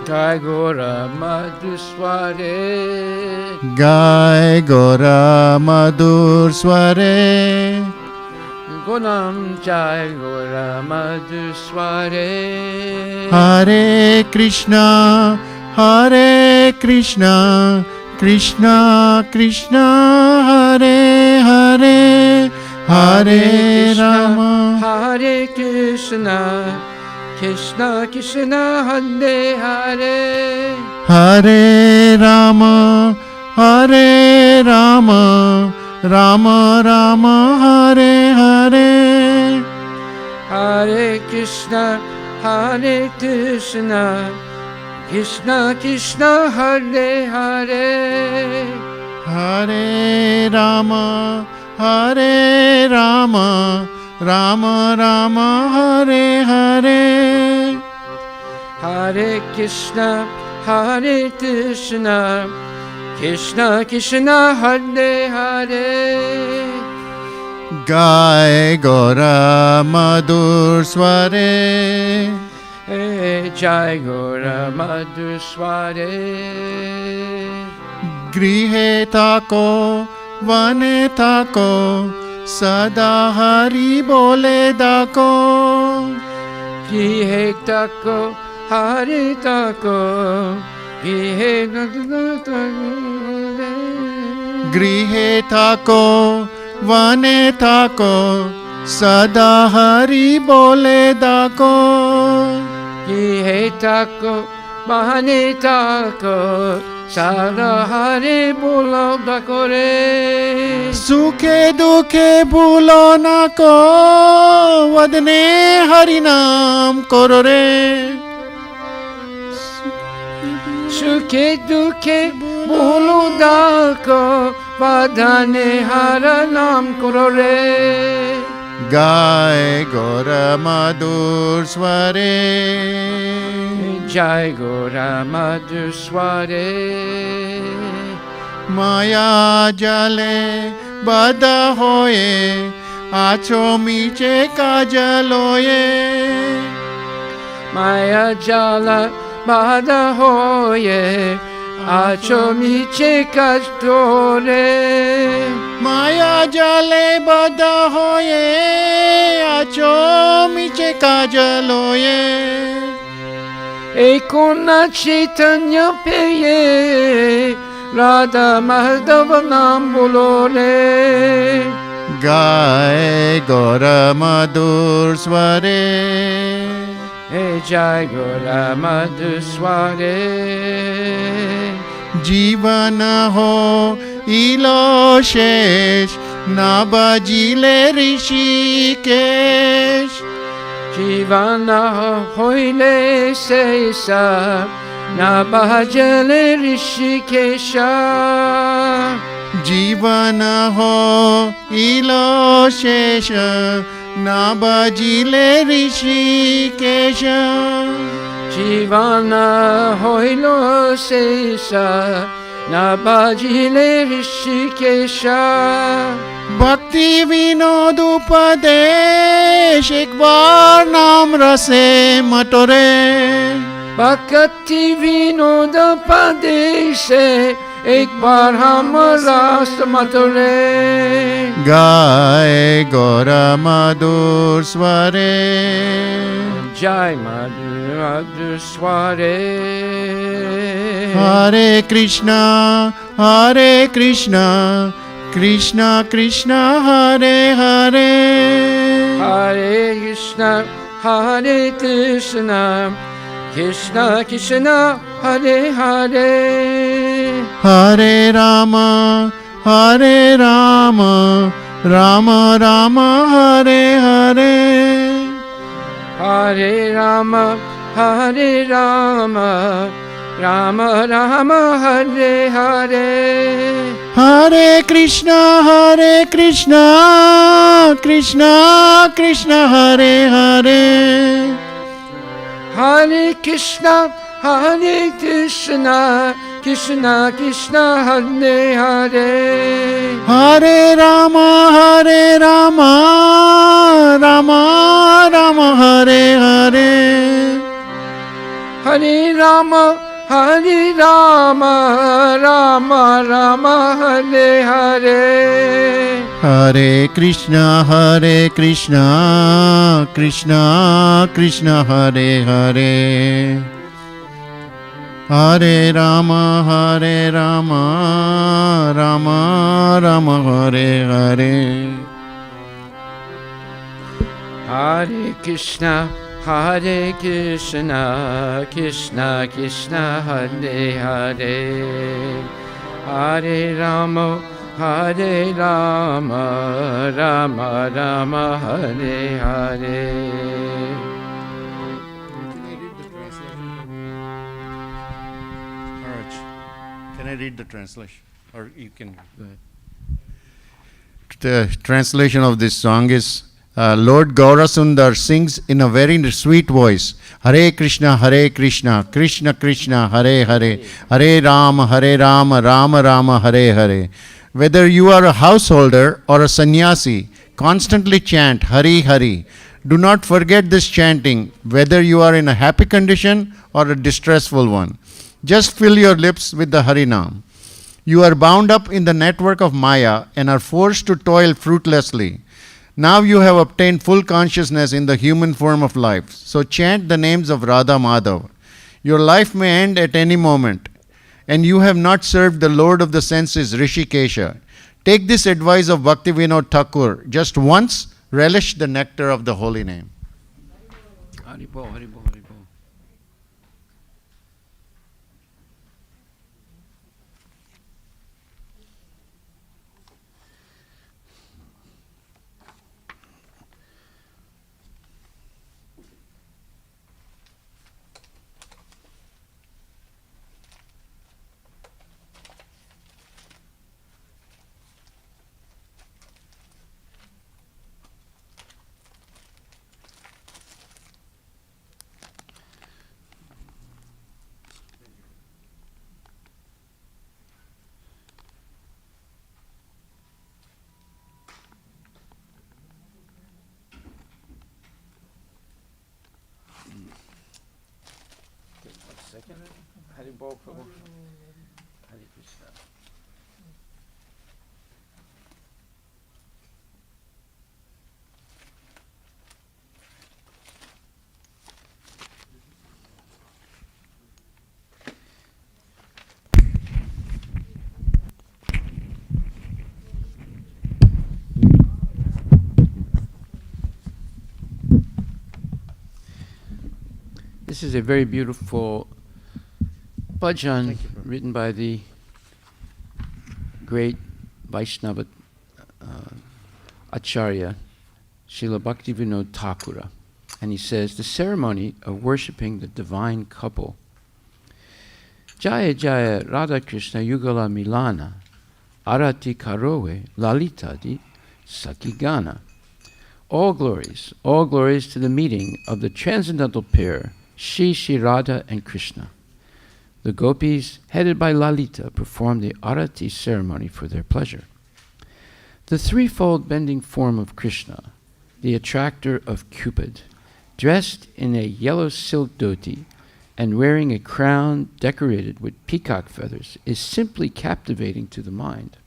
Jai Gora Madhusware. Gai Gora Madhur Sware. Gunam Jai Gora Madhusware. Hare Krishna, Hare Krishna, Krishna Krishna, Hare Hare, Hare Rama, Hare Krishna, Krishna Krishna, Hare Hare, Hare Rama, Hare Rama, Rama Rama, Hare Hare, Hare Krishna, Hare Krishna, Krishna Krishna, Hare Hare, Hare Rama, Hare Rama, Rama Rama, Hare Hare, Hare Krishna, Hare Krishna, Krishna Krishna, Hare Hare. Gai Gora Madhur Sware. Jai Gora Madhusware. Grihe tako, vane tako, sada hari bole dako. Gihe tako, Hari tako, Gihe Grihe tako, vane tako, sada hari bole dako. Gihe tako, Mahane tako, Sada Hari Bolo Dakore. Sukhe dukhe bhulo nako, vadne hari naam koro re. Sukhe dukhe bolo dako, Vadane Hara Nam Korore. Gai Gora Madhur Sware. Jai Gora Madhusware. Maya jale bada hoye, acho miche kajaloye. Maya Jala Bada Hoye, Acho Miche Kastore. Maya jale bada hoye, acho miche kajaloye. Ekona Chaitanya Peye, Radha Madhava Nam Bolore. Gai Gora Madhur Sware. Jai Gora Madhusware. जीवन हो इलो शेष ना बजिले Rishikesh. Jivana Hoile Sesa, Nabhajale Rishikesha. जीवन हो इलो शेष ना बजिले Rishikesh. Jivana Hoilo Sesa, Nabhajile Rishikesha. भक्ति विनोद उपदेश एक बार नाम रसे मटोरे. Bhakti Vinoda Padeshe, Ek Bar Ham Rast Matore. Gai Gora Madhur Sware. Jai Madhusware. Hare Krishna, Hare Krishna, Krishna Krishna, Hare Hare. Hare Krishna, Hare Krishna, Krishna Krishna, Hare Hare. Hare Rama, Hare Rama, Rama Rama, Hare Hare. Hare Rama, Hare Rama, Rama Rama, Hare Hare. Hare Krishna, Krishna Krishna, Hare Hare. Hare Krishna, Hare Krishna, Krishna Krishna, Hare Hare. Hare Rama, Rama Rama, Hare Hare. Hare Rama, Hare Rama, Rama Rama, Hare Hare. Hare Krishna, Krishna Krishna, Hare Hare. Hare Rama, Rama Rama, Hare Hare. Hare Krishna, Krishna Krishna, Hare Hare. Hare Rama, Rama Rama, Hare Hare. Can I read the translation? Or you can go ahead. The translation of this song is Lord Gaurasundar sings in a very sweet voice, Hare Krishna, Krishna Krishna, Hare Hare, Hare Rama, Rama Rama, Hare Hare. Whether you are a householder or a sannyasi, constantly chant Hari Hari. Do not forget this chanting, whether you are in a happy condition or a distressful one. Just fill your lips with the Harinam. You are bound up in the network of Maya and are forced to toil fruitlessly. Now you have obtained full consciousness in the human form of life. So chant the names of Radha Madhav. Your life may end at any moment, and you have not served the Lord of the senses, Rishikesha. Take this advice of Bhaktivinoda Thakur. Just once, relish the nectar of the holy name. Haribol, Haribol, Haribol. Haribol, Prabhu. Hare Krishna. This is a very beautiful bhajan written by the great Vaishnava Acharya, Srila Bhaktivinoda Thakura. And he says, the ceremony of worshipping the divine couple. Jaya Jaya Radha Krishna Yugala Milana, Aarti Karowe Lalita di Sakigana. All glories to the meeting of the transcendental pair, Shri Radha and Krishna. The gopis, headed by Lalita, perform the Aarti ceremony for their pleasure. The threefold bending form of Krishna, the attractor of Cupid, dressed in a yellow silk dhoti and wearing a crown decorated with peacock feathers, is simply captivating to the mind.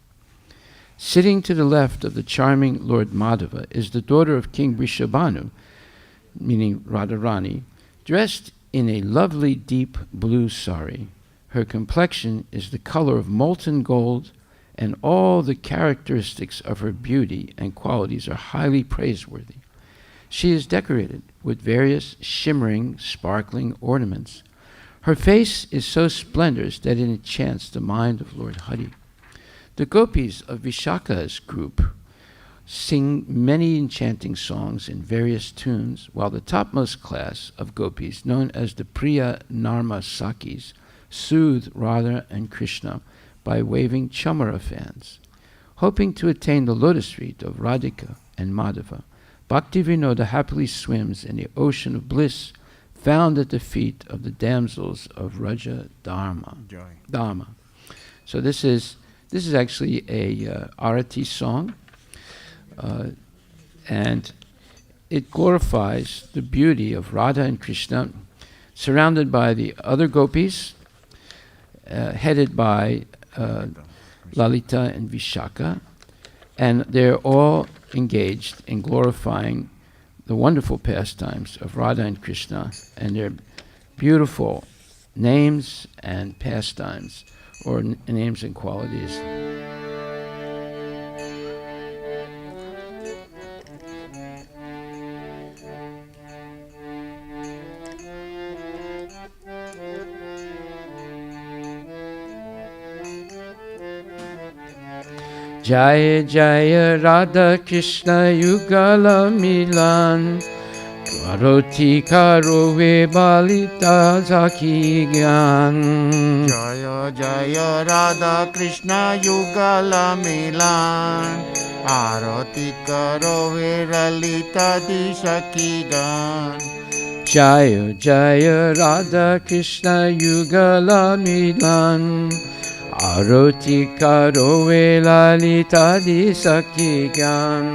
Sitting to the left of the charming Lord Madhava is the daughter of King Vrishabhanu, meaning Radharani, dressed in a lovely deep blue sari. Her complexion is the color of molten gold, and all the characteristics of her beauty and qualities are highly praiseworthy. She is decorated with various shimmering, sparkling ornaments. Her face is so splendorous that it enchants the mind of Lord Hari. The gopis of Vishaka's group sing many enchanting songs in various tunes, while the topmost class of gopis, known as the Priya Narma Sakis, soothe Radha and Krishna by waving chamara fans. Hoping to attain the lotus feet of Radhika and Madhava, Bhaktivinoda happily swims in the ocean of bliss found at the feet of the damsels of Raja Dharma. So this is actually a Aarti song. And it glorifies the beauty of Radha and Krishna. surrounded by the other gopis, headed by Lalita and Vishaka, and they're all engaged in glorifying the wonderful pastimes of Radha and Krishna and their beautiful names and pastimes, or names and qualities. Jaya Jaya Radha Krishna Yugala Milan Karoti Karove Balita Zaki Gyan. Jaya Jaya Radha Krishna Yugala Milan Aarti Karo Lalita Dishaki Gan. Jaya Jaya Radha Krishna Yugala Milan Aroti Karo Lalita Dishaki Gyan.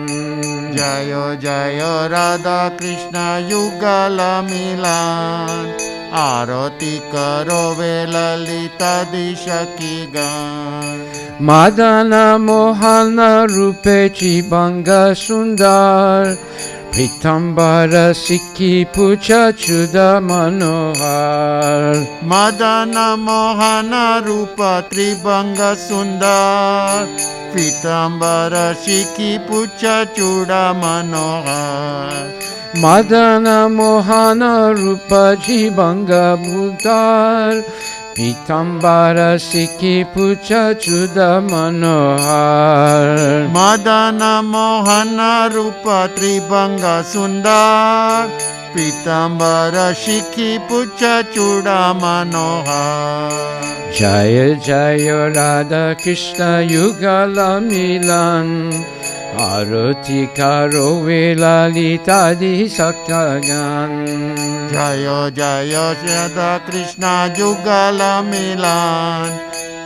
Jaya Jaya Radha Krishna Yugala Milan Aarti Karo Lalita Dishaki Gan. Madana Mohana Rupe Chibanga Sundar Pitambara Sikhi Pucha Chuda Manohar. Madana Mohana Rupa Tribanga Sundar Pitambara Shiki Pucha Chuda Manohar. Madana Mohana Rupa Chibanga Budar Pitambara Sikhi Pucha Chuda Manohar. Madana Mohana Rupa Tribanga Sundar Pitambara Shiki Pucha Chuda Manohar. Jaya Jaya Radha Krishna Yugala Milan Arati Karo Lalita Disakagan. Jaya Jaya Radha Krishna Yugala Milan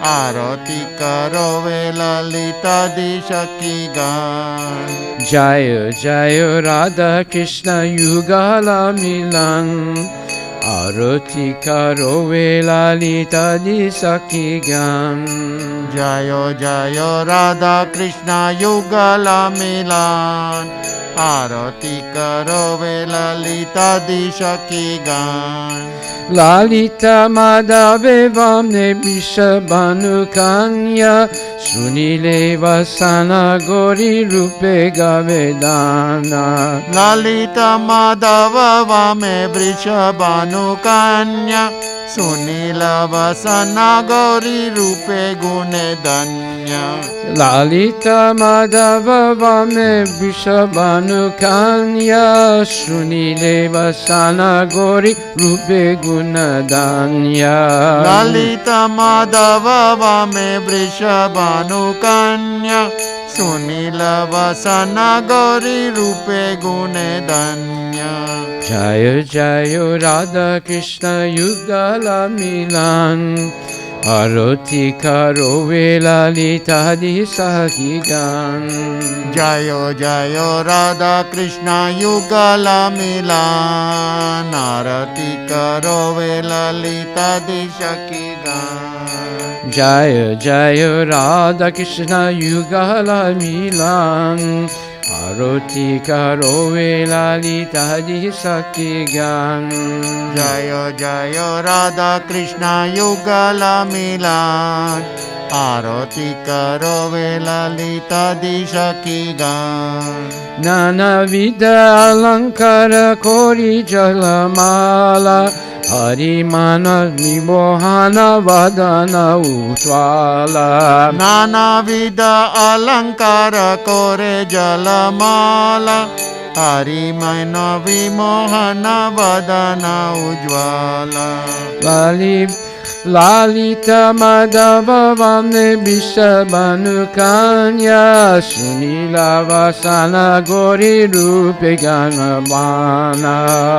Aarti Karo Lalita Dishaki Gan. Jaya Jaya Radha Krishna Yugala Milan Arati Karo Lalita Disaki Gan. Jaya Jaya Radha Krishna Yugala Milan Aarti Karo Lalita Dishaki Gan. Lalita Madhave Vamne Bishabhanu Kanya Sunile Vasana Gori Rupe Gavedana. Lalita Madhava Vame Vrishabhanu Kanya Sunila Vasana Gauri Rupe Gune Danya. Lalita Madhava Vame Vishabhanu Kanya Sunile Vasana Gori Rupe Gunadanya. Lalita Madhava Vame Vrishabhanu Kanya Sunila Vasana Gauri Rupe Gune Danya. Jaya Jaya Radha Krishna Yugala Milan Aroti Karo Lalita Disaki Gan. Jaya Jaya Radha Krishna Yugala Milan Aarti Karo Lalita Dishaki Gan. Jaya Jaya Radha Krishna Yugala Milan Aroti Karo Lalita Disaki Gan. Jaya Jaya Radha Krishna Yugala Milan Aarti Karo Lalita Dishaki Gan. Nana Vida Alankara Kori Jalamala Harimana Nibohana Vadana Utwala. Nana Vida Alankara Kore Jalamala Harimana Vimohana Vadana Ujwala. Lalita Madhava Vamne Bishabhanu Kanya Sunila Vasana Gori Rupe Ganabana.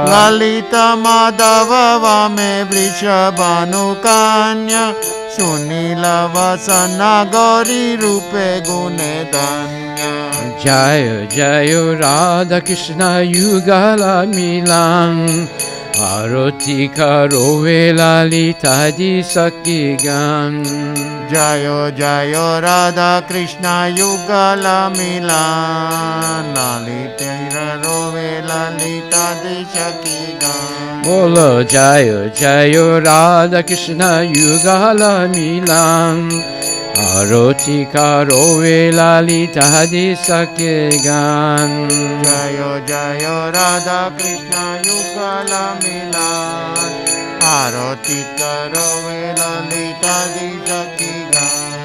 Lalita Madhava Vame Vrishabhanu Kanya Sunila Vasana Gauri Rupe Gune Danya. Jaya Jaya Radha Krishna Yugala Milan Aroti karo lalita di saki gan. Jayo Jayo Radha Krishna Yugala Milan Lalita Rove Lalita Dishakigan. Bolo Jayo Jayo Radha Krishna Yugala Milan Aroti karo lalita di saki gan. Jayo Jayo Radha Krishna Yugala Milan Aroti karo lalita Dishakigan.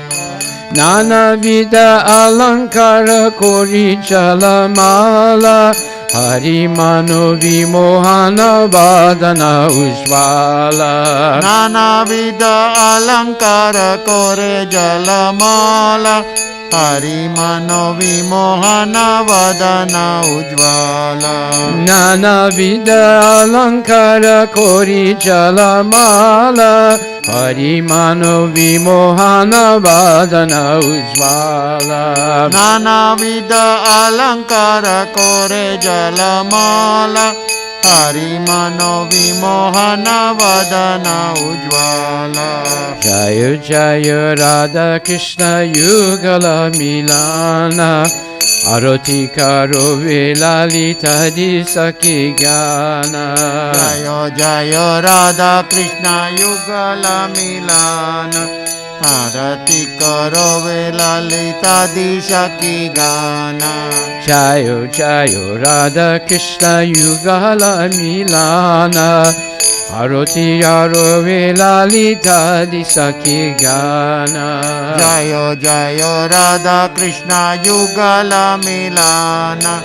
Nana vida alankara kori chalamala Hari mano vimohana vadana ujvala. Nana vida alankara kore jalamala Hari mano vimohana vadana ujvala. Nana vida alankara kori chalamala Hari mano vimohana vadana ujvala. Nana vida alankara kore jalamala Hari mano vimohana vadana ujvala. Jaya Jaya Radha Krishna Yugala Milana Aroti karo lalita di saki gana. Jayo Jayo Radha Krishna Yugala Milana Arati karo lalita di saki gana. Jayo Jayo Radha Krishna Yugala Milana Aroti karo lalita di saki gana. Jayo Jayo Radha Krishna Yugala Milana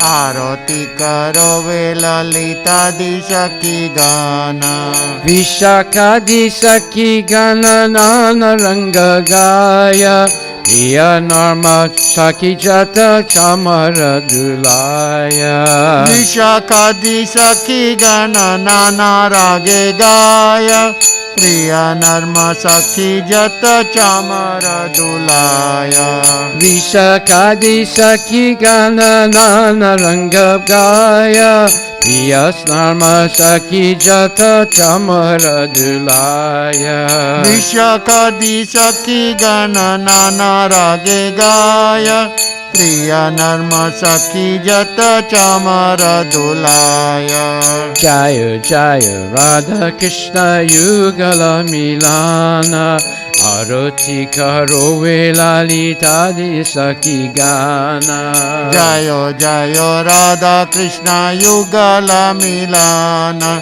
Arati karo lalita di saki gana. Vishaka di saki gana nana ranga gaya Priya Narma Saki Jata Chamara Dulaya. Vishaka di saki gana nana rage gaya Priya Narma Sakhi Jata Chamara Dulaya. Vishaka di saki gana nana ranga gaya Priya Narma Saki Jata Chamara Dulaya. Vishaka di saki gana nana rage gaya Priya Narma Sakhi Jata Chamara Dulaya. Jaya Jaya Radha Krishna Yugala Milana Aroti karo lalita di saki gana. Jayo Jayo Radha Krishna Yugala Milana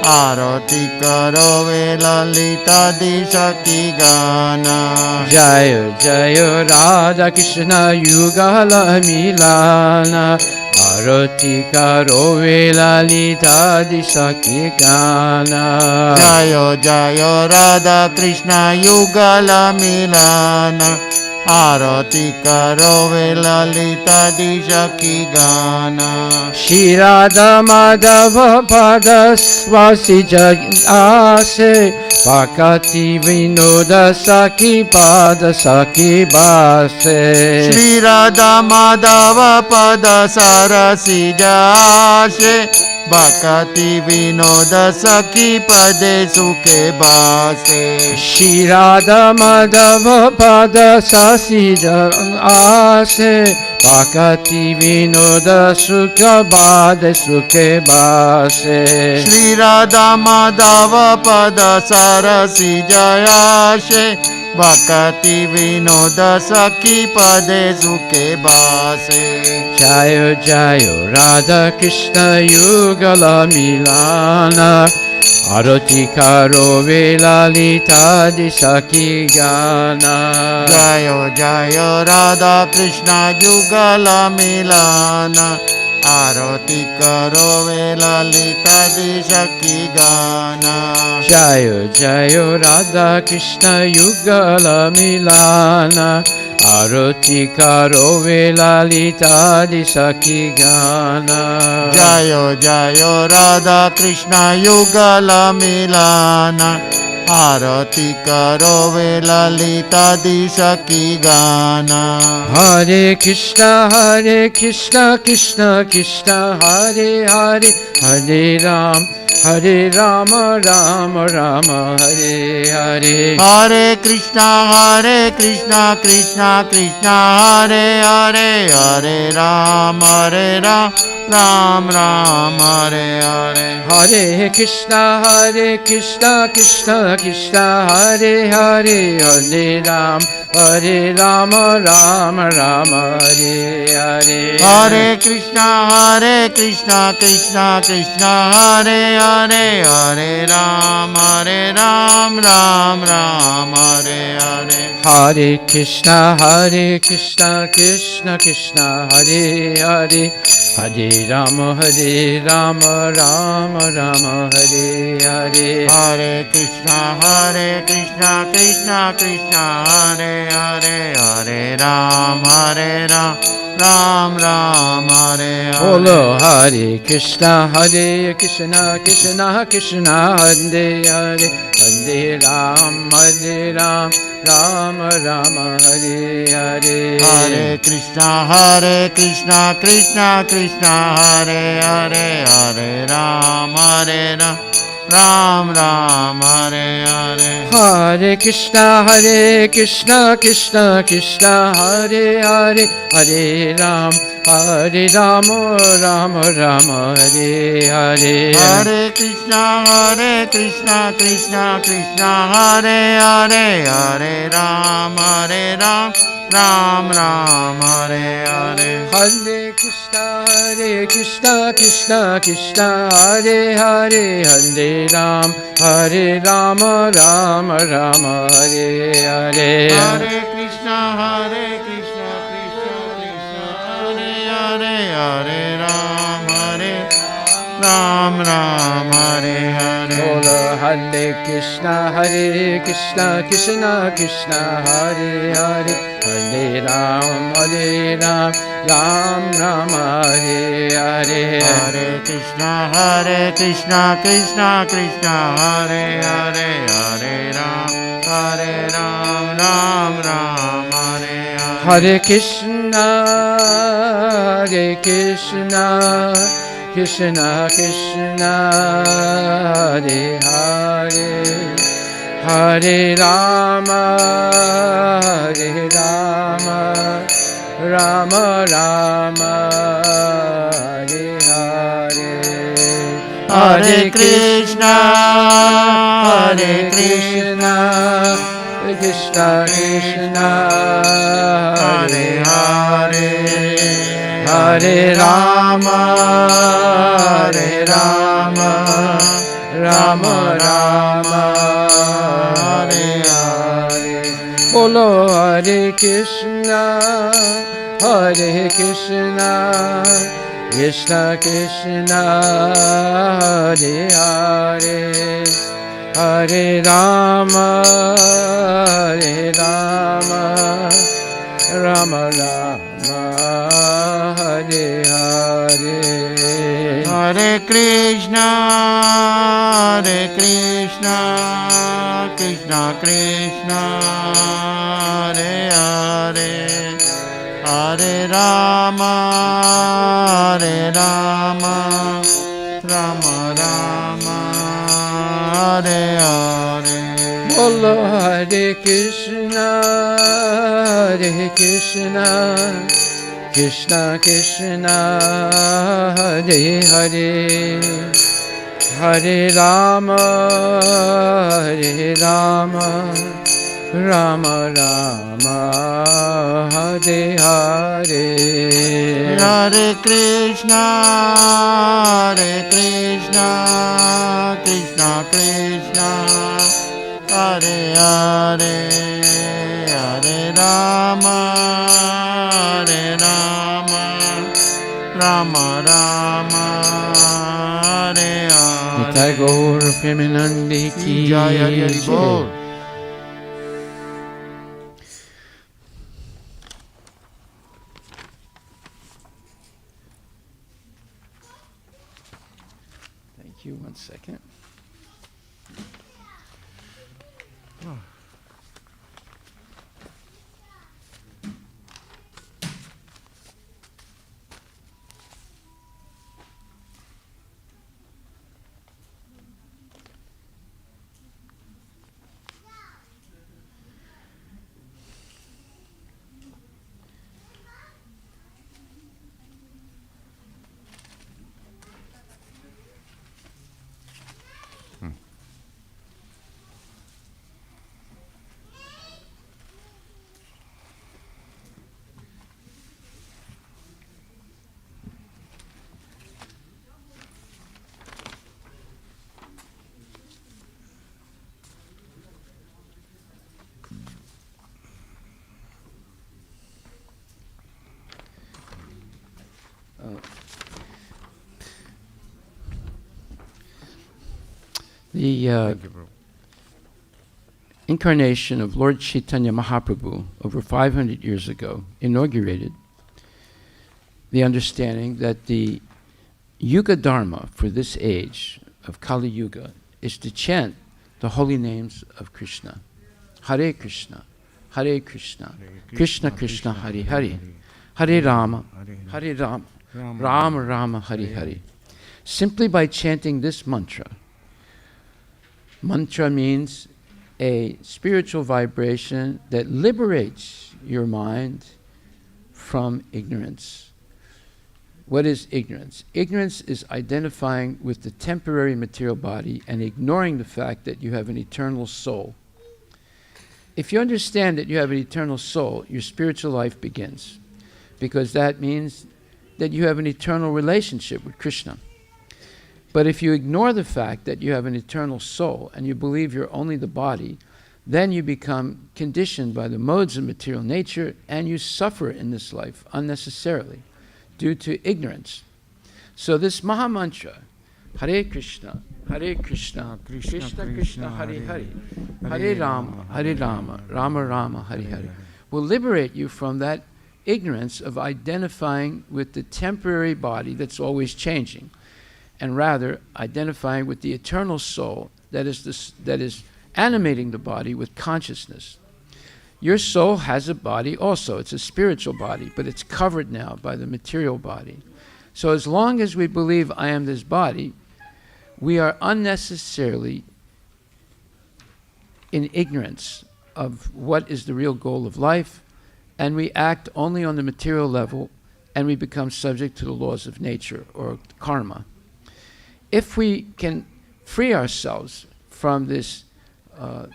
Arati karo lalita di saki gana. Jaya Jaya Radha Krishna Yugala Milana Arati karo lalita di saki gana. Jayo Jayo Radha Krishna Yugala Milana Arati karo lalita di saki gana. Shri Radha Madhava Pada Swasi Ase Bhakati Vinoda Saki Pada Saki Base. Shri Radha Madhava Pada Sarasi Jase Bhakati Vinoda Saki Pade Sukhe Base. Shri Radha Madhava Pada Sasi Ase Bhakati Vinoda Sukha Bade Sukhe Base. Shri Radha Madhava Pada Sarasi Jayashe Bhakati Vinoda Saki Pade Sukhe Base. Jaya Jaya Radha Krishna Yugala Milana Arati karo lalita di saki gana. Jayo Jayo Radha Krishna Yugala Milana Arati karo lalita di saki gana. Jaya Jaya Radha Krishna Yugala Milana Arati karo lalita di saki gana. Jayo Jayo Radha Krishna Yugala Milana Arati karo lalita di saki gana. Hare Krishna Krishna Krishna Hare Hare Hare Ram Hare Rama, Rama Rama, Hare Hare. Hare Krishna, Krishna Krishna, Hare Hare, Hare Ram, Ram Ram, Hare Hare. Hare Krishna, Krishna Krishna, Hare Hare, Hare Rama, Rama Rama, Hare Hare. Hare Krishna, Krishna Krishna, Hare Hare, Hare Ram, Ram Ram, Hare Hare. Hare Krishna, Krishna Krishna, Hare Hare, Hare Rama, Rama Rama, Hare Hare. Hare Krishna, Krishna Krishna, Hare Hare, Hare Ram, Ram Ram, Hare Hare. Bolo Hare Krishna, Krishna Krishna, Hare Hare, Hare Ram, Rama Rama, Hare Hare. Hare Krishna, Krishna Krishna, Hare Hare, Hare Ram, Ram Ram, Hare Hare. Hare Krishna, Krishna Krishna, Hare Hare, Hare Rama, Rama Rama, Hare Hare. Hare Krishna, Krishna Krishna, Hare Hare, Hare Ram, Ram Ram, Hare Hare. Hare Krishna, Krishna Krishna, Hare Hare, Hare Rama, Rama Rama, Hare Hare. Hare Krishna, Krishna Krishna, Hare Hare, Hare Ram, Ram Hare Hare. Bola Hare Krishna, Krishna Krishna, Hare Hare, Hare Ram, Ram Rama, Hare Hare. Hare Krishna, Krishna Krishna, Hare Hare, Hare Ram, Ram Ram, Hare Hare. Hare Krishna, Krishna Krishna, Hare Hare, Hare Rama, Rama Rama, Hare Hare. Hare Krishna, Krishna Krishna, Hare Hare, Hare Rama, Rama Rama, Hare Hare. Bolo Hare Krishna, Krishna Krishna, Hare Hare, Hare Rama, Rama Rama, Hare Hare. Hare Krishna, Krishna Krishna, Hare Hare, Hare Rama, Rama Rama, Hare Hare. Bolo Hare Krishna, Krishna Krishna, Hare Hare, Hare Rama, Rama Rama, Hare Hare. Hare Krishna, Krishna Krishna, Hare Hare, Hare Rama, Rama Rama, Hare Hare. Nitai Gaur Premanandi Ki Jai, Hari Hari Jai. Bol. Thank you. 1 second. The Thank you, Prabhu. incarnation of Lord Chaitanya Mahaprabhu over 500 years ago inaugurated the understanding that the Yuga Dharma for this age of Kali Yuga is to chant the holy names of Krishna. Hare Krishna, Hare Krishna, Krishna Krishna, Hare Hare, Hare Rama, Hare Rama, Rama Rama, Hare Hare. Simply by chanting this mantra. Mantra means a spiritual vibration that liberates your mind from ignorance. What is ignorance? Ignorance is identifying with the temporary material body and ignoring the fact that you have an eternal soul. If you understand that you have an eternal soul, your spiritual life begins, because that means that you have an eternal relationship with Krishna. But if you ignore the fact that you have an eternal soul and you believe you're only the body, then you become conditioned by the modes of material nature and you suffer in this life unnecessarily due to ignorance. So this Maha Mantra, Hare Krishna, Krishna Krishna, Hare Hare, Hare Rama, Rama Rama, Hare Hare, will liberate you from that ignorance of identifying with the temporary body that's always changing, and rather identifying with the eternal soul that is animating the body with consciousness. Your soul has a body also. It's a spiritual body, but it's covered now by the material body. So as long as we believe I am this body, we are unnecessarily in ignorance of what is the real goal of life, and we act only on the material level, and we become subject to the laws of nature or karma. If we can free ourselves from this,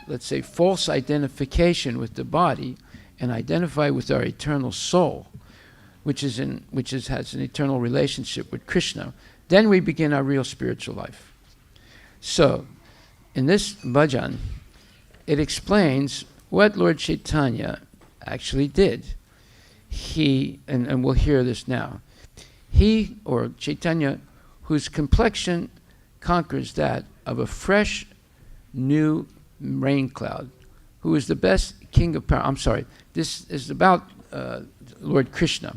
let's say, false identification with the body and identify with our eternal soul, which has an eternal relationship with Krishna, then we begin our real spiritual life. So, in this bhajan, it explains what Lord Chaitanya actually did. He, and we'll hear this now, he, or Chaitanya, whose complexion conquers that of a fresh, new rain cloud, who is the best king of power. I'm sorry, this is about Lord Krishna.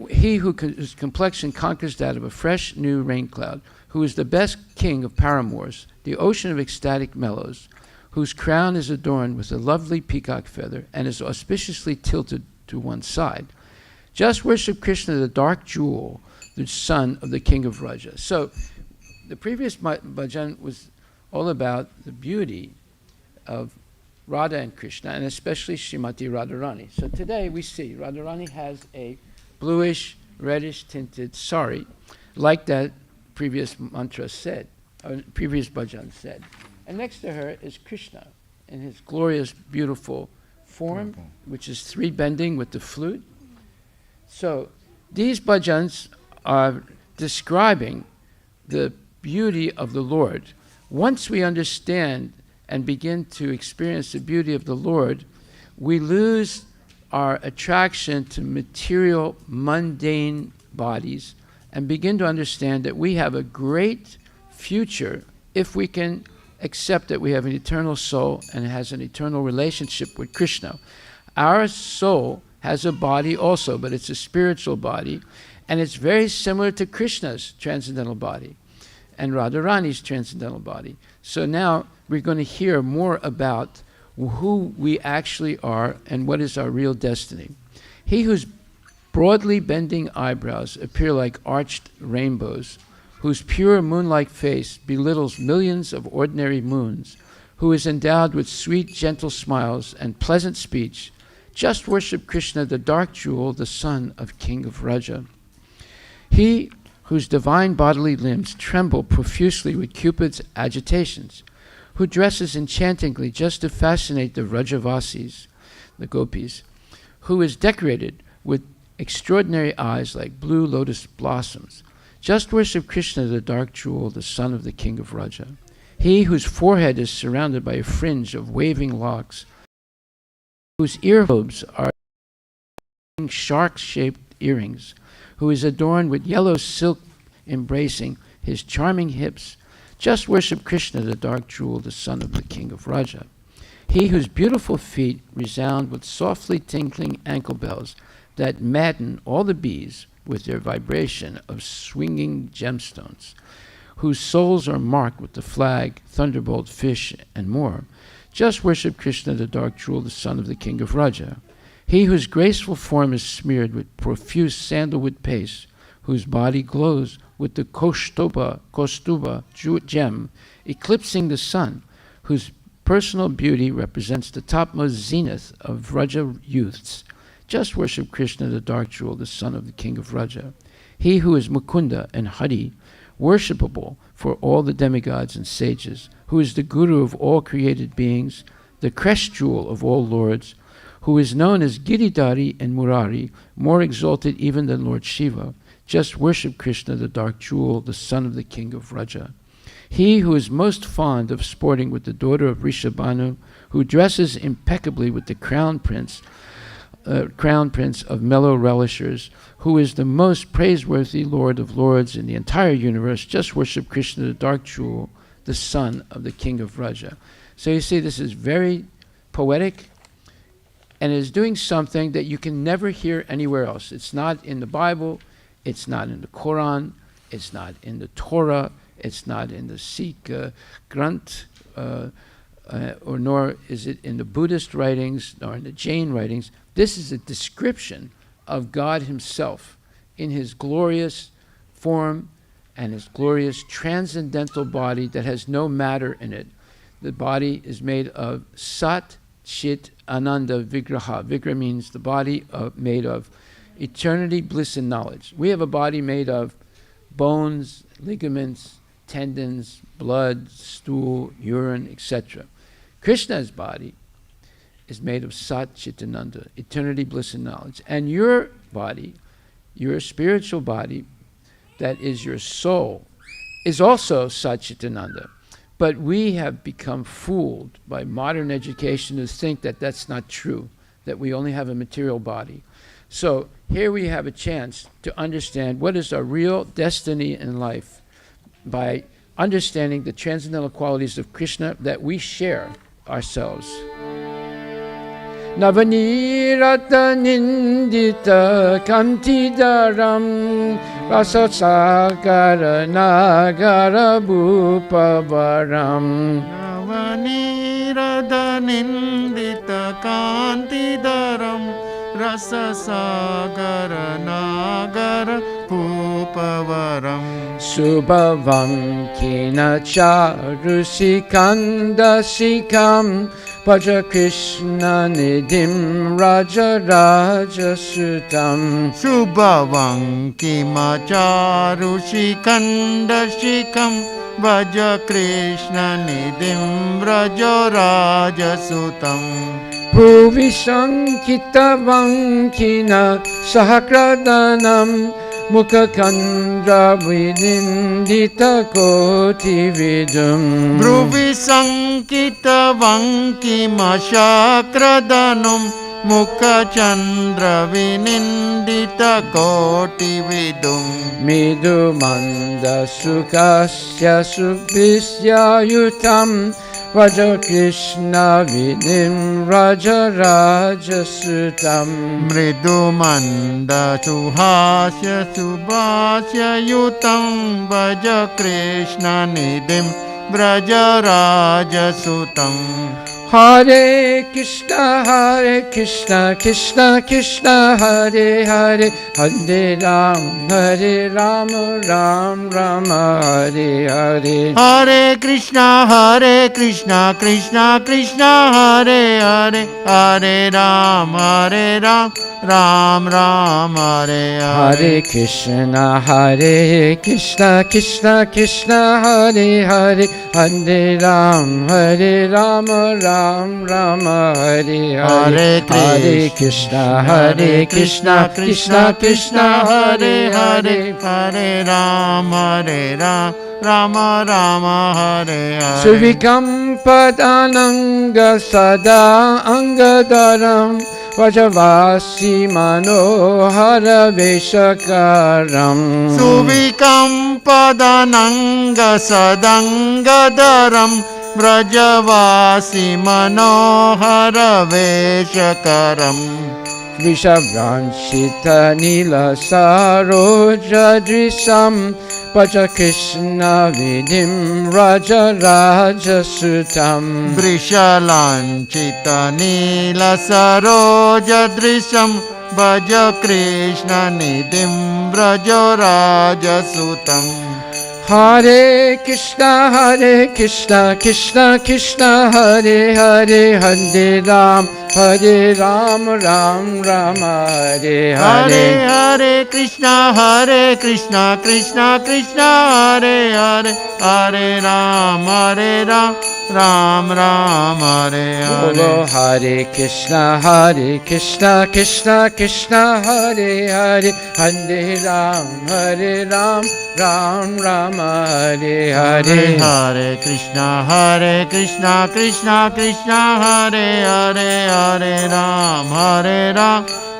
He whose complexion conquers that of a fresh, new rain cloud, who is the best king of paramours, the ocean of ecstatic mellows, whose crown is adorned with a lovely peacock feather and is auspiciously tilted to one side. Just worship Krishna, the dark jewel, the son of the king of Raja. So the previous bhajan was all about the beauty of Radha and Krishna, and especially Srimati Radharani. So today we see Radharani has a bluish, reddish tinted sari, like that previous mantra said, or previous bhajan said. And next to her is Krishna in his glorious, beautiful form, which is three bending with the flute. So these bhajans are describing the beauty of the Lord. Once we understand and begin to experience the beauty of the Lord, we lose our attraction to material, mundane bodies and begin to understand that we have a great future if we can accept that we have an eternal soul and it has an eternal relationship with Krishna. Our soul has a body also, but it's a spiritual body, and it's very similar to Krishna's transcendental body and Radharani's transcendental body. So now we're going to hear more about who we actually are and what is our real destiny. He whose broadly bending eyebrows appear like arched rainbows, whose pure moon-like face belittles millions of ordinary moons, who is endowed with sweet, gentle smiles and pleasant speech, just worship Krishna, the dark jewel, the son of King of Raja. He whose divine bodily limbs tremble profusely with Cupid's agitations, who dresses enchantingly just to fascinate the Rajavasis, the gopis, who is decorated with extraordinary eyes like blue lotus blossoms. Just worship Krishna, the dark jewel, the son of the king of Raja. He whose forehead is surrounded by a fringe of waving locks, whose earlobes are shark-shaped earrings, who is adorned with yellow silk embracing his charming hips, Just worship Krishna, the dark jewel, the son of the king of Raja. He whose beautiful feet resound with softly tinkling ankle bells that madden all the bees with their vibration of swinging gemstones, whose souls are marked with the flag, thunderbolt, fish, and more. Just worship Krishna, the dark jewel, the son of the king of Raja. He whose graceful form is smeared with profuse sandalwood paste, whose body glows with the Kaustuba gem, eclipsing the sun, whose personal beauty represents the topmost zenith of Raja youths. Just worship Krishna, the dark jewel, the son of the king of Raja. He who is Mukunda and Hari, worshipable for all the demigods and sages, who is the guru of all created beings, the crest jewel of all lords, who is known as Giridhari and Murari, more exalted even than Lord Shiva. Just worship Krishna, the dark jewel, the son of the king of Raja. He who is most fond of sporting with the daughter of Rishabhanu, who dresses impeccably with the crown prince of mellow relishers, who is the most praiseworthy Lord of Lords in the entire universe. Just worship Krishna, the dark jewel, the son of the king of Raja. So you see, this is very poetic, and is doing something that you can never hear anywhere else. It's not in the Bible, it's not in the Quran, it's not in the Torah, it's not in the Sikh Granth, or nor is it in the Buddhist writings, nor in the Jain writings. This is a description of God himself in his glorious form and his glorious transcendental body that has no matter in it. The body is made of Sat, Chit, Ananda, Vigraha. Vigraha means the body made of eternity, bliss, and knowledge. We have a body made of bones, ligaments, tendons, blood, stool, urine, etc. Krishna's body is made of Sat, Chit, Ananda, eternity, bliss, and knowledge. And your body, your spiritual body, that is your soul, is also Sat, Chit, Ananda. But we have become fooled by modern education to think that that's not true, that we only have a material body. So here we have a chance to understand what is our real destiny in life by understanding the transcendental qualities of Krishna that we share ourselves. Navanirata nindita kantidaram rasasagara nagara bhupavaram. Navanirada nindita kantidaram rasasagara nagara bhupavaram. Subhavam kinacharusikandashikam Bhaja Krishna nidhim Raja Raja Sutam. Subhavam kimacharushikandashikam Bhaja Krishna nidhim Raja Raja Sutam. Bhuvi sankitavam kina sahakradanam Mukha kandra vidindita koti vidum. Bhruvi sankita vanki mashakradanum Mukha chandra vinindita koti vidum. Midu manda sukasya subhisya yutam Vaja Krishna vidim Raja Raja Sutam. Mridu manda suhasya subhasya yutam Vaja Krishna nidim Vraja Raja Sutam. Hare Krishna, Krishna Krishna, Hare Hare, Hare Ram, Ram Rama, Hare Hare. Hare Krishna, Krishna Krishna, Hare Hare, Hare Ram, Ram Hare Hare. Hare Krishna, Krishna Krishna, Hare Hare, Hare Ram, Ram Hare Hare. Hare Krishna, Krishna Krishna, Hare Hare, Hare Ram, Rama Hare Hare. Suvikam padananga sada angadaram Vajavasi Manohara Veshakaram Suvikampadananga Sadangadaram Brajavasi Manohara Veshakaram Vishabranshita Nila Saroja Drisam Paja Krishna Vidim Raja Raja Sutam Vrishalanchita Nila Saroja Drisam Bhaja Krishna Nidim Brajo Raja Sutam Hare Krishna Krishna Krishna Hare Hare Hare Ram Ram Ram Hare Hare Hare Krishna Krishna Krishna Hare Hare Hare Ram Ram Ram Hare Bolo Hare Hare Krishna Krishna Krishna Hare Hare Hare Ram Ram Ram Hare Hare Hare Krishna Krishna Krishna Hare Hare Hare Ram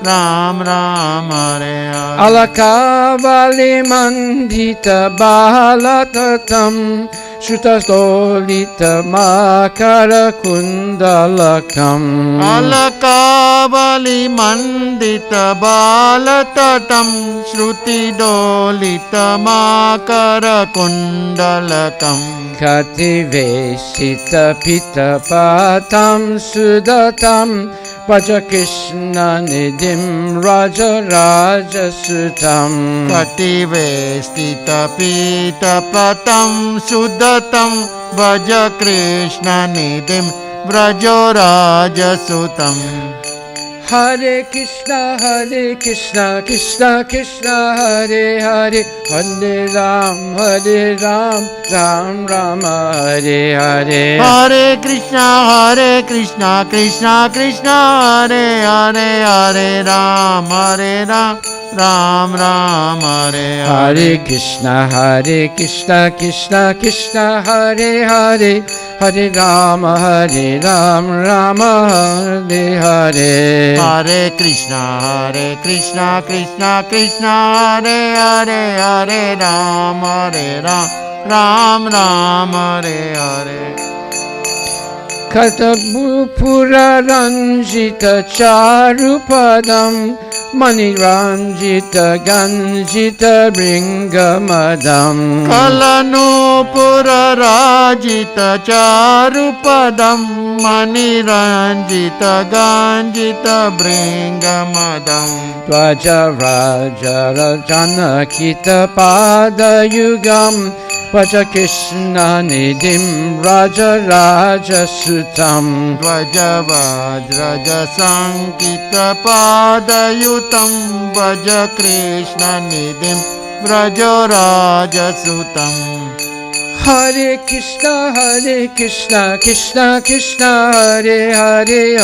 Ram Ram Hare Hare Alakavali Mandita Balatatam Shutastolita Makara Kundalakam Alakavali Mandita Balatatam Shruti Dolita Makara Kundalakam Kati Vesita Pita Patam Sudatam Paja Krishna Nidim Raja Raja Sutam Kati Vestita Pita Patam Sudatam Vaja Krishna Nidim Vrajo Raja Sutam Hare Krishna Krishna Krishna Hare Hare Hare Ram Ram Ram Hare Hare Hare Krishna Krishna Krishna Hare Hare Hare Ram Ram Ram Hare Hare Krishna Krishna Krishna Hare Hare Hare Ram Ram Hare Hare Hare Krishna Krishna Hare Hare Hare Ram Ram Hare Hare Katabupura Ranjita Charupadam Mani Ranjita Ganjita Bringamadam Kalanupura Rajita Charupadam Mani Ranjita Ganjita Bringamadam Dvaja Raja Rajana Kita Pada Yugam Vaja Krishna Nidim Raja Raja Sutam Dvaja Vajraja Sankita Padayutam Vaja Krishna Nidim Vrajo Raja Sutam Hare Krishna Krishna Hare Hare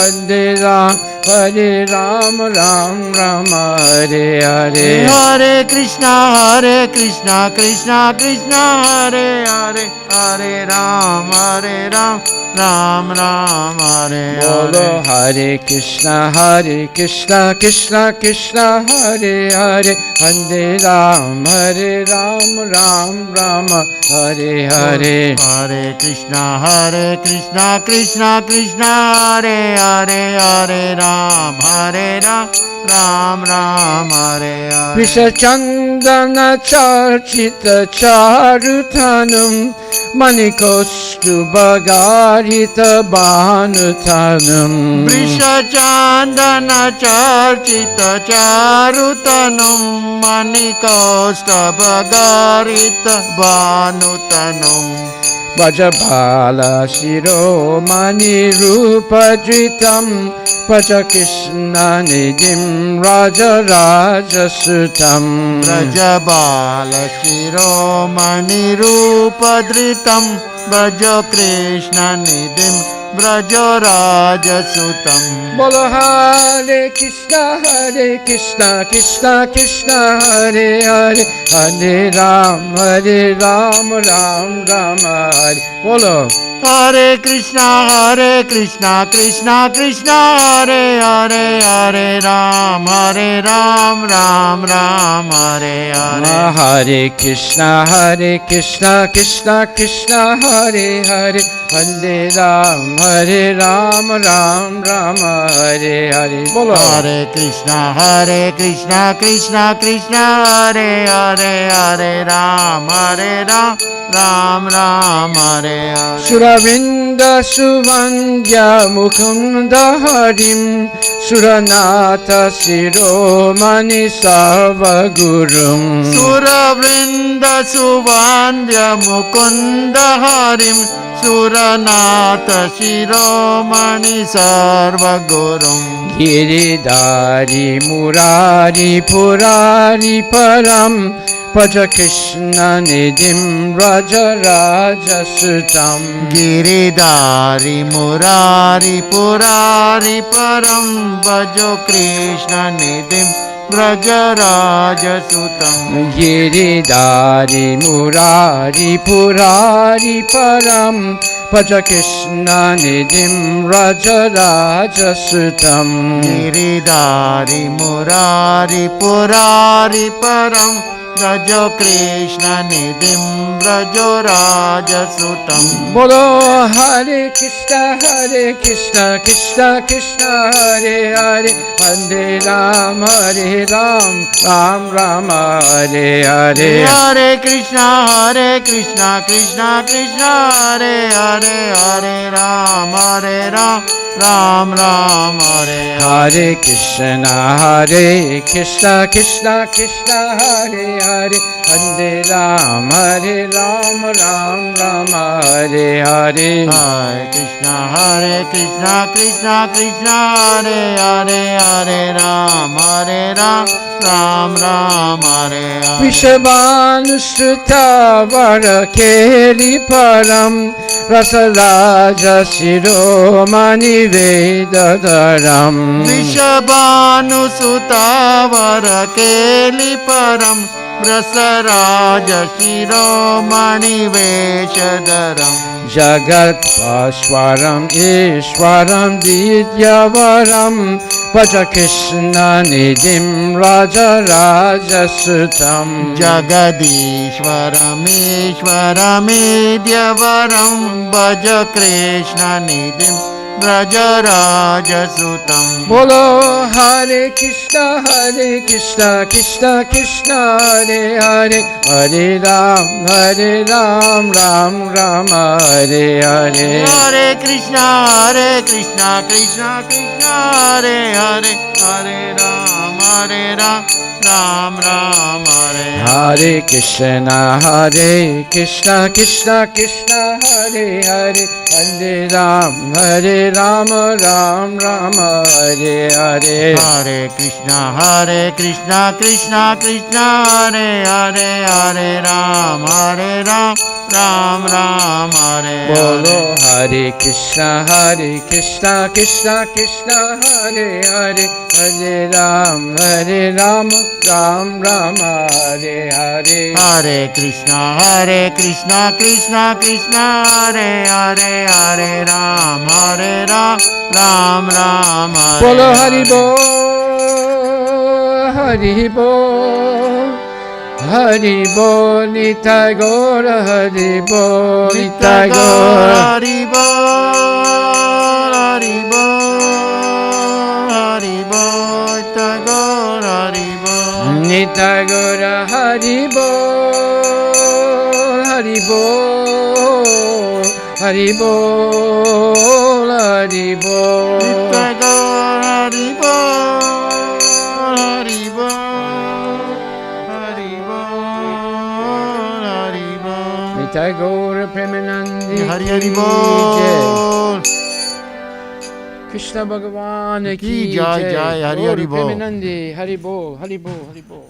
Hare Ram Ram Hare Hare Hare Krishna Krishna Hare Hare Hare Ram Ram Hare Bolo Hare Hare Krishna Krishna Hare Hare Hare Ram Ram Hare Hare Hare Krishna Krishna Hare Hare Hare Ram Ram Hare Hare Vishachandana Charchita Charutanam Manikostu Bhagarita Bhanutanam Vrishachandana Charchita Charutanam Manikosta Bhagarita Bhanutanam Vajabala Shiro Mani Rupa Dritam Paja Krishna Nidim Raja Raja Sutam Brajabala Shiromani Rupadritam Brajo Krishna Nidim Brajo Raja Sutam Bolo Hare Krishna Krishna Hare Hare Hare Ram Ram Hare Bolo Hare Krishna Krishna Krishna Hare Hare Hare Ram Ram Ram Hare Hare Hare Krishna Krishna Krishna Hare Hare Hare Ram Ram Ram Hare Hare. Bolo. Hare Krishna Krishna Krishna Hare Hare Hare Ram Ram Hare Hare. Suravrinda Suvandya Mukunda Harim Suranatha Shiromani Sarvagurum. Suravrinda Suvandya Mukunda Harim Suranatha Shiromani Sarvagurum. Giridhari Murari Purari Param Bhaja Krishna Nidhim Raja Raja Sutam. Giridhari Murari Purari Param Bhajo Krishna Nidhim Raja Raja Sutam. Giridhari Murari Purari Param Bhaja Krishna Nidhim Raja Raja Sutam. Giridhari Murari Purari Param Bhajo Krishna Nidhim Brajo Raja Sutam. Bolo Hare Krishna Krishna Krishna Hare Hare Hare Ram Ram Ram Hare Hare. Hare Krishna Krishna Krishna Hare Hare Hare Ram Ram Hare Hare. Hare Krishna Krishna Krishna Hare Hare Hare Ram Ram Ram Hare Hare. Hare Krishna Krishna Krishna Hare Hare Hare Ram Ram Hare Hare. Vishabhanusruta Varakeli Param Rasaraja Shiromani Vedadaram. Vishabhanusuta Varakeli Param Rasaraja Shiromani Veshadaram. Jagat Paswaram Ishwaram Didyavaram Bhaja Krishna Nidhim Raja Raja Sutam. Jagadishwaram Ishwaram Idhyavaram Bhaja Krishna Nidhim Raja Raja Sutam. Bolo Hare Krishna Krishna Krishna Hare Hare Hare Ram Ram Hare Hare. Hare Krishna Krishna Krishna Hare Hare Hare Ram Ram Hare Hare. Hare Krishna Krishna Krishna Hare Hare Hare Ram Ram Hare Hare. Hare Krishna Krishna Krishna Hare Hare Hare Ram Ram Hare Hare. Bolo Hare Krishna Krishna Krishna Hare Hare Hare Ram Ram Hare Hare. Hare Krishna Krishna Hare Hare Hare Ram Ram Hare. Bolo Hari Bol Hari Bol Nitai Gora Hari Bol Nitai Gora. Hari Bol Hari Bol Hari Bol Tagore Hari Bol. Nitai Gora Hari Bol Hari Bol Hari Bol Hari Bol. Tagore Hari Bol Hari Bol Hari Bol Hari Bol. Nitai Gora Premanandi Hari Hari Ki Bol. Jai. Krishna Bhagavan Ki Ki Jai, Jai. Jai, Hari Gaura Hari Bol. Premanandi Hari Bol Hari Bol Hari Bol.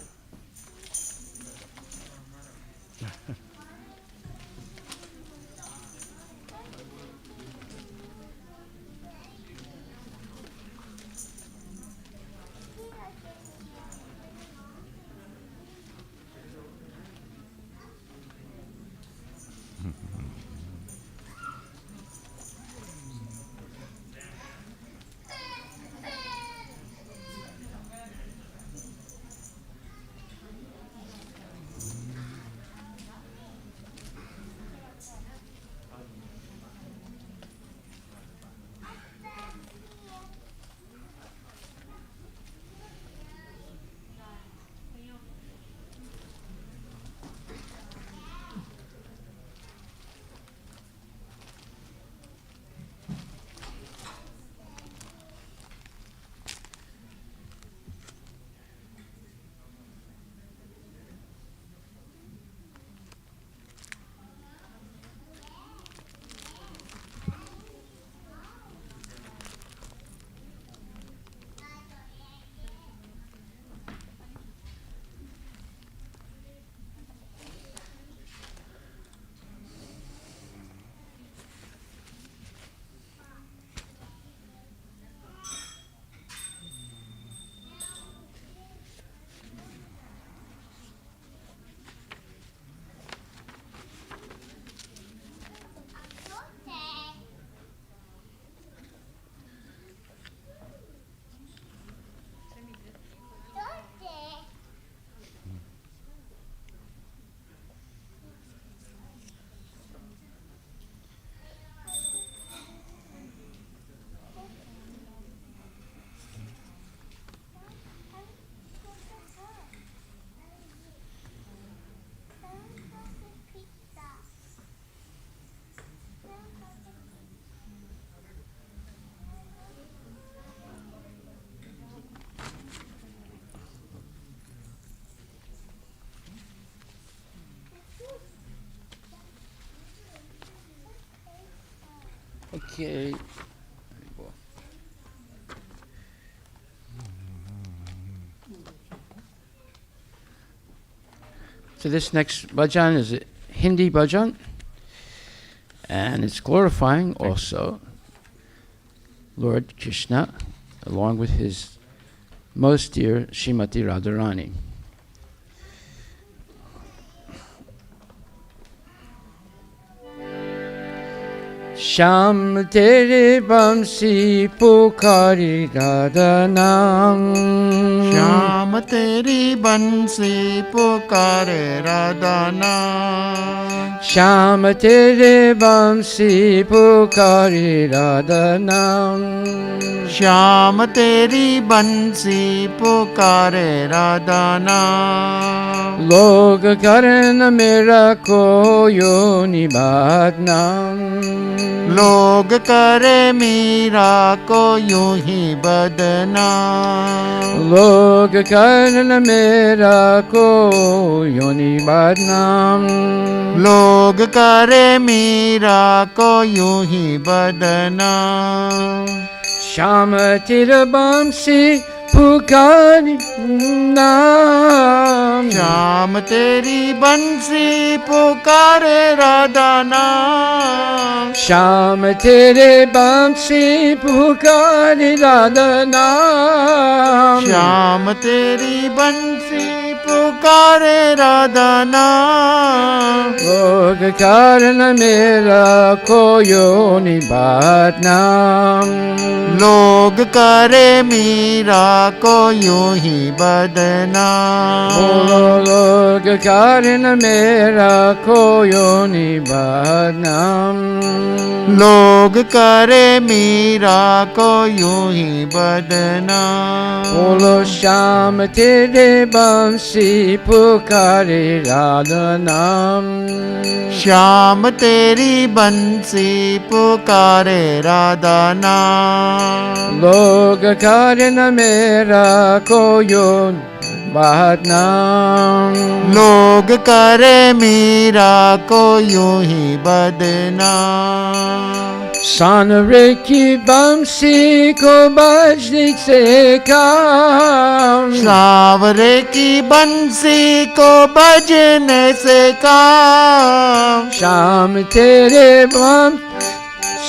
Okay. So this next bhajan is a Hindi bhajan, and it's glorifying also Lord Krishna, along with his most dear Srimati Radharani. Sham tere bamsi pukari Radha naam. Shyam तेरी बंसी पुकारे राधा नाम Sham tere bamsi pukari Radha naam. Shyam तेरी बंसी पुकारे राधा नाम Log karan mera koyo nibadnaam. लोग करे मीरा को यूं ही बदनाम Log karan mera koyo nibadnaam. लोग करे मीरा को यूं ही बदनाम Sham tere bamsi pukari naam. Shyam तेरी बंसी पुकारे राधा नाम Sham tere bamsi pukari Radha naam. Shyam तेरी बंसी पुकारे राधा नाम Log karan mera koyo nibadnaam. लोग करे मीरा को यूं ही बदनाम Bolo log karan mera koyo nibadnaam. लोग करे मीरा को यूं ही बदनाम Bolo sham tere bamsi pukari Radha naam. Shyam तेरी बंसी पुकारे राधा नाम Log karan mera koyo nibadnaam. लोग करे मीरा को यूं ही बदनाम Sanare ki bamsi ko bajne se kam. सावरे की बंसी को बजने से काम Sham tere bam.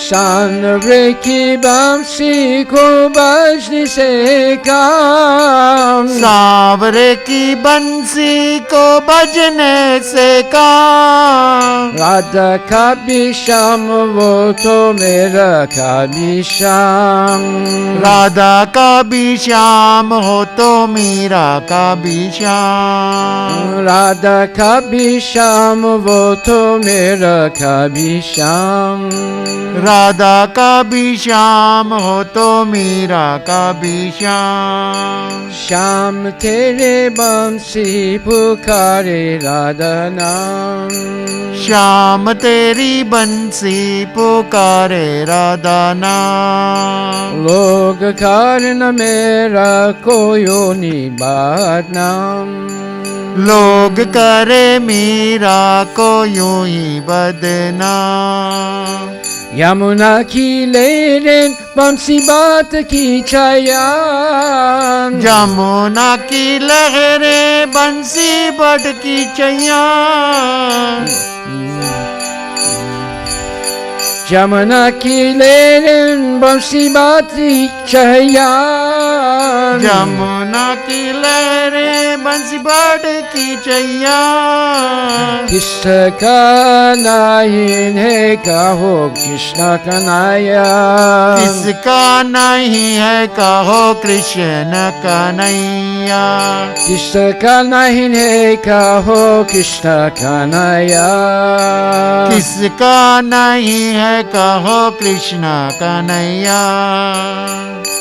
Sanare ki bamsi ko bajne se kam. सावरे की बंसी को बजने से काम Radha ka bisham wo to mera ka bisham. Radha का भी श्याम हो तो मीरा का भी Shyam Radha ka bisham wo to mera ka bisham. Radha का भी श्याम हो तो मीरा का भी Shyam Sham tere bamsi pukare Radha naam. Shyam तेरी बंसी पुकारे राधा नाम Log karan mera koyo nibadnaam. लोग करे मीरा को यूं ही बदनाम Yamuna ki lerin bamsi baat ki chayan. Jamuna की लहरें बंसी बट की चैया Yamuna ki lerin bamsi baat ki chayan. Jamuna की लहरें बंसी बट की चैया किसका नहीं है कहो कृष्ण कन्हैया. किसका नहीं है कहो कृष्ण कन्हैया किसका नहीं है कहो कृष्ण कन्हैया. किसका नहीं है कहो कृष्ण कन्हैया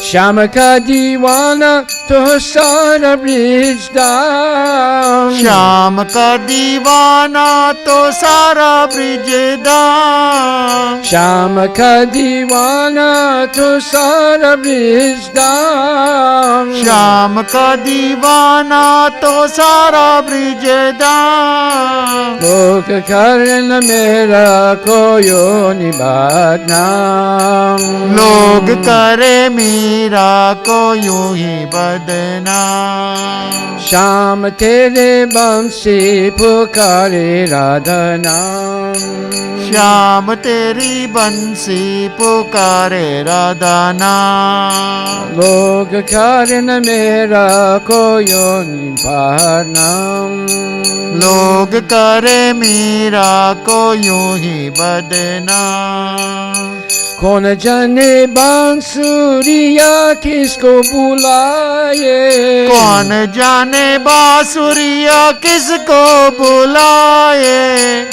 श्याम का दीवाना तो सारा ब्रिज दाम श्याम का दीवाना तो सारा ब्रिज दाम श्याम का दीवाना तो सारा ब्रिज दाम श्याम का दीवाना तो सारा ब्रिज दाम लोक कारण मेरा कोयो निबदनाम लोग करे मीरा को यूं ही बदनाम श्याम तेरे बंसी पुकारे राधा नाम श्याम तेरी बंसी पुकारे राधा नाम लोक कारण मेरा कोयो निबदनाम लोग करे मीरा को यूं ही बदनाम कौन जाने बांसुरिया किसको बुलाए कौन जाने बांसुरिया किसको बुलाए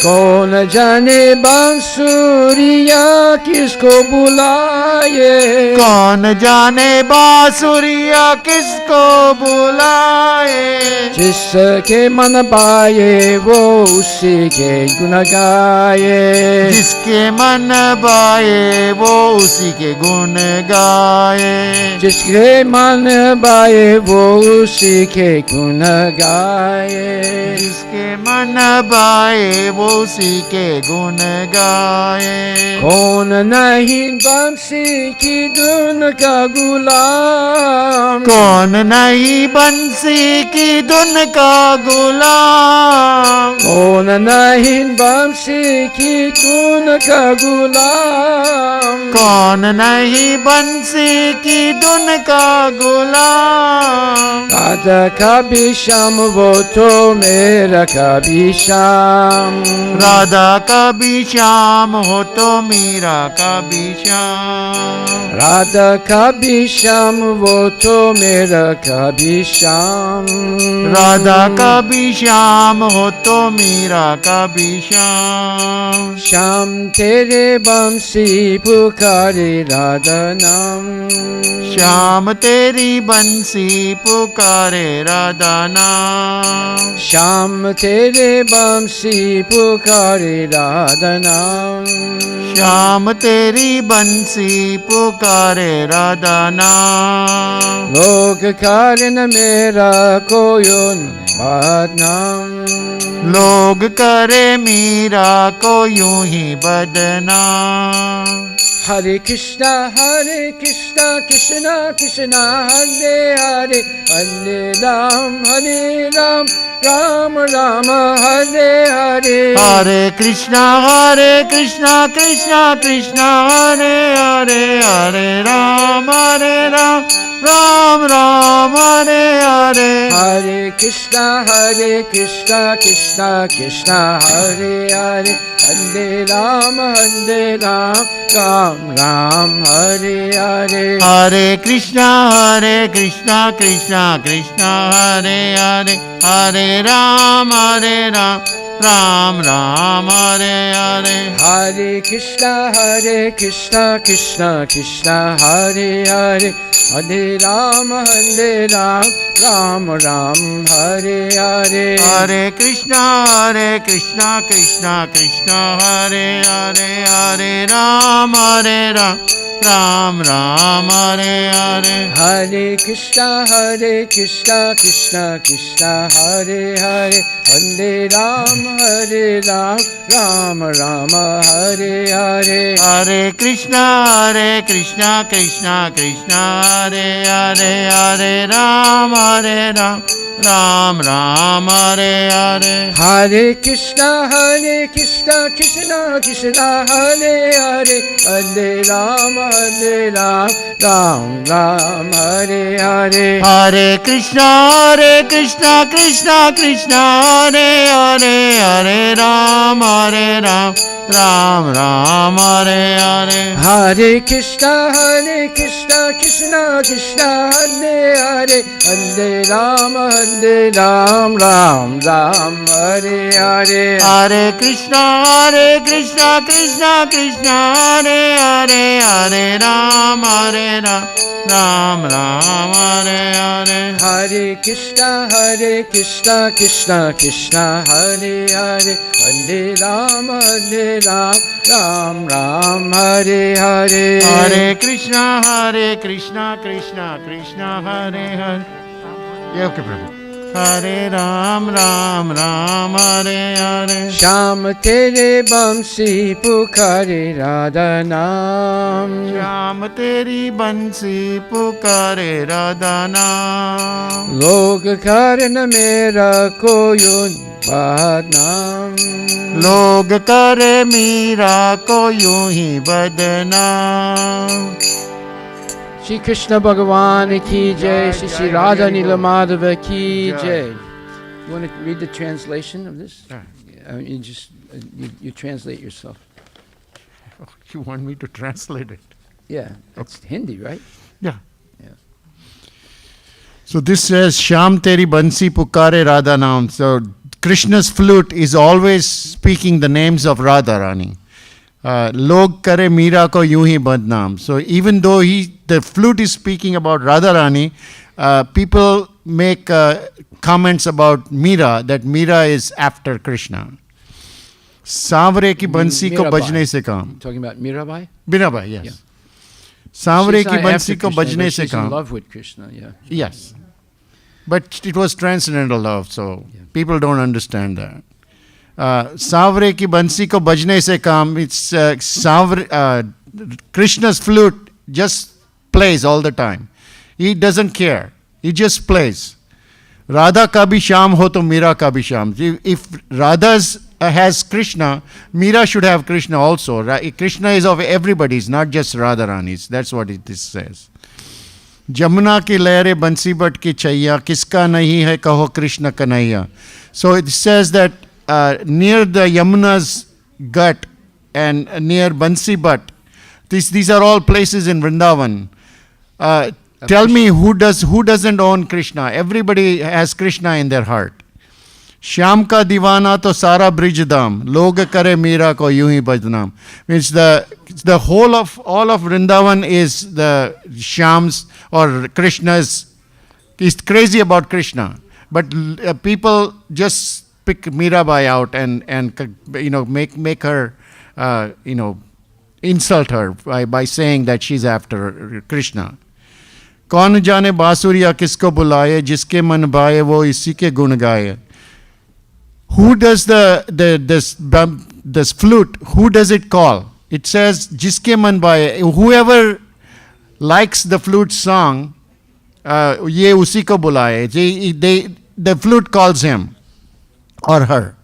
कौन जाने बांसुरिया किसको बुलाए कौन जाने बांसुरिया किसको बुलाए जिसके मन पाए वो उसी के गुण गाए जिसके मन बाए वो उसी के गुण गाए जिसके मन पाए वो उसी के गुण गाए जिसके मन बाए वो उसी के गुण गाए कौन नहीं बंसी की धुन का गुलाम कौन नहीं बंसी की धुन का गुलाम कौन नहीं बंसी की धुन का गुलाम कौन नहीं बंसी की धुन का गुलाम राधा का भी श्याम वो तो मेरा का भी श्याम राधा का भी श्याम हो तो मीरा का भी श्याम राधा का भी श्याम वो तो मेरा का भी श्याम राधा का भी श्याम हो तो मीरा का भी श्याम श्याम तेरे बंसी पुकारे राधा नाम श्याम तेरी बंसी पुकारे राधा नाम श्याम तेरे बंसी पुकारे राधा नाम श्याम तेरी बंसी पुकारे राधा नाम लोक कारण मेरा कोयो बदनाम लोग करे मीरा को यूं ही बदनाम हरे Krishna Krishna Krishna Hare Hare Hare Ram Ram Ram Hare Hare Hare Krishna Krishna Krishna Hare Hare Hare Ram Ram Ram Hare Hare Hare Krishna Krishna Krishna Hare Hare Hare Ram Ram Ram Hare Hare Hare Krishna Krishna Krishna Hare Hare Hare Ram Ram Ram Hare Hare Hare Krishna Krishna Krishna Hare Hare Hare Ram Ram Ram Hare Hare Hare Krishna Krishna Krishna Hare Hare Hare Ram Ram Ram Hare Hare Hare Krishna Krishna Krishna Hare Hare Hare Ram Ram Ram Hare Hare Hare Krishna Krishna Krishna Hare Hare Hare Ram Ram Ram Hare Hare Hare Krishna Krishna Krishna Hare Hare Hare Ram Ram Ram Hare Hare Hare Krishna Krishna Krishna Hare Hare Hare Ram Ram Ram Hare Hare. Hare Krishna, Krishna Krishna, Hare Hare, Hare Ram, Ram Ram, Hare Hare. Hare Krishna, Krishna Krishna, Hare Hare, Hare Ram, Ram Ram, Hare Hare. Hare Krishna, Krishna Krishna, Hare Hare, Hare Ram, Ram Ram, Hare Hare. Hare Krishna, Krishna Krishna, Hare Hare. Yeah, okay, Prabhu. Hare Ram, Ram Hare Hare. Sham tere bamsi pukare Radha Naam. Sham teri bansi pukare Radha naam. Log karan mera koyun badnaam. Log kare meera ko यूं ही बदनाम. Shri Krishna Bhagavan ki jai, Shri Radha Nila Madhava ki jai. You want to read the translation of this? You just you translate yourself. You want me to translate it? Yeah, it's Hindi, right? Yeah. Yeah. So this says, Sham teri bansi pukare Radha naam. So Krishna's flute is always speaking the names of Radha Rani. Log kare meera ko यूं ही badnaam. So even though the flute is speaking about Radharani, people make comments about Meera, that Meera is after Krishna. Savre ki bansi ko bajne se kaam. Talking about Mirabai? Mirabai, yes. Yeah. Savre She's ki not bansi after ko Krishna, bajne but se she's in kaam. love with Krishna, yeah. Yes. But it was transcendental love, so people don't understand that. Savre ki bansi ko bajne se kaam. It's Krishna's flute just plays all the time. He doesn't care. He just plays. Radha ka bhi sham ho to Meera ka bhi sham. If Radha's has Krishna, Meera should have Krishna also. Krishna is of everybody's, not just Radharani's. That's what it says. Jamuna ki lehre bansi bhat ki chaiya, kiska nahi hai kaho Krishna kanaiya. So it says that near the Yamuna's gut and near Bansi Bhat, these are all places in Vrindavan. Tell me who doesn't own Krishna? Everybody has Krishna in their heart. Shyam ka divana to sara brij dam, log kare meera ko यूं ही बदनाम. Means the whole of all of Vrindavan is the Shyam's or Krishna's. He's crazy about Krishna, but people just pick Mirabai out and make her insult her by saying that she's after Krishna. कौन जाने बांसुरिया किसको बुलाए, जिसके मन भाए वो इसी के गुण गाए. Who does this flute? Who does it call? It says जिसके मन भाए. Whoever likes the flute song, ये उसी को बुलाए. The flute calls him or her.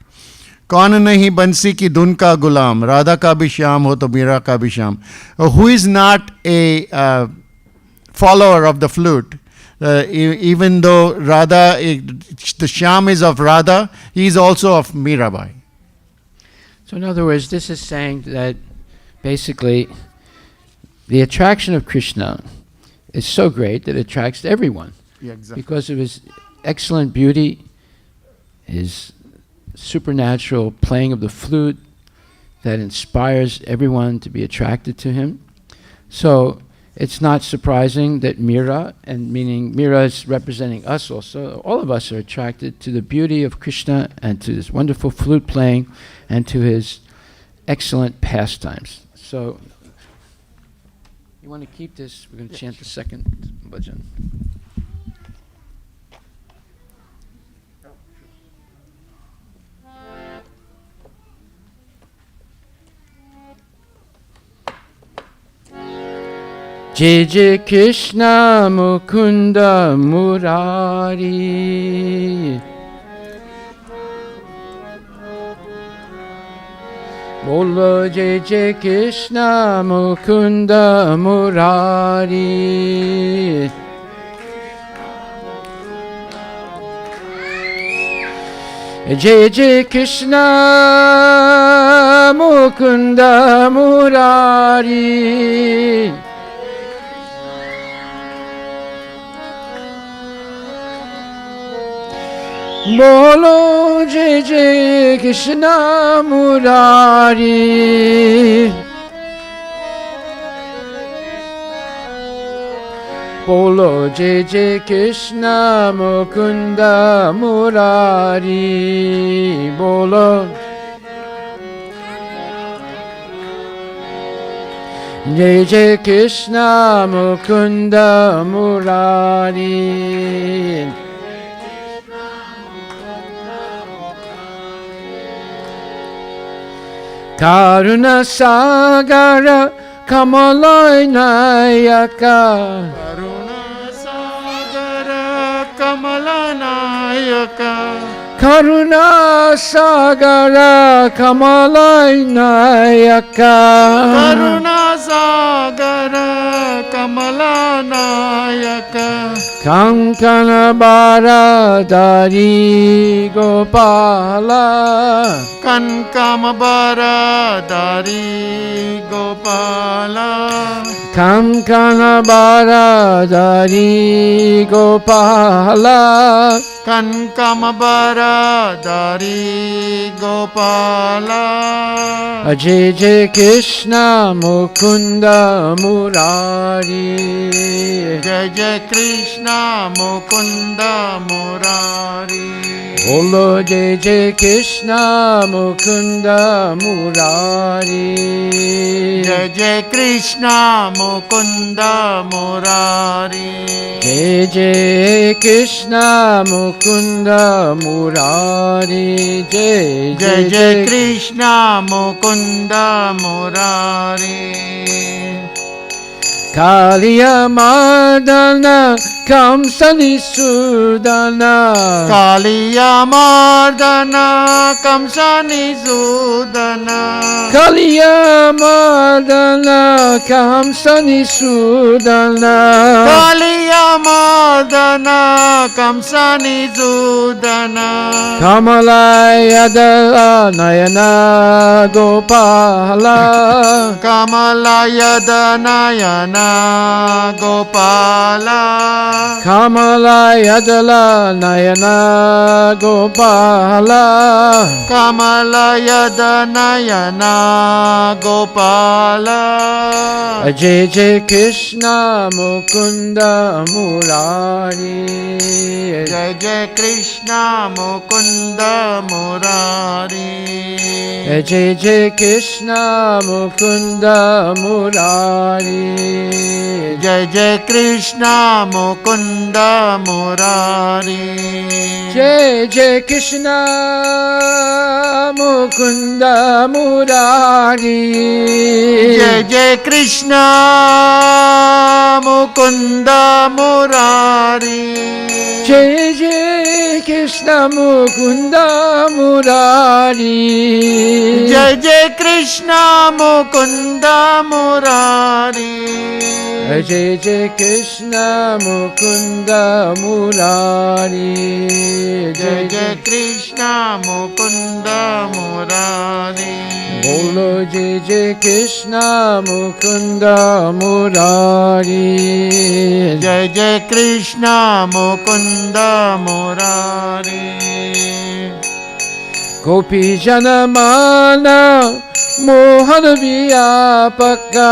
कौन नहीं बंसी की धुन का गुलाम, राधा का भी श्याम हो तो मीरा का भी Shyam. Who is not a follower of the flute, even though Radha, the Shyam is of Radha, he is also of Mirabai. So in other words, this is saying that basically the attraction of Krishna is so great that it attracts everyone. Yeah, exactly. Because of his excellent beauty, his supernatural playing of the flute that inspires everyone to be attracted to him. So it's not surprising that Meera, and meaning Meera is representing us also, all of us are attracted to the beauty of Krishna and to his wonderful flute playing and to his excellent pastimes. So you want to keep this? We're going to chant the second bhajan. Jai Jai Krishna Mukunda Murari. Bolo Jai Jai Krishna Mukunda Murari. Jai Jai Krishna Mukunda Murari. Bolo Jai Jai Krishna Murari. Bolo Jai Jai Krishna Mukunda Murari. Bolo Jai Jai Krishna Mukunda Murari. Karuna Sagara Kamalanayaka. Karuna Sagara Kamalanayaka. Karuna Sagara Kamalanayaka. Karuna Sagara Kamalanayaka. Kankana Baradari Gopala. Kankamabara Dari Gopala. Kankana Baradari Gopala. Kankamabara Dari Gopala. Jai Jai Krishna Mukunda Murari. Jai Jai Krishna Mukunda Murari. Bolo Jai Jai Krishna Mukunda Murari. Jai Jai Krishna Mukunda Murari. Jai Jai Krishna Mukunda Murari. Jai Jai Jai Krishna Mukunda Murari. Kaliya Mardana Kamsani Sudana. Kaliya Mardana Kamsani Sudana. Kaliya Mardana Kamsani Sudana. Kaliya Mardana Kamsani Sudana. Kamalayadala Nayana Gopala. Kamalayadana Gopala. Kamalayadala Nayana Gopala. Kamalayadana Gopala. Jai Jai Krishna Mukunda Murari. Jai Jai Krishna Mukunda Murari. Jai Jai Krishna Mukunda Murari. Jai Jai Krishna Mukunda Murari. Jai Jai Krishna Mukunda Murari. Jai Jai Krishna Mukunda Murari. Jai Jai Krishna Mukunda Murari. Jai Jai Krishna Mukunda Murari. Jai Jai Krishna Mukunda Murari. Jai Jai Krishna Mukunda Murari. Bolo Jai Jai Krishna Mukunda Murari. Jai Jai Krishna Mukunda Murari. Gopi Janamana Mohan Vyapaka.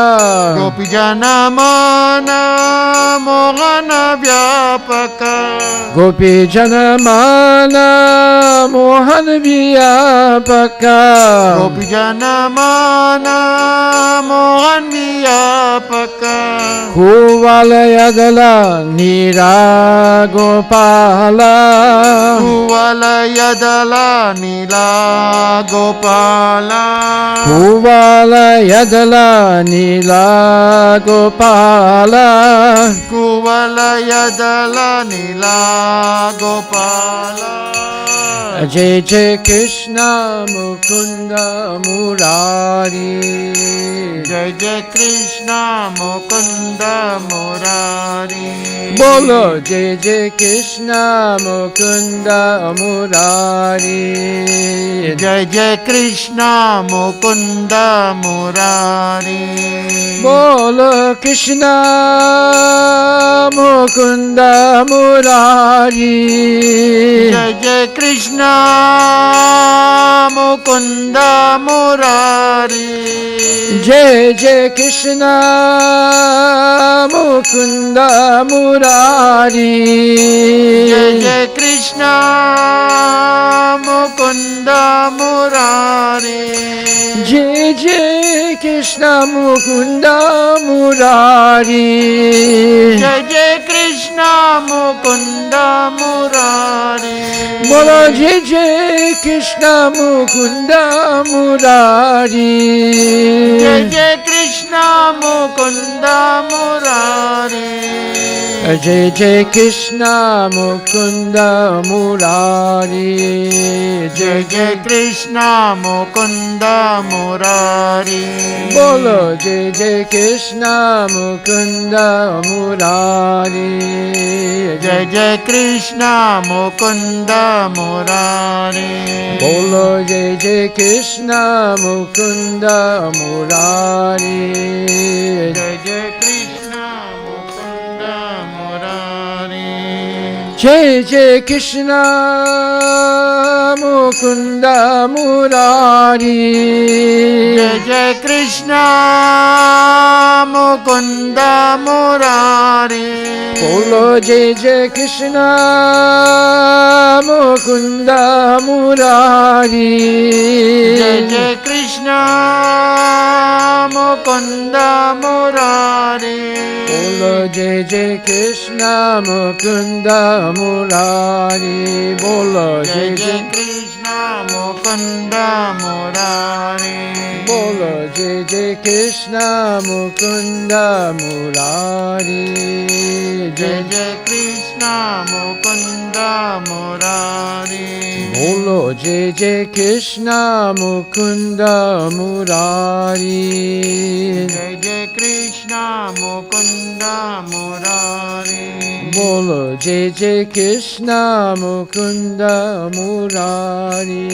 Gopi Janamana Mohana Vyapaka. Gopi Janamana Mohan Vyapaka. Gopi Janamana Mohan Vyapaka. Kuvalayadala Nira Gopala. Kuvalayadala Nila Gopala. Kuvalayadala Nila Gopala. Kuvalayadala Nila Gopala. Jai Jai Krishna Mukunda Murari. Jai Jai Krishna Mukunda Murari. Bolo Jai Jai Krishna Mukunda Murari. Jai Jai Krishna Mukunda Murari. Bolo Krishna Mukunda Murari. Jai Jai Krishna Mukunda Murari. Jai Jai Krishna Mukunda Murari. Jai Jai Krishna Mukunda Murari. Jai Jai Krishna Mukunda Murari. Jai Jai Krishna Mukunda Murari. Bolo Jai Jai Krishna Mukunda Murari. Jai Jai Krishna Mukunda Murari. Jai Jai Krishna Mukunda Murari. Jai Jai Krishna Mukunda Murari. Bolo Jai Jai Krishna Mukunda Murari. Jai Jai Krishna Mukunda Murari. Bolo Jai Jai Krishna Mukunda Murari. Jai Jai Krishna Mukunda Murari. Jai Jai Krishna Mukunda Murari. Jai Jai Krishna Mukunda Murari. Bolo Jai Jai Krishna Mukunda Murari. Jai Jai Krishna Mukunda Murari. Bolo Jai Jai Krishna Mukunda Murari. Bolo Jai Jai Jai Jai Krishna Mukunda Murari. Bolo Jai Jai Krishna Mukunda Murari. Jai Jai Krishna Mukunda Murari. Bolo Jai Jai Krishna Mukunda Murari. Jai Jai Krishna Mukunda Murari. Bolo Jai Jai Krishna Mukunda Murari.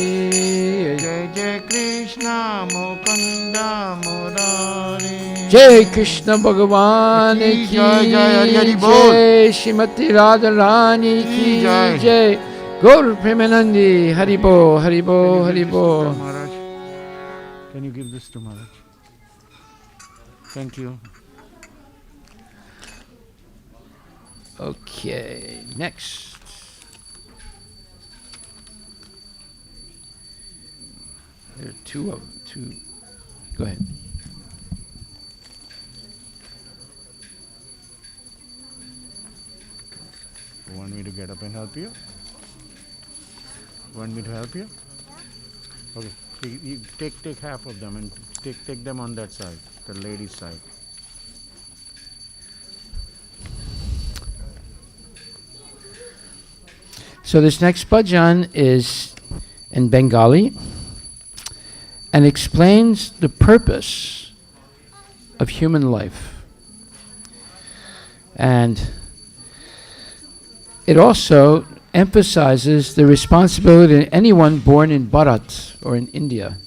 Jai Jai Krishna Mukunda Murari. Jai Krishna Bhagavan Ki ki jai, jai, Hari Hari Bol. jai, Shrimati Radharani Ki ki jai. jai, Gaur Premanandi, Haribo, Haribo, Haribo. Maharaj, can you give this to Maharaj? Thank you. Okay, next. There are two. Go ahead. Want me to get up and help you? Want me to help you? Okay, you take half of them and take them on that side, the lady's side. So this next bhajan is in Bengali and explains the purpose of human life. And it also emphasizes the responsibility of anyone born in Bharat or in India.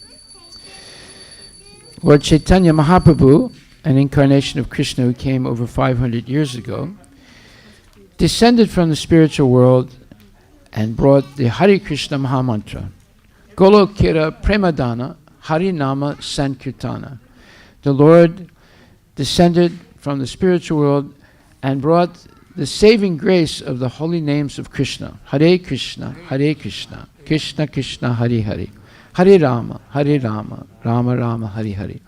Lord Chaitanya Mahaprabhu, an incarnation of Krishna who came over 500 years ago, descended from the spiritual world and brought the Hare Krishna Mahamantra. Golokira Premadana Hari Nama Sankirtana. The Lord descended from the spiritual world and brought the saving grace of the holy names of Krishna. Hare Krishna, Krishna Krishna, Hare Hare. Hare Rama, Rama Rama, Hare Hare.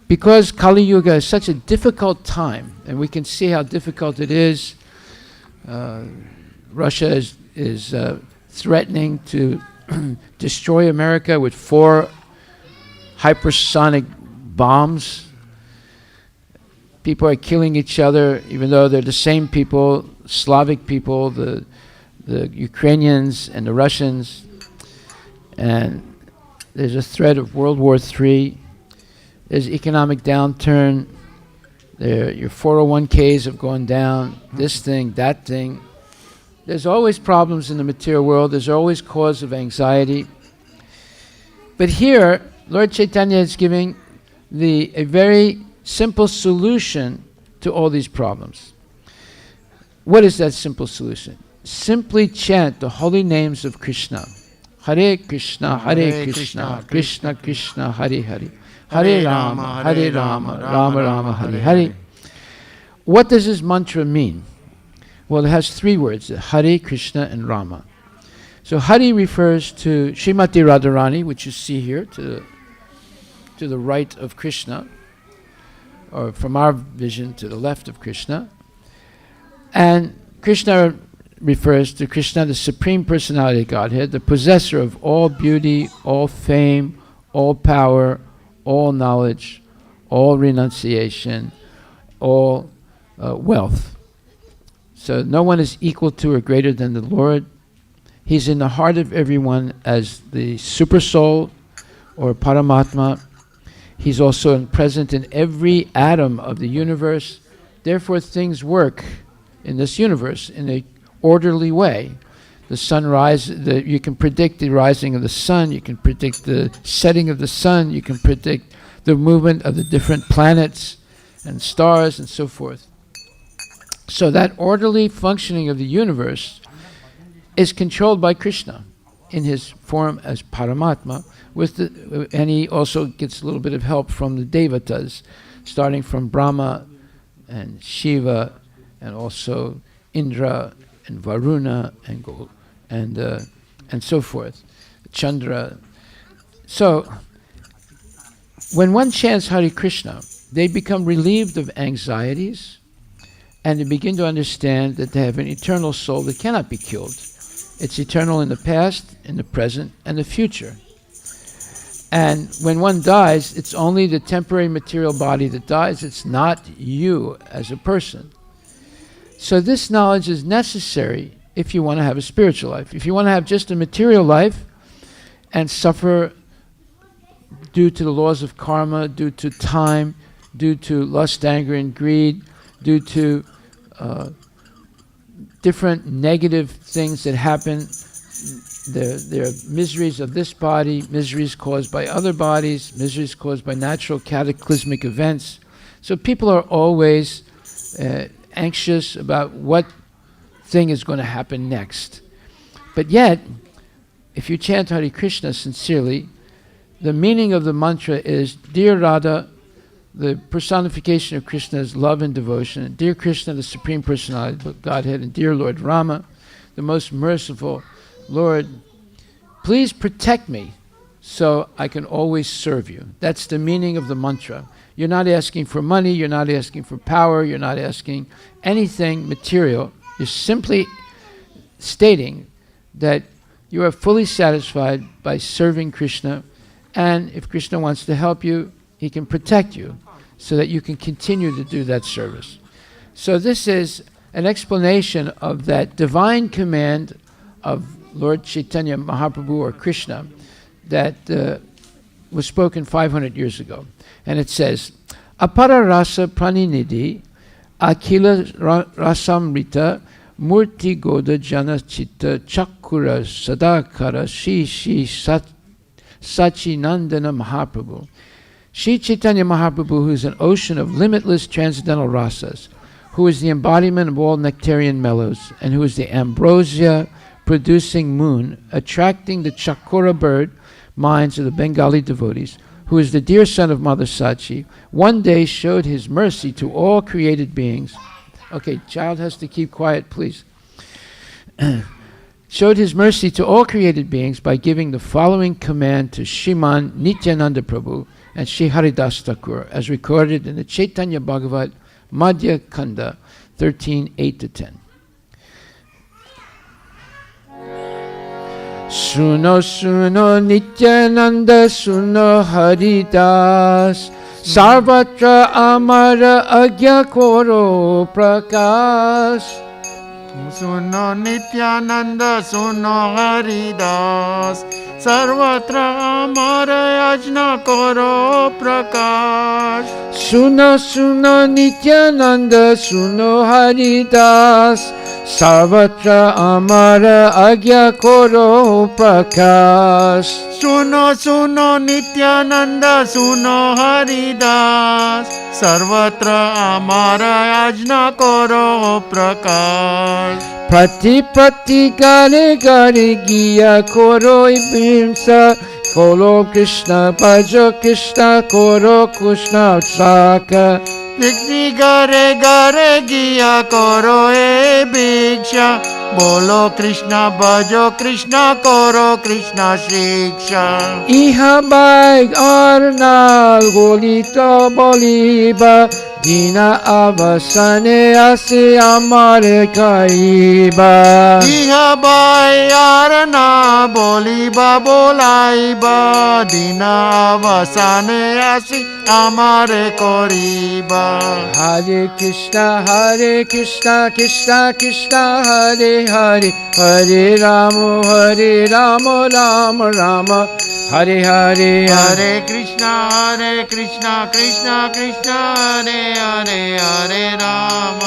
Because Kali Yuga is such a difficult time, and we can see how difficult it is. Russia is threatening to destroy America with 4 hypersonic bombs. People are killing each other, even though they're the same people, Slavic people. The the Ukrainians and the Russians, and there's a threat of World War III. There's economic downturn. Your 401ks have gone down. This thing, that thing. There's always problems in the material world. There's always cause of anxiety. But here, Lord Chaitanya is giving a very simple solution to all these problems. What is that simple solution? Simply chant the holy names of Krishna. Hare Krishna, Hare Krishna, Krishna Krishna, Hare Hare. Hare Rama, Rama Rama, Hare Hare. What does this mantra mean? Well, it has three words, Hare, Krishna, and Rama. So Hare refers to Srimati Radharani, which you see here to the right of Krishna, or from our vision to the left of Krishna. And Krishna refers to Krishna, the Supreme Personality of Godhead, the possessor of all beauty, all fame, all power, all knowledge, all renunciation, all wealth. So no one is equal to or greater than the Lord. He's in the heart of everyone as the super soul or Paramatma. He's also present in every atom of the universe. Therefore, things work in this universe in an orderly way. The sunrise, you can predict the rising of the sun, you can predict the setting of the sun, you can predict the movement of the different planets and stars and so forth. So that orderly functioning of the universe is controlled by Krishna in his form as Paramatma, and he also gets a little bit of help from the Devatas, starting from Brahma and Shiva and also Indra and Varuna and so forth, Chandra. So when one chants Hare Krishna, they become relieved of anxieties, and they begin to understand that they have an eternal soul that cannot be killed. It's eternal in the past, in the present, and the future. And when one dies, it's only the temporary material body that dies. It's not you as a person. So this knowledge is necessary if you want to have a spiritual life. If you want to have just a material life and suffer due to the laws of karma, due to time, due to lust, anger, and greed, due to different negative things that happen. There are miseries of this body, miseries caused by other bodies, miseries caused by natural cataclysmic events. So people are always anxious about what thing is going to happen next. But yet, if you chant Hare Krishna sincerely, the meaning of the mantra is, Dear Radha, the personification of Krishna's love and devotion, dear Krishna, the Supreme Personality of Godhead, and dear Lord Rama, the most merciful Lord, please protect me so I can always serve you. That's the meaning of the mantra. You're not asking for money, you're not asking for power, you're not asking anything material. You're simply stating that you are fully satisfied by serving Krishna, and if Krishna wants to help you, he can protect you so that you can continue to do that service. So this is an explanation of that divine command of Lord Chaitanya Mahaprabhu or Krishna that was spoken 500 years ago. And it says, Apara rasa praninidhi akila rasamrita murti goda jana chitta chakura sadakara shi Sachinandana Mahaprabhu. Sri Chaitanya Mahaprabhu, who is an ocean of limitless transcendental rasas, who is the embodiment of all nectarian mellows, and who is the ambrosia-producing moon, attracting the Chakora bird minds of the Bengali devotees, who is the dear son of Mother Sachi, one day showed his mercy to all created beings. Okay, child has to keep quiet, please. Showed his mercy to all created beings by giving the following command to Shriman Nityananda Prabhu and Shri Haridas Thakur, as recorded in the Chaitanya Bhagavat Madhya Kanda 13:8-10. Suno suno Nityananda suno Haridas Sarvatra amara agya koro prakash सुनो नित्यानंद सुनो हरिदास सर्वत्र अमर यज्ञ करो प्रकाश Suno suno Nityananda suno Haridas Sarvatra Amara Agya Koro Prakash. सुनो सुनो नित्यानंद सुनो हरिदास सर्वत्र अमर यज्ञ करो प्रकाश Prati prati gare gare giya koro ibimsa Koro Krishna bhajo Krishna koro Krishna saka. बिक्री गरे गरे गिया करो ए भिक्षा बोलो कृष्णा भजो कृष्णा करो कृष्णा शिक्षा Iha bai arna golita boliba Dina avasane ase amare kaiba. इह बायार ना बोलीबा बोलाइबा दीना अवसाने आसी हमारे कोरीबा Hare Krishna Krishna Krishna Hare Hare Hare Rama Rama Rama Hare Hare. Hare Krishna Krishna Krishna Hare Hare Hare Ram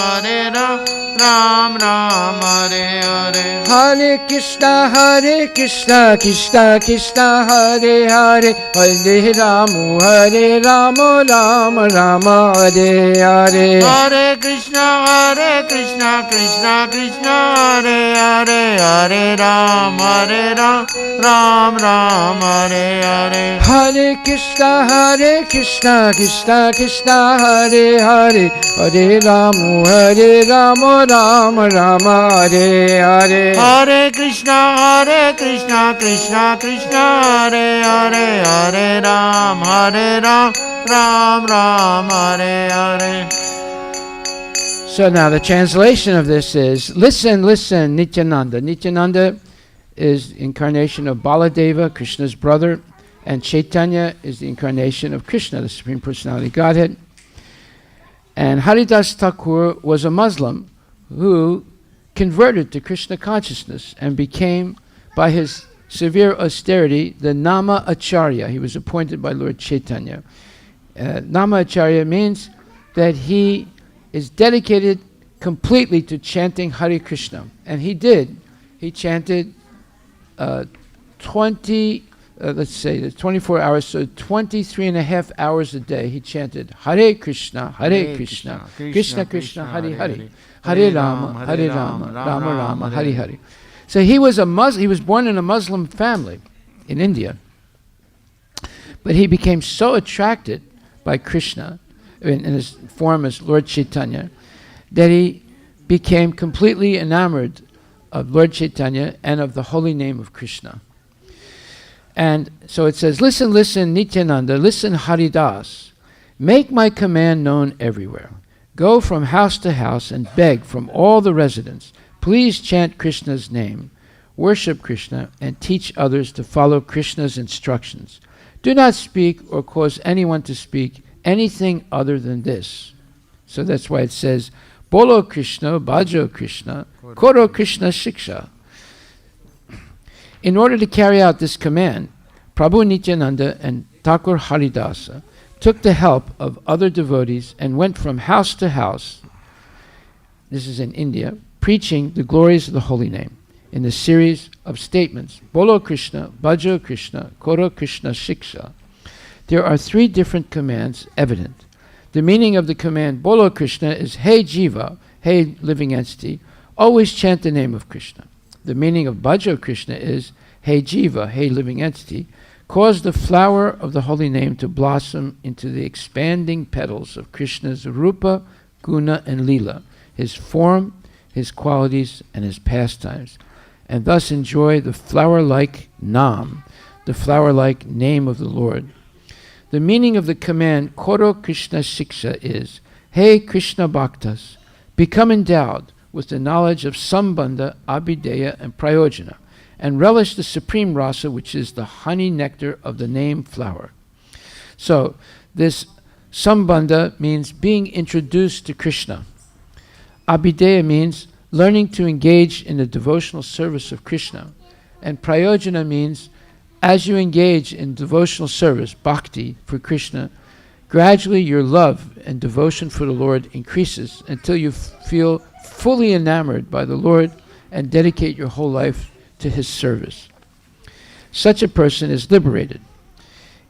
Ram Ram Hare Hare Hare Krishna Krishna Krishna Hare Hare Hare Rama Rama Rama Hare Hare. Hare Krishna Krishna Krishna Hare Hare Hare Ram Ram Ram Hare Hare Hare Krishna Krishna Krishna Hare Hare Hare Rama Rama Rama Hare Hare. Hare Krishna Krishna Krishna Hare Hare Hare Ram Ram Ram Hare Hare So now the translation of this is, listen, listen, Nityananda. Nityananda is the incarnation of Baladeva, Krishna's brother, and Chaitanya is the incarnation of Krishna, the Supreme Personality of Godhead. And Haridas Thakur was a Muslim who converted to Krishna consciousness and became, by his severe austerity, the Nama Acharya. He was appointed by Lord Chaitanya. Nama Acharya means that he is dedicated completely to chanting Hare Krishna. And he did. He chanted 24 hours, so 23 and a half hours a day. He chanted Hare Krishna, Krishna Krishna, Hare Hare, Hare Rama, Rama Rama, Hare Hare. So he was a Muslim. He was born in a Muslim family in India. But he became so attracted by Krishna in his form as Lord Chaitanya, that he became completely enamored of Lord Chaitanya and of the holy name of Krishna. And so it says, listen, listen, Nityananda, listen, Haridas, make my command known everywhere. Go from house to house and beg from all the residents, please chant Krishna's name, worship Krishna, and teach others to follow Krishna's instructions. Do not speak or cause anyone to speak anything other than this. So that's why it says, Bolo Krishna, Bhajo Krishna, Koro Krishna Shiksha. In order to carry out this command, Prabhu Nityananda and Thakur Haridasa took the help of other devotees and went from house to house, this is in India, preaching the glories of the holy name in the series of statements, Bolo Krishna, Bhajo Krishna, Koro Krishna Shiksha. There are three different commands evident. The meaning of the command Bolo Krishna is, Hey Jiva, hey living entity, always chant the name of Krishna. The meaning of Bhajo Krishna is, Hey Jiva, hey living entity, cause the flower of the holy name to blossom into the expanding petals of Krishna's Rupa, Guna, and Lila, his form, his qualities, and his pastimes, and thus enjoy the flower-like Nam, the flower-like name of the Lord. The meaning of the command Koro Krishna Shiksha is, Hey Krishna Bhaktas, become endowed with the knowledge of Sambandha, Abhideya, and Prayojana, and relish the supreme rasa, which is the honey nectar of the name flower. So this Sambandha means being introduced to Krishna. Abhideya means learning to engage in the devotional service of Krishna. And prayojana means as you engage in devotional service, bhakti, for Krishna, gradually your love and devotion for the Lord increases until you feel fully enamored by the Lord and dedicate your whole life to His service. Such a person is liberated.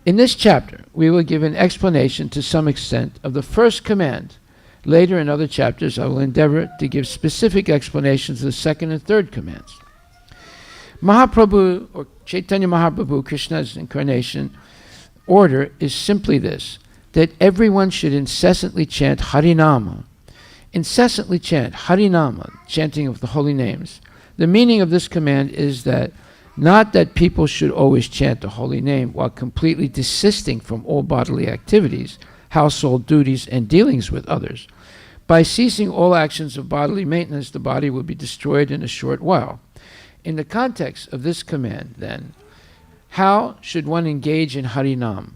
In this chapter, we will give an explanation to some extent of the first command. Later in other chapters, I will endeavor to give specific explanations of the second and third commands. Mahaprabhu, or Chaitanya Mahaprabhu, Krishna's incarnation order is simply this, that everyone should incessantly chant Harinama. Incessantly chant Harinama, chanting of the holy names. The meaning of this command is that not that people should always chant the holy name while completely desisting from all bodily activities, household duties, and dealings with others. By ceasing all actions of bodily maintenance, the body will be destroyed in a short while. In the context of this command, then, how should one engage in Harinam,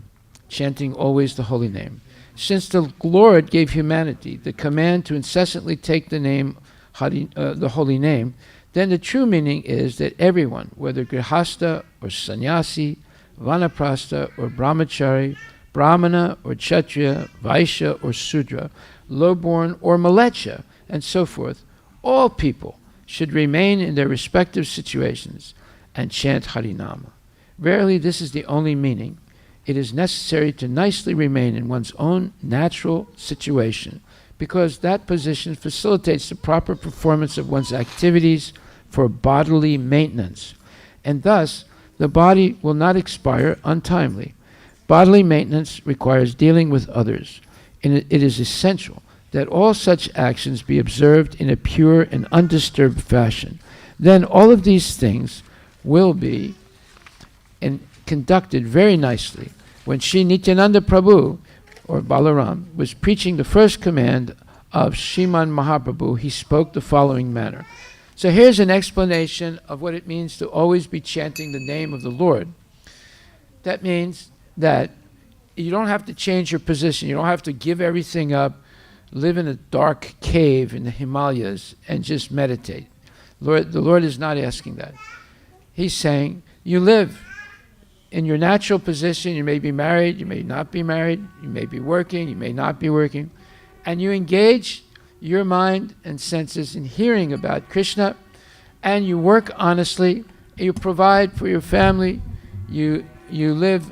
chanting always the holy name? Since the Lord gave humanity the command to incessantly take the name, the holy name, then the true meaning is that everyone, whether grihastha or sannyasi, vanaprastha or brahmachari, brahmana or kshatriya, vaishya or sudra, lowborn or malecha, and so forth, all people should remain in their respective situations and chant Harinama. Verily, this is the only meaning. It is necessary to nicely remain in one's own natural situation, because that position facilitates the proper performance of one's activities for bodily maintenance, and thus the body will not expire untimely. Bodily maintenance requires dealing with others, and it is essential that all such actions be observed in a pure and undisturbed fashion. Then all of these things will be conducted very nicely. When Sri Nityananda Prabhu, or Balaram, was preaching the first command of Sriman Mahaprabhu, he spoke the following manner. So here's an explanation of what it means to always be chanting the name of the Lord. That means that you don't have to change your position. You don't have to give everything up, live in a dark cave in the Himalayas, and just meditate. The Lord is not asking that. He's saying, you live in your natural position. You may be married, you may not be married, you may be working, you may not be working, and you engage your mind and senses in hearing about Krishna, and you work honestly, you provide for your family, you live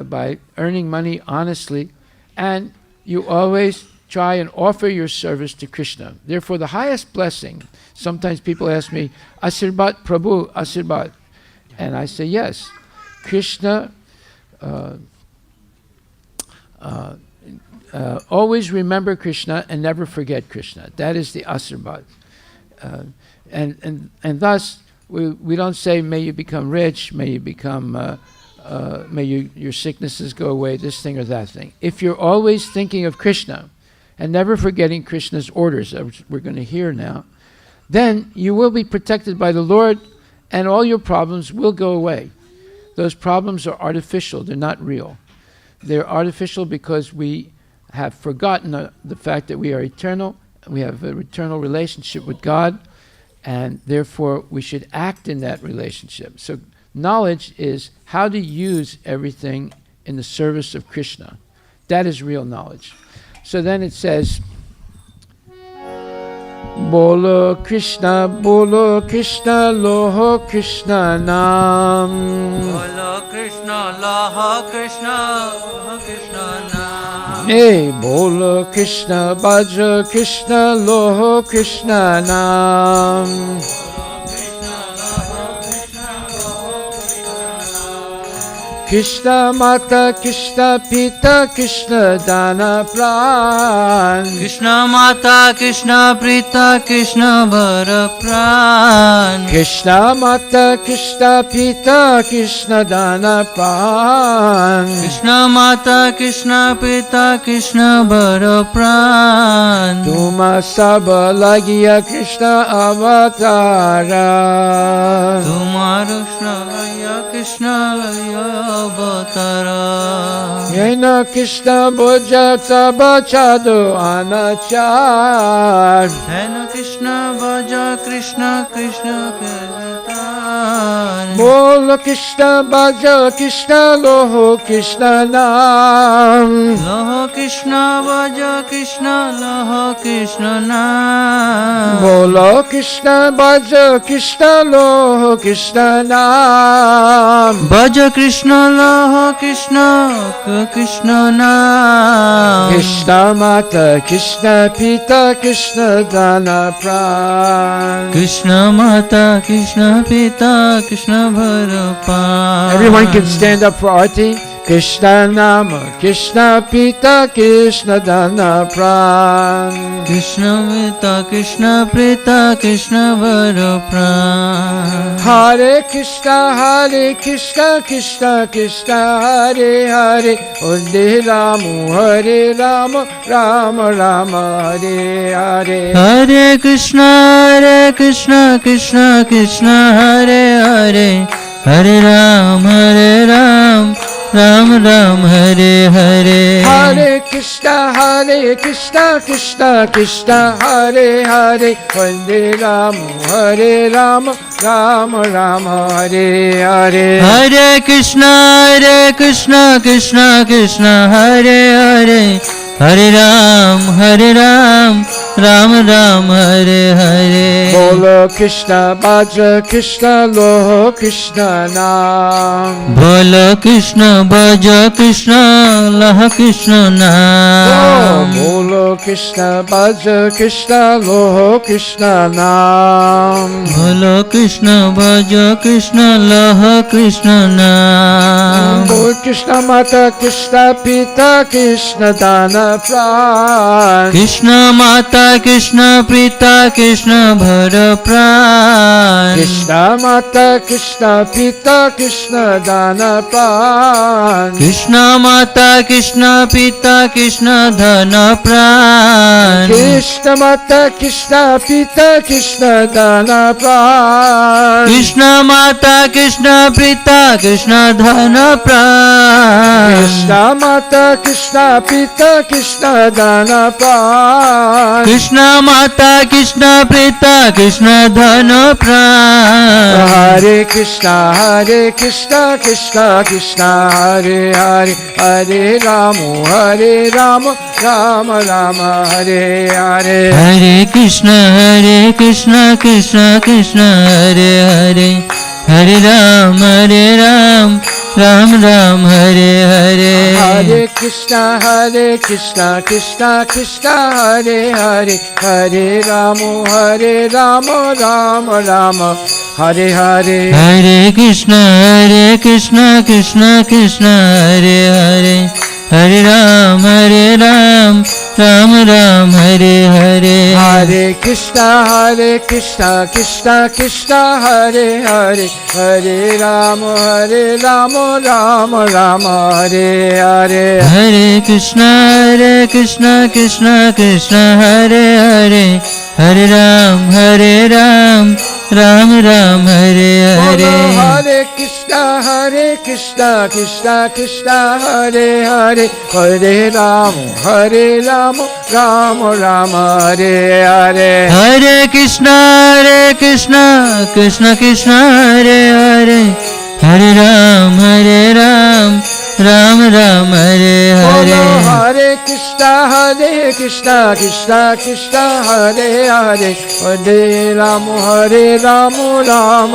by earning money honestly, and you always try and offer your service to Krishna. Therefore, the highest blessing, sometimes people ask me, Asirbat Prabhu, Asirbat. And I say, yes, Krishna, always remember Krishna and never forget Krishna. That is the Asirbat. And thus, we don't say, may you become rich, may you become, your sicknesses go away, this thing or that thing. If you're always thinking of Krishna and never forgetting Krishna's orders, as we're going to hear now, then you will be protected by the Lord and all your problems will go away. Those problems are artificial, they're not real. They're artificial because we have forgotten the fact that we are eternal, we have an eternal relationship with God, and therefore we should act in that relationship. So knowledge is how to use everything in the service of Krishna. That is real knowledge. So then it says, Bolo Krishna, Loho Krishna Nam. Bolo Krishna, Loho Krishna, Loho Krishna Nam. Hey, Bolo Krishna, Bhaja Krishna, Loho Krishna Nam. Krishna Mata, Krishna Pita, Krishna Dana Pran. Krishna Mata, Krishna Prita, Krishna Bara Pran. Krishna Mata, Krishna Pita, Krishna Dana Pran. Krishna Mata, Krishna Pita, Krishna Bara Pran. Tuma Saba Lagiya Krishna Avatara. Tumaro Krishna Krishna Laya Avatara. Yena Krishna Bhoja Saba Chadu Anachar. Hena Krishna Krishna Bhaja Krishna Krishna Kirtan. Bolo Krishna Bhaja Krishna Loho Krishna Nam. Loho Krishna Bhaja Krishna Loho Krishna Nam. Bolo Krishna Bhaja Krishna Loho Krishna Nam. Bhaja Krishna Loho Krishna Krishna Nam. Krishna Mata Krishna Pita Krishna Dana Pran. Krishna Mata Krishna Pita Krishna Bharapan. Everyone can stand up for Aarti. Krishna Nama Krishna Pita Krishna Dana Pran. Krishna Mata Krishna Prita Krishna Bharapan. Hare Krishna Krishna Krishna Hare Hare. Hare Rama Rama Rama Hare Hare. Hare Krishna Krishna Krishna Hare Hare. Hare Ram Ram Ram Hare Hare. Hare Krishna Krishna Krishna Hare Hare. Hare Rama Rama Rama Hare Hare. Hare Krishna Krishna Krishna Hare Hare. Hare Ram Ram Ram Hare Hare. Bolo Krishna Bhaja Krishna Loho Krishna Nam. Bolo Krishna Bhaja Krishna Loho Krishna Nam. Bolo Krishna Bhaja Krishna Loho Krishna Nam. Bolo Krishna Bhaja Krishna Loho Krishna Nam. Bolo Krishna Mata Krishna Pita Krishna Dana Pran. Krishna Mata Krishna Prita Krishna Bharapan. Krishna Mata Krishna Pita Krishna Dana Pran. Krishna Mata Krishna Pita Krishna Dhana Pran. Krishna Mata Krishna Pita Krishna Dana Pran. Krishna Mata Krishna Prita Krishna Dhana Pran. Krishna Mata Krishna Pita Krishna Dana Pran. Krishna Mata Krishna Prita Krishna Dhana Pran. Hare Krishna Krishna Krishna Hare Hare. Hare Rama Rama Rama Hare Hare. Hare Krishna Krishna Krishna Hare Hare. Hare Ram Ram Ram Hare Hare. Hare Krishna Krishna Krishna Hare Hare. Hare Rama Rama Rama Hare Hare. Hare Krishna Krishna Krishna Hare Hare. Hare Ram Ram Ram Hare Hare. Hare Krishna Krishna Krishna Hare Hare. Hare Rama Rama Rama Hare Hare. Hare Krishna Krishna Krishna Hare Hare. Hare Ram Ram Ram Hare Hare. Hare Krishna Krishna Hare Hare. Hare Rama Rama Rama Hare Hare. Hare Krishna Krishna Krishna Hare Hare. Hare Ram Ram Ram Hare Hare. Hare Krishna Krishna Hare Hare. Hare Rama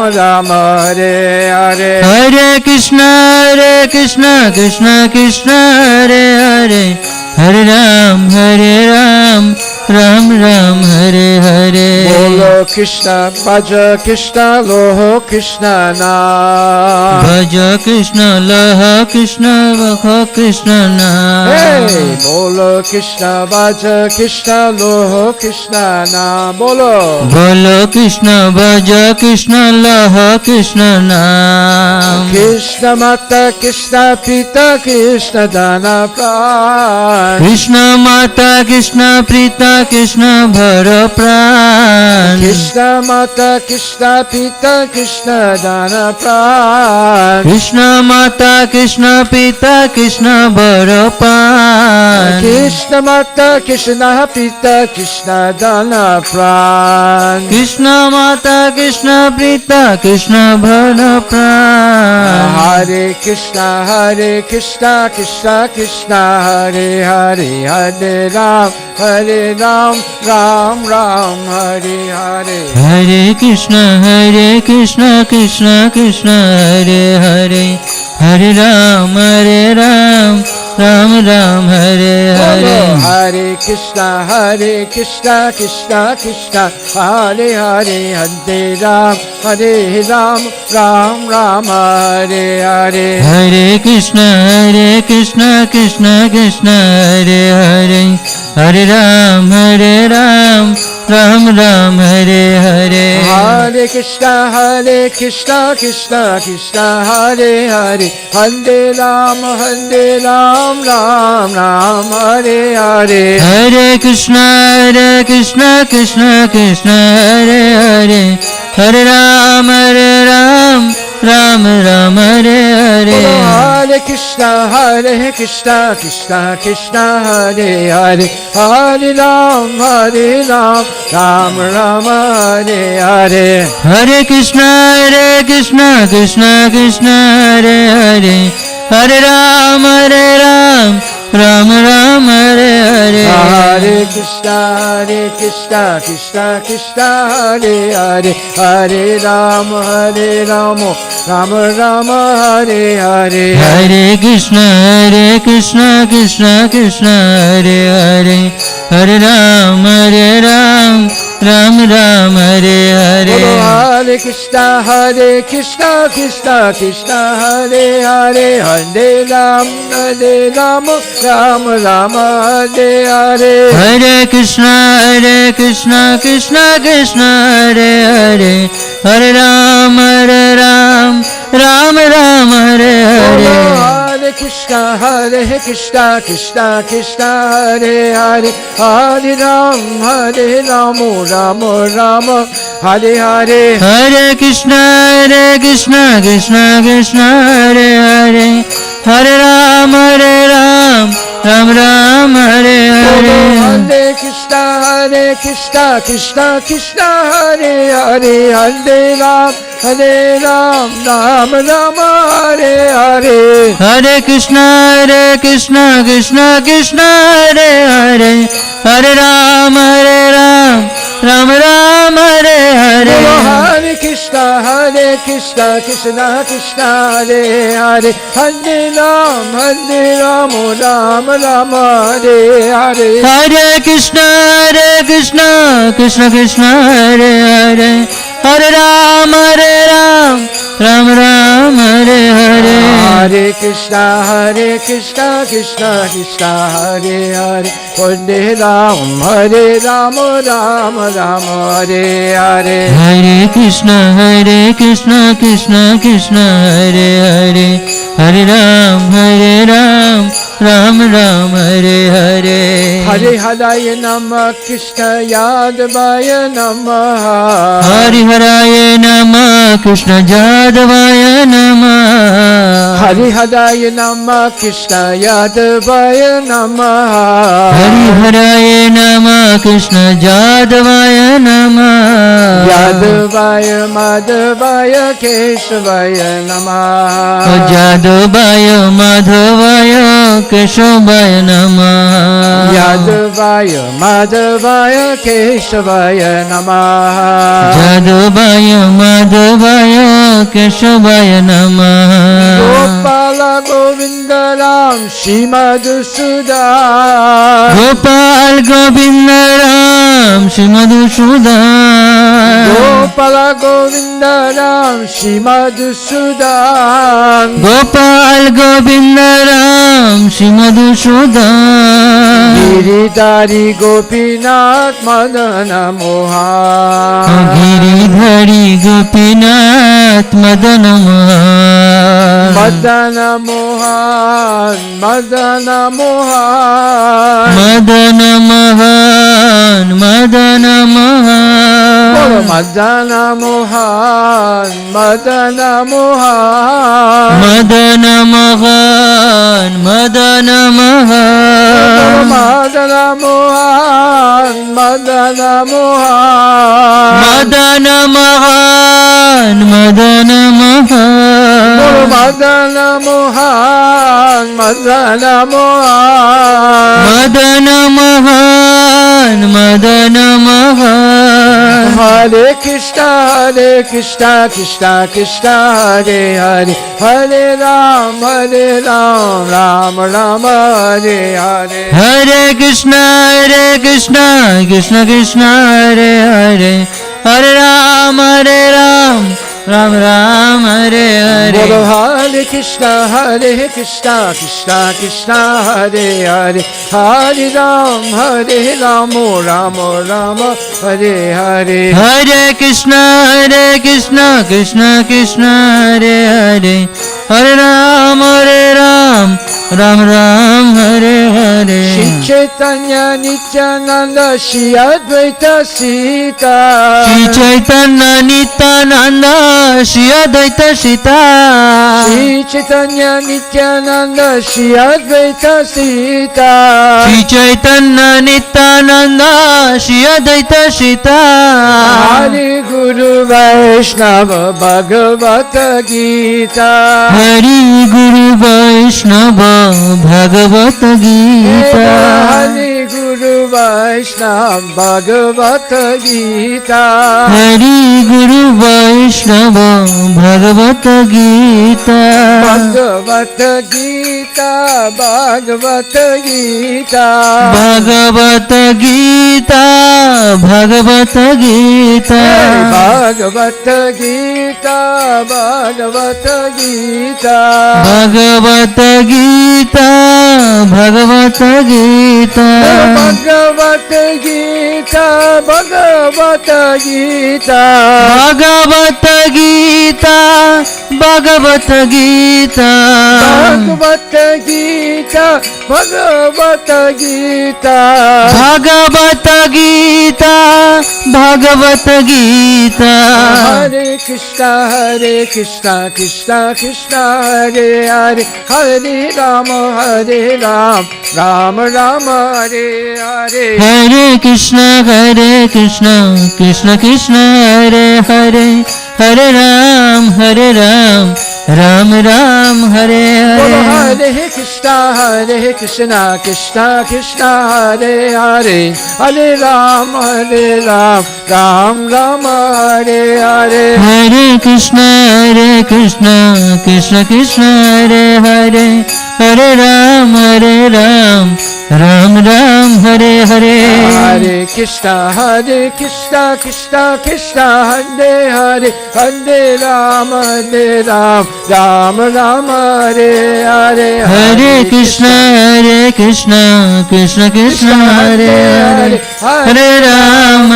Rama Hare Hare. Hare Krishna Krishna Hare Hare. Hare Ram Ram Ram Hare Hare. Bolo Krishna Bhaja Krishna Loho Krishna Nam. Bhaja Krishna Loho Krishna Bhaja Krishna Nam. Hey, Bolo Krishna Bhaja Krishna Loho Krishna Nam. Bolo Krishna Bhaja Krishna Loho Krishna Nam. Krishna Mata Krishna Pita Krishna Dana Pran. Krishna Mata Krishna Prita Krishna Bharapan. Krishna Mata Krishna Pita Krishna Dana Pran. Krishna Mata Krishna Pita Krishna Barapan. Krishna Mata Krishna Pita Krishna Dana Pran. Krishna Mata Krishna Pita Krishna Barapan. Hare Krishna Krishna Krishna Hare Hare, Hare Ram Ram Ram Hare Hare. Hare Krishna Krishna Krishna Hare Hare, Hare Ram Ram Ram Hare Hare. Hare Krishna Krishna Krishna Hare Hare, Hare Ram Ram Ram Hare Hare. Hare Krishna Krishna Krishna Hare Hare, Hare Ram Ram Ram Hare Hare. Hare Krishna Krishna Krishna Hare Hare, Hare Ram Ram Hare Hare. Hare Krishna Krishna Krishna Hare Hare, Hare Ram Ram Hare Hare. Hare Krishna Krishna Krishna Hare Hare, Hare Ram Ram Hare Hare. Hare Krishna Krishna Krishna Hare Hare, Hare Ram Ram Hare Hare. Hare Krishna Krishna Krishna Hare Hare, Hare Ram Ram Hare Hare. Hare Krishna Krishna Krishna Hare Hare, Hare Ram Ram Hare Hare. Hare Krishna Krishna Krishna Hare Hare, Hare Ram Ram Hare Hare. Hare Krishna Krishna Krishna Hare Hare, Hare Ram Ram Hare Hare. Hare Krishna Krishna Hare Hare, Hare Ram Ram Hare Hare. Hare Krishna Krishna Hare Hare, Hare Ram Ram Hare Hare. Hare Krishna Krishna Hare Hare, Hare Ram Ram Hare Hare. Hare Krishna Krishna Hare Hare, Hare Ram Ram Hare Hare. Hare Krishna Krishna Hare Hare, Hare Ram Ram Hare Hare. Hare Krishna Krishna Hare Hare, Hare Ram Ram Hare Hare. Hare Krishna Krishna Hare Hare, Hare Ram Ram Hare Hare. Hare Krishna Krishna Hare Hare, Hare Ram Ram Hare Hare. Hare Haraya Namah Krishna Yadavaya Namah. Hare Haraya Namah Krishna Yadavaya Namah. Hare Haraya Namah Krishna Yadavaya Namah. Hare Haraya Namah Krishna Yadavaya Namah. Yadavaya Madhavaya Keshavaya Namah. Yadavaya Madhavaya Keshavaya Namah. Yadavaya Madhavaya Keshavaya Namah. Yadavaya Madhavaya Keshavaya Namah. Gopala Govinda Ram Shimadhusudan. Gopal Govinda Ram Shimadhusudan. Gopala Govinda Ram Shimadhusudan. Gopal Govinda Ram Shimadhusudan. Giridhari Gopinath Madana Mohan. Giridhari Gopinath Madana Mohan. Madana Mohan Mohan, Madana Mohan, Madana Mohan, Madana Bolo Mohan, Madana Mohan, Madana Mohan, Madana Mohan, Madana Bolo Mohan, Madana Mohan, Madana Mohan, Madana Mohan, Madana Bolo Mohan, Madana Mohan, Madana Mohan, Madana Mohan, Madana Mohan. Hare Krishna, Krishna Krishna, Hare Hare, Hare Ram, Ram Ram, Hare Hare. Hare Krishna, Krishna Krishna, Hare Hare, Hare Ram, Ram Ram, Hare Bolo Hare. Hare Krishna, Krishna Krishna, Hare Hare, Hare Ram, Ram Ram, Hare Hare. Hare Krishna, Krishna Krishna, Hare Hare, Hare Ram, Ram Ram, Hare Hare. Shri Chaitanya Nityananda, Shri Advaita Sita, Shri Chaitanya Nityananda, Shri Advaita Sita. Shri Chaitanya Nityananda, Shri Advaita Sita, Shri Chaitanya Nityananda, Shri Advaita Sita. Hari Guru Vaishnava Bhagavata Gita, Hari Guru Vaishnava Bhagavata Gita. Hari Guru Vaishnava Bhagavata Gita, Hari Guru Vaishnava Bhagavata Gita. Bhagavata Gita, Bhagavata Gita, Bhagavata Gita, Bhagavata Gita. Bhagavata Gita, Bhagavata Gita, Bhagavata Gita, Bhagavata Gita. Bhagavata Gita, Bhagavata Gita, Bhagavata Gita, Bhagavata Gita. Bhagavata Gita, Bhagavata Gita, Bhagavata Gita, Bhagavata Gita. Hare Krishna, Krishna Krishna, Hare Hare, Hare Ram, Ram Ram, Hare Hare. Hare Krishna, Krishna Krishna, Hare Hare, Hare Ram, Ram Ram, Hare Bolo Hare. Hare Krishna, Krishna Krishna, Hare Hare, Hare Ram, Ram Ram, Hare Hare. Hare Krishna, Krishna Krishna, Hare Hare, Hare Ram, Ram Ram, Hare Hare. Hare Krishna, Krishna Krishna, Hare Hare, Hare Ram, Ram Ram, Hare Hare. Hare Krishna, Krishna Krishna, Hare Hare, Hare Ram,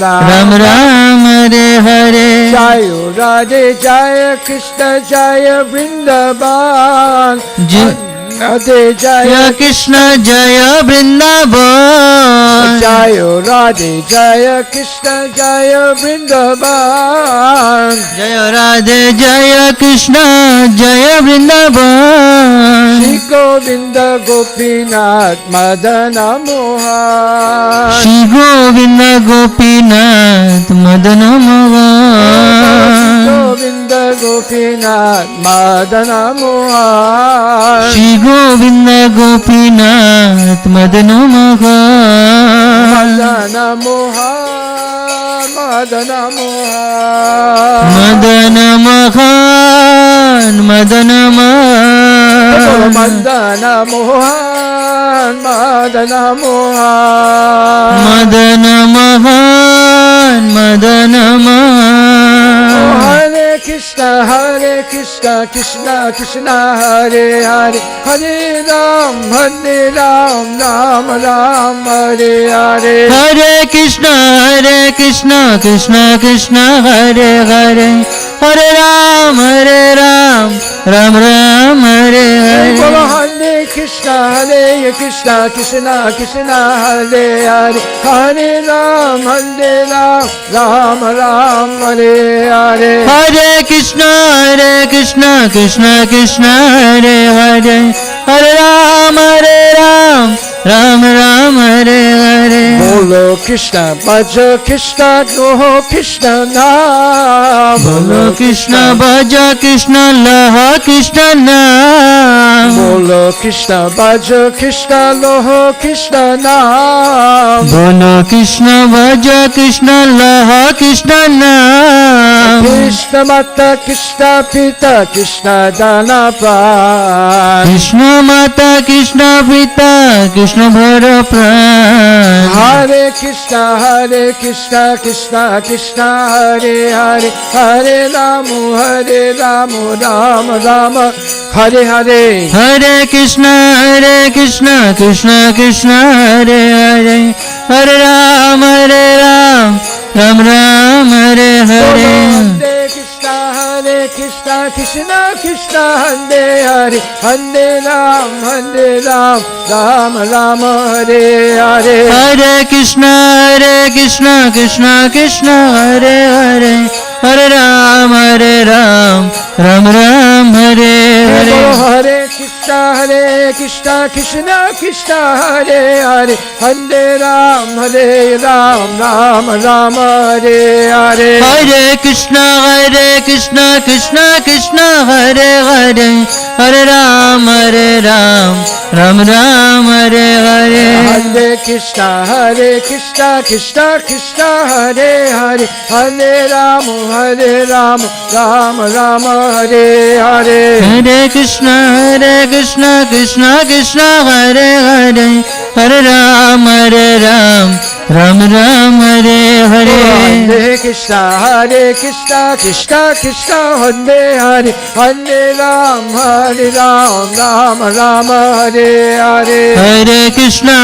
Ram Ram, Hare Hare. Jayo Radhe Jaya Krishna Jaya Vrindavan, Radhe Jaya Jaya Krishna, Jaya Vrindavan. Jayo Radhe Jaya Krishna Jaya Vrindavan, Jaya Radhe, Jaya Krishna, Jaya Vrindavan. Shri Govinda Gopinath Madana Mohan, Shri Govinda Gopinath Madana Mohan. Govinda Gopinath Madana Mohan, Shri Govinda Gopinath Madana Mohan. Madana Mohan, Madana Mohan, Madana Mohan, Madana Mohan. Madana Mohan, Madana Mohan, Madana Mohan, Madana Mohan. Hare Krishna, Krishna Krishna, Hare Hare, Hare Ram, Ram Ram, Hare Hare. Hare Krishna, Krishna Krishna, Hare Hare, Hare Ram, Ram Ram, Hare Bolo Hare. Hare Krishna, Krishna Krishna, Hare Hare, Hare Ram, Ram Ram, Hare Hare. Hare Krishna, Krishna Krishna, Hare Hare, Hare Ram, Ram Ram, Hare Hare. Bolo Krishna, Bhaja Krishna, Loho Krishna Naam. Bolo Krishna, Bhaja Krishna, Laha Krishna Naam. Bolo Krishna, Bhaja Krishna, Loho Krishna Naam. Bolo Krishna, Bhaja Krishna, Laha Krishna Naam. Krishna Mata, Krishna Pita, Krishna Danapan. Krishna Mata, Krishna Pita, Krishna Bhara Pran. Hare Krishna, Krishna Krishna, Hare Hare, Hare Ramu, Ram Ram, Hare Hare. Hare Krishna, Krishna Krishna, Hare Hare, Hare Ram, Ram Ram, Hare Hare. Hare Krishna, Krishna Krishna, Hare Hare, Hare Ram, Ram Ram, Hare Hare. Hare Krishna, Krishna Krishna, Hare Hare, Hare Ram, Ram Ram, Hare Hare. Hare Krishna, Krishna Krishna, Hare Hare, Hare Ram, Ram Ram, Hare Hare. Hare Krishna, Krishna Krishna, Hare Hare, Hare Ram, Ram Ram, Hare Hare. Hare Krishna, Krishna Krishna, Hare Hare, Hare Ram, Ram Ram, Hare Hare. Hare Krishna, Krishna Krishna, Hare Hare, Hare Ram, Ram Ram, Hare Hare. Hare Krishna, Krishna Krishna, Hare Hare, Hare Ram, Ram Ram, Hare Hare. Hare Krishna,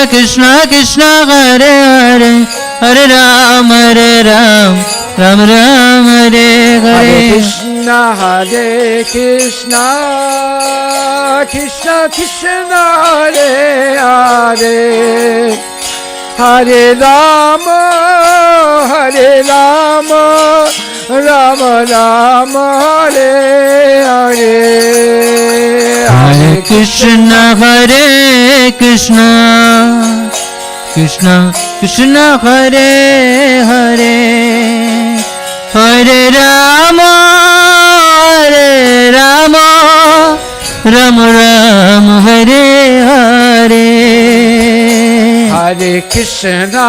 Krishna Krishna, Hare Hare, Hare Ram, Ram Ram, Hare Hare Hare. Krishna, Krishna Krishna, Hare Hare, Hare Rama, Rama Rama, Hare Hare. Hare Krishna, Krishna Krishna, Hare Hare, Hare Rama, Rama Rama, Hare Hare. Hare Krishna,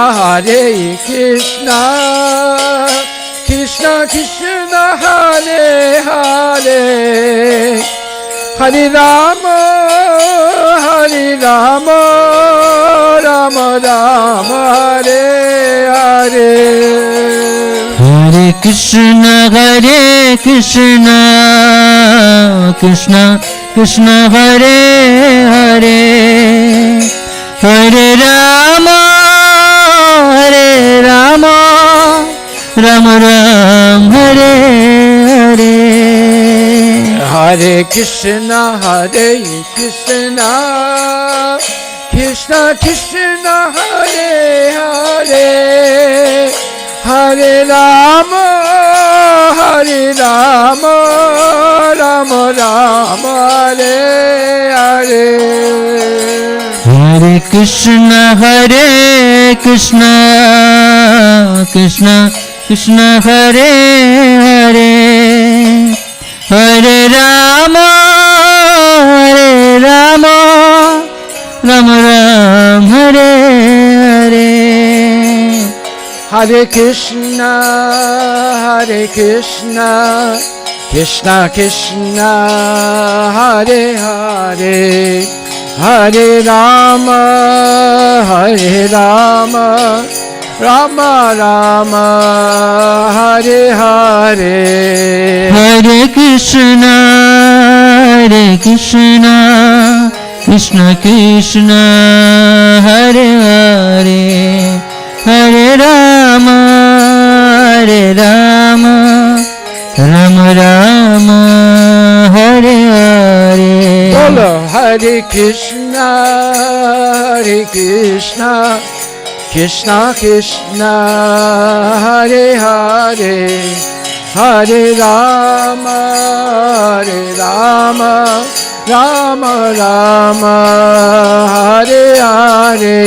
Krishna Krishna, Hare Hare, Hare Rama, Rama Rama, Hare Hare. Hare Krishna, Krishna Krishna, Hare Hare, Hare Rama, Rama Rama, Hare Hare. Hare Krishna, Krishna Krishna, Hare Hare, Hare Rama, Rama Rama, Hare Hare. Hare Krishna, Krishna Krishna, Hare Hare, Hare Rama, Rama Rama, Hare Hare. Hare Krishna, Krishna Krishna, Hare Hare, Hare Rama, Rama Rama, Hare Hare. Hare Krishna, Krishna Krishna, Hare Hare, Hare Rama, Hare Krishna, Hare Krishna, Krishna Krishna, Hare Hare, Hare Rama, Hare Rama, Rama Rama, Hare Hare.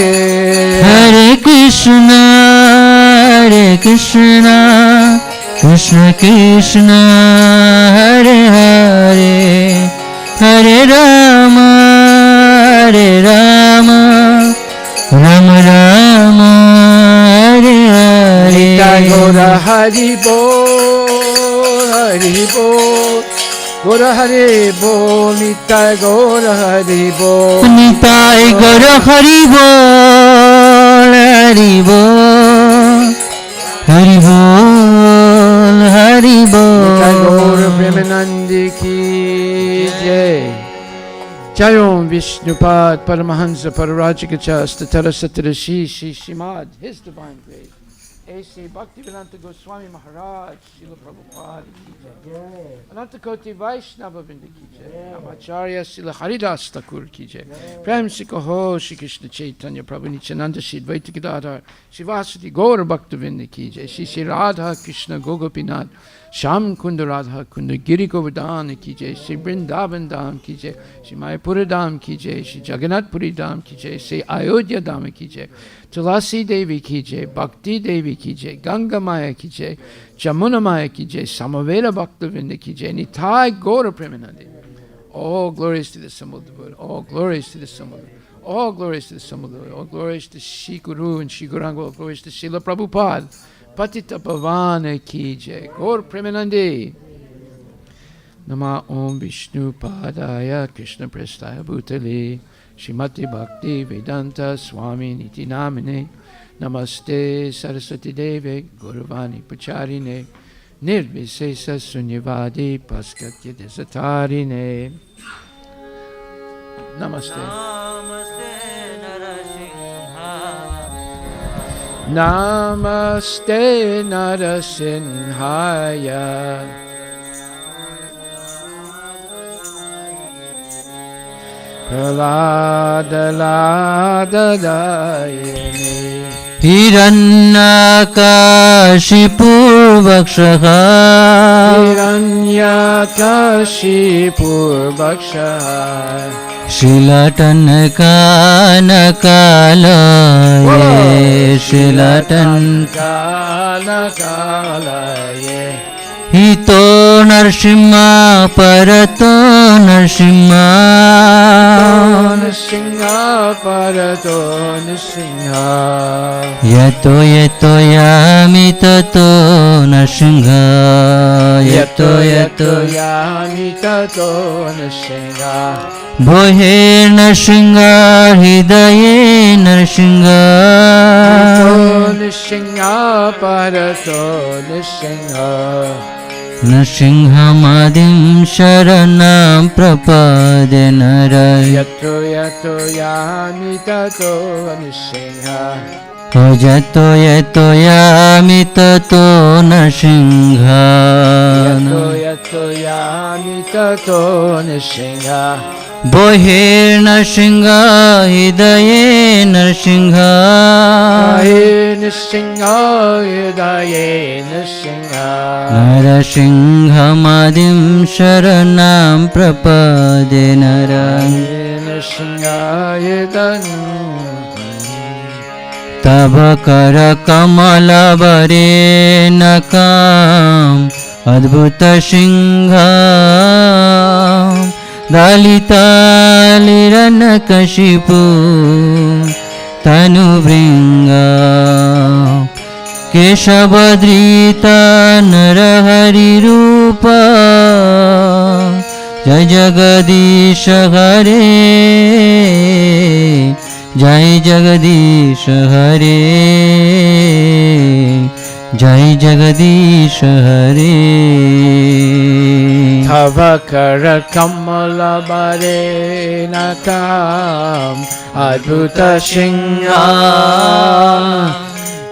Hare Krishna, Krishna Krishna, Hare Hare, Hare Rama, Rama Rama, Hare Hare. Gora Hari Bol, Hari Bol, Gora Hari Bol, Nitai Gora Hari Bol, Nitai Gora Hari Bol, Hari Bol, Hari Bol, Hari Nitai Gora Bol. Premanandi Ki Jai. Jayom Vishnupad Paramahansa Pararajikacha Statara Satarashi Shimad, His Divine Grace. A.C. Bhaktivedanta Goswami Maharaj, Srila Prabhupada Ki Jai. Anantakoti Vaishnava Vrinda Ki Jai. Amacharya Srila Haridas Thakur Ki Jai. Prem Sikaho Shri Krishna Chaitanya Prabhu Nityananda Shri Advaita Gadadhar Shivasati Gaur Bhakta Vrinda Ki Jai. Shri Radha Krishna Gogopinath Sham Kunda Radha Kunda Giri Govardhan Ki Jai. Shri Vrindavan Dham Ki Jai. Shri Mayapura Dham Ki Jai. Shri Jagannath Puri Dham Ki Jai. Shri Ayodhya Dham Ki Jai. Tulasi Devi Ki Jai, Bhakti Devi Ki Jai, Ganga Maya Ki Jai, Jamuna Maya Ki Jai, Samaveda Bhakta Vrinda Ki Jai, Nitai Gaura Premanandi. All glories to the Symbol of the Buddha, all glories to the Symbol of the Buddha, all glories to the Symbol of the Buddha, all glories to Shri Guru and Shri Guranga, all glories to Srila Prabhupada, Patita Pavana Ki Jai, Gaura Premanandi. Nama Om Vishnu Padaya Krishna Prestaya Bhutale Shrimati Bhakti Vedanta Swami Niti Namine Namaste Saraswati Deve Guruvani Pacharine Nirvisesa Sunyavadi Paskatya Desatarine. Namaste. Namaste Narasimhaya. Praladadayini Hiranyakashipurvakshaha Hiranyakashipurvakshaha Shilatankanakalaye Shilatankanakalaye Hito Narsimha Parato Narsimha Nrsimha Parato Nrsimha Yato Yato Yami Tato Narsimha Yato Yato Yami Tato Nrsimha Bohe Narsimha Hidaye Narsimha Nrsimha Parato Nrsimha Nrsimhamadim Sharanam Prapade Nara Yato Yato Yami Tato Nrsimha Yato Yato Yami Tato Nrsimha Yato Yato Yami Tato Nrsimha Bohe Nrsimha Hidaye Nrsimha Aye Nrsimha Hidaye Nrsimha Narsimhamadim Sharanam Prapade Nara Nrsimha Hidaye Tabakara Kamala Bare Nakam Adbhuta Singha Dalita Liranakashipu Tanu Bringa Keshavadrita Narahari Rupa Jai Jagadisha Hare Jai Jagadisha Hare Jai Jagadisha Hare Tavakara Kamala Bare Nakam Adbhuta Singha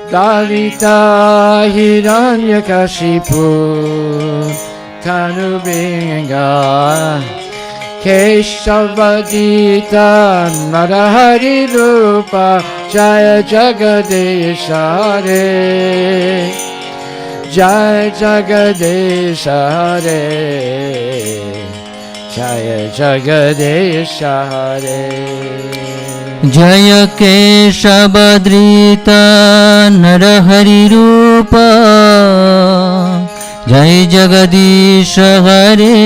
Dalita Hiranyakashipu Tanubinga Keshavadita Narahari Rupa Jaya Jagadesha Hare Jaya Jagadesha Hare Jaya Jagadesha Hare जय केशवद्रीता नरहरि रूपा जय जगदीश हरे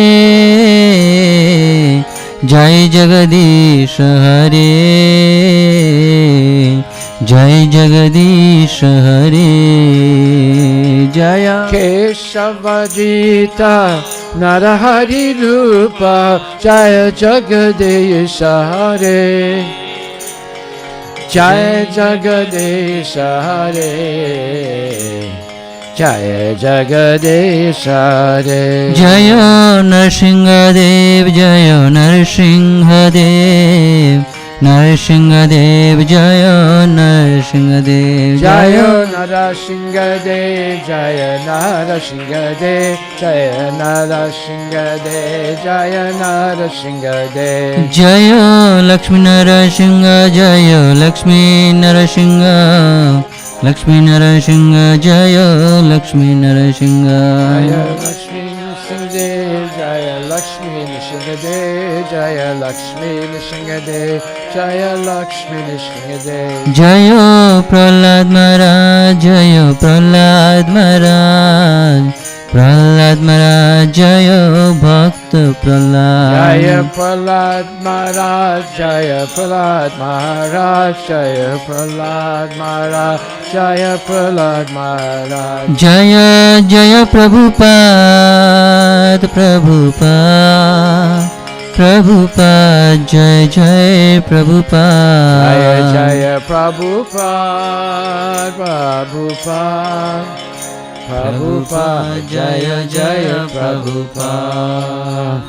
जय जगदीश हरे जय जगदीश हरे जय केशवजीता नरहरि रूपा जय जगदीश हरे जय जगदीश हरे जय जगदीश हरे जय नरसिंहदेव जय नरसिंहदेव नरसिंहदेव जय नरसिंहदेव जय नरसिंहदेव जय नरसिंहदेव जय नरसिंहदेव जय नरसिंहदेव जय लक्ष्मी नरसिंह जय लक्ष्मी नरसिंह लक्ष्मी नरसिंह जय लक्ष्मी नरसिंह जय लक्ष्मी नरसिंहदेव जय लक्ष्मी नरसिंहदेव जय लक्ष्मी नरसिंहदेव जय लक्ष्मी नरसिंहदेव जय प्रहलाद महाराज जय प्रहलाद महाराज प्रहलाद महाराज जय भक्त प्रहलाद जय प्रहलाद महाराज जय प्रहलाद महाराज जय प्रहलाद महाराज जय प्रहलाद महाराज जय जय प्रभुपाद प्रभुपाद प्रभुपाद जय जय प्रभुपाद जय जय प्रभुपाद प्रभुपाद प्रभुपाद जय जय प्रभुपाद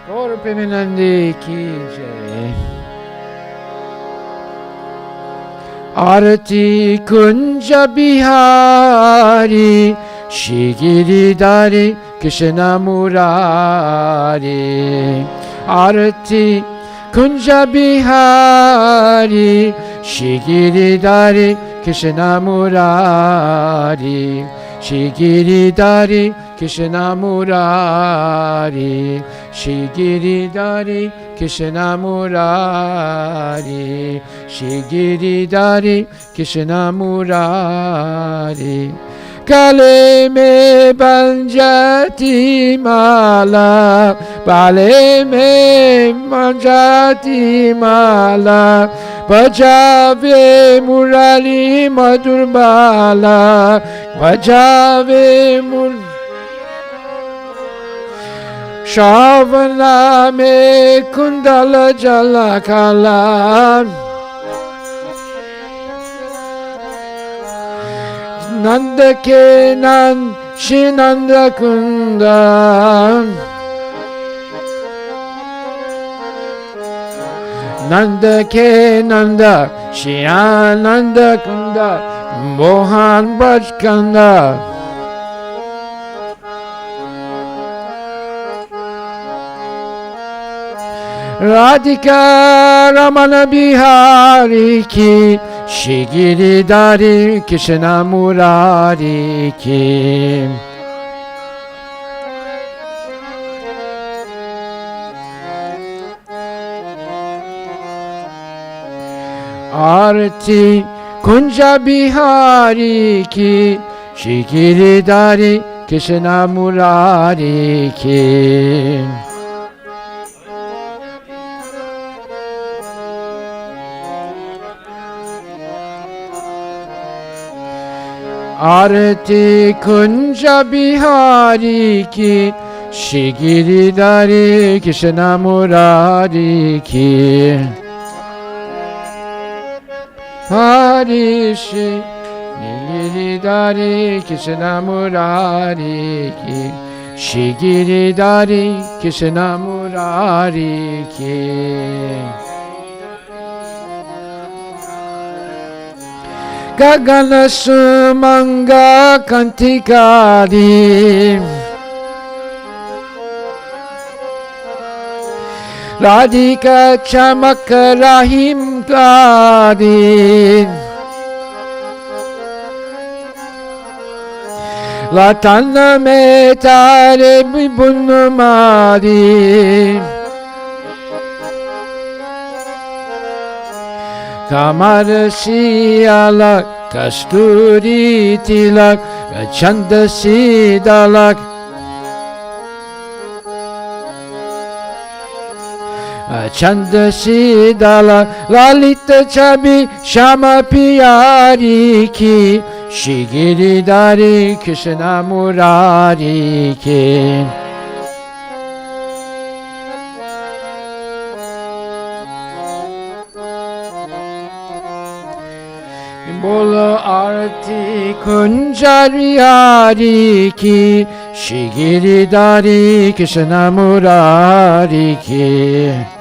गौर प्रेमानंदी की जय आरती कुंज बिहारी श्री गिरिधारी कृष्ण मुरारी आरती कुंज बिहारी श्री गिरिधारी कृष्ण मुरारी श्री गिरिधारी कृष्ण मुरारी श्री गिरिधारी कृष्ण मुरारी श्री गिरिधारी कृष्ण मुरारी गले में बन जाती माला बाले में बन जाती माला बजावे मुरली मधुर बाला बजावे श्रावणा में कुंडल जला काला नंद के नंद श्री नंद कुंद नंद के नंद श्री आनंद कुंद मोहन बजकंद राधिका रमन बिहारी की श्री गिरिधारी कृष्ण मुरारी की आरती कुंज बिहारी की श्री गिरिधारी कृष्ण मुरारी की आरती कुंज बिहारी की श्री गिरिधारी कृष्ण मुरारी की हरि श्री गिरिधारी कृष्ण मुरारी की श्री गिरिधारी कृष्ण मुरारी की गगन सुमंगा कंठिकारी Radhika Chamak Rahim Gladin Latana Metare Bunmadi Kamar Siyalak Kasturi Tilak Chanda Sidalak Chanda Sidala Lalita Chabi Shama Piyari Ki Shigiri Dari Krishna Murari Ki Bolo Aarti Kunjari Hari Ki Shigiri Dari Krishna Murari Ki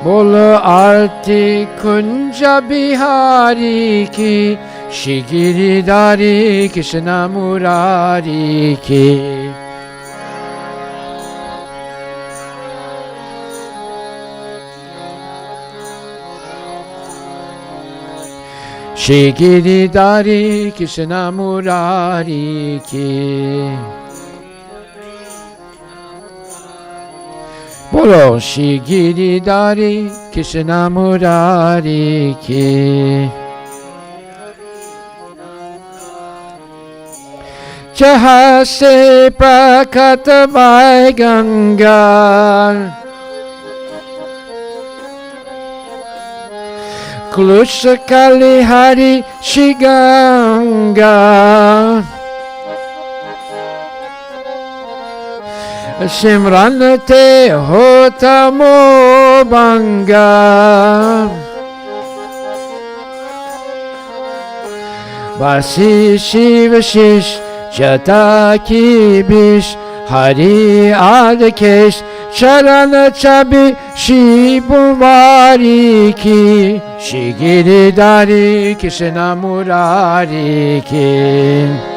Bolo Aarti Kunja Bihari Ki Shigiri Dari Krishna Murari Ki Shigiri Dari Krishna Murari Ki Bolo Shigiri Dari Krishna Murari Ki Jaha se prakat vai Ganga Klusha Kali Hari Shiganga Simran te hota mo banga Basi Shiva Shish Jata ki bish Hari Adkesh Charana Chabi Shibhuvari Ki Shigiri Dari Krishna Murari Ki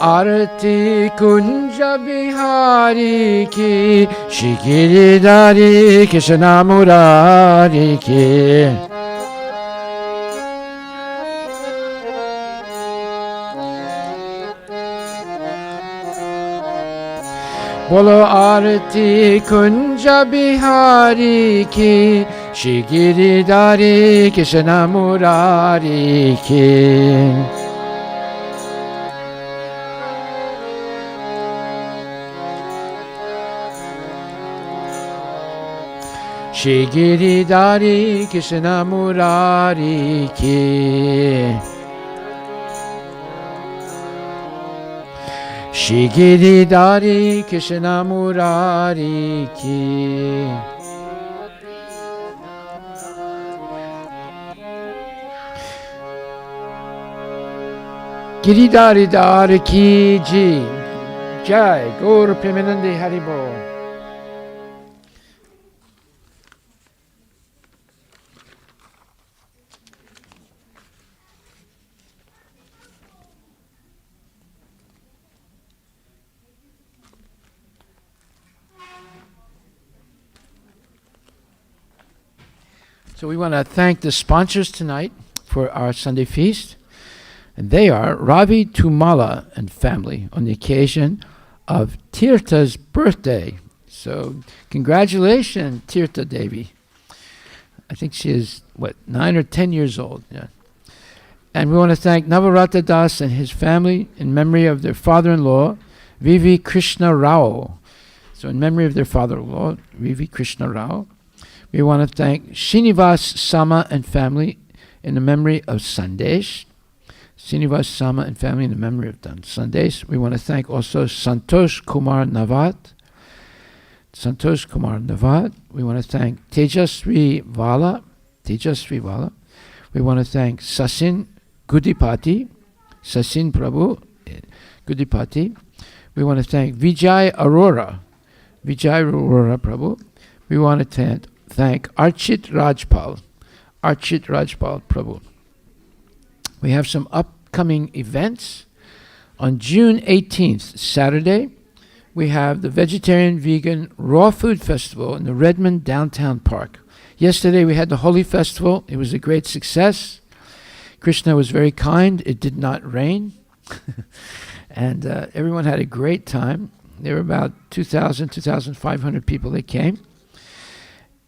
Aarti Kunja Bihari Ki Shigiri Dari Krishna Murari Ki Bolo Aarti Kunja Bihari Ki Shigiri Dari Krishna Murari Ki Shigiri Dari Krishna Murari Ki Shigiri Dari Krishna Murari Ki Giridhari Dar Ki Ji Jai Gaur Premanande Haribol. So we want to thank the sponsors tonight for our Sunday feast. And they are Ravi Tumala and family on the occasion of Tirtha's birthday. So congratulations, Tirtha Devi. I think she is, 9 or 10 years old. Yeah. And we want to thank Navarata Das and his family in memory of their father-in-law, Vivi Krishna Rao. So in memory of their father-in-law, Vivi Krishna Rao. We want to thank Srinivas Sama and family in the memory of Sandesh. Srinivas Sama and family in the memory of Sandesh. We want to thank also Santosh Kumar Navat. Santosh Kumar Navat. We want to thank Tejasvi Vala. Tejasvi Vala. We want to thank Sasin Gudipati. Sasin Prabhu Gudipati. We want to thank Vijay Arora. Vijay Arora Prabhu. We want to thank Archit Rajpal Prabhu. We have some upcoming events. On June 18th, Saturday, we have the Vegetarian Vegan Raw Food Festival in the Redmond Downtown Park. Yesterday we had the Holy Festival. It was a great success. Krishna was very kind. It did not rain. And everyone had a great time. There were about 2,000, 2,500 people that came.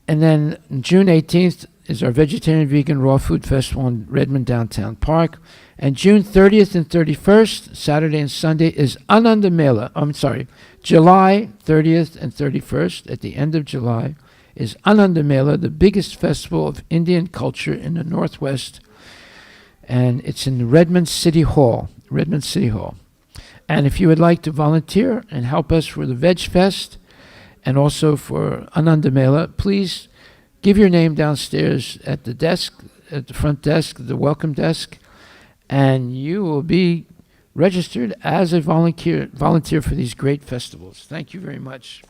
And then June 18th is our Vegetarian Vegan Raw Food Festival in Redmond Downtown Park. And June 30th and 31st, Saturday and Sunday, is Ananda Mela. July 30th and 31st, at the end of July, is Ananda Mela, the biggest festival of Indian culture in the Northwest. And it's in Redmond City Hall. And if you would like to volunteer and help us for the Veg Fest and also for Ananda Mela, please give your name downstairs at the desk, at the front desk, the welcome desk, and you will be registered as a volunteer for these great festivals. Thank you very much.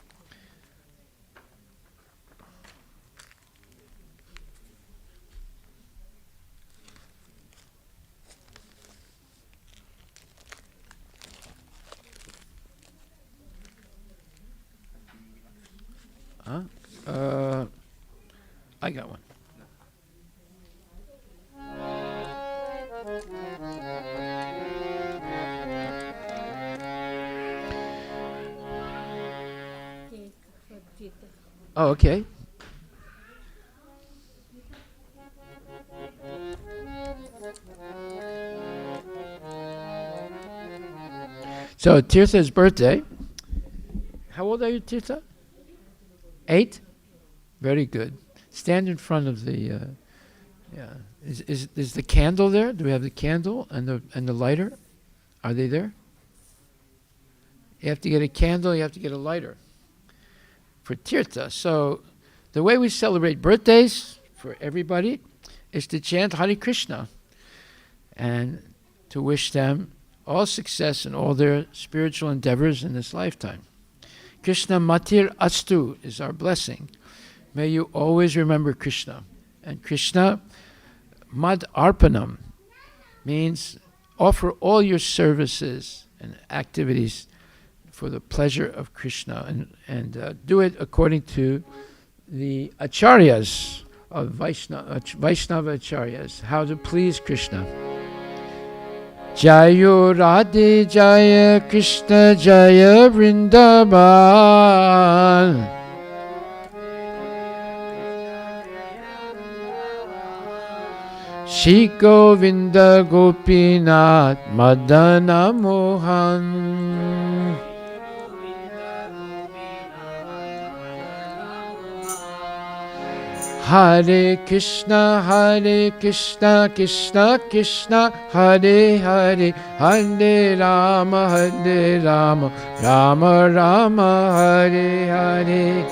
I got one. Oh, okay. So Tirtha's birthday. How old are you, Tirtha? 8? Very good. Stand in front of the. Is the candle there? Do we have the candle and the lighter? Are they there? You have to get a candle. You have to get a lighter for Tirtha. So the way we celebrate birthdays for everybody is to chant Hare Krishna and to wish them all success in all their spiritual endeavors in this lifetime. Krishna Matir Astu is our blessing. May you always remember Krishna. And Krishna Mad Arpanam means offer all your services and activities for the pleasure of Krishna and do it according to the acharyas of Vaishnava acharyas, how to please Krishna. Jayo Radhe Jaya Krishna Jaya Vrindavan. Shri Govinda Gopinath Madana Mohan. Hare Krishna, Krishna Krishna, Hare Hare, Hare Rama, Rama Rama, Hare Hare.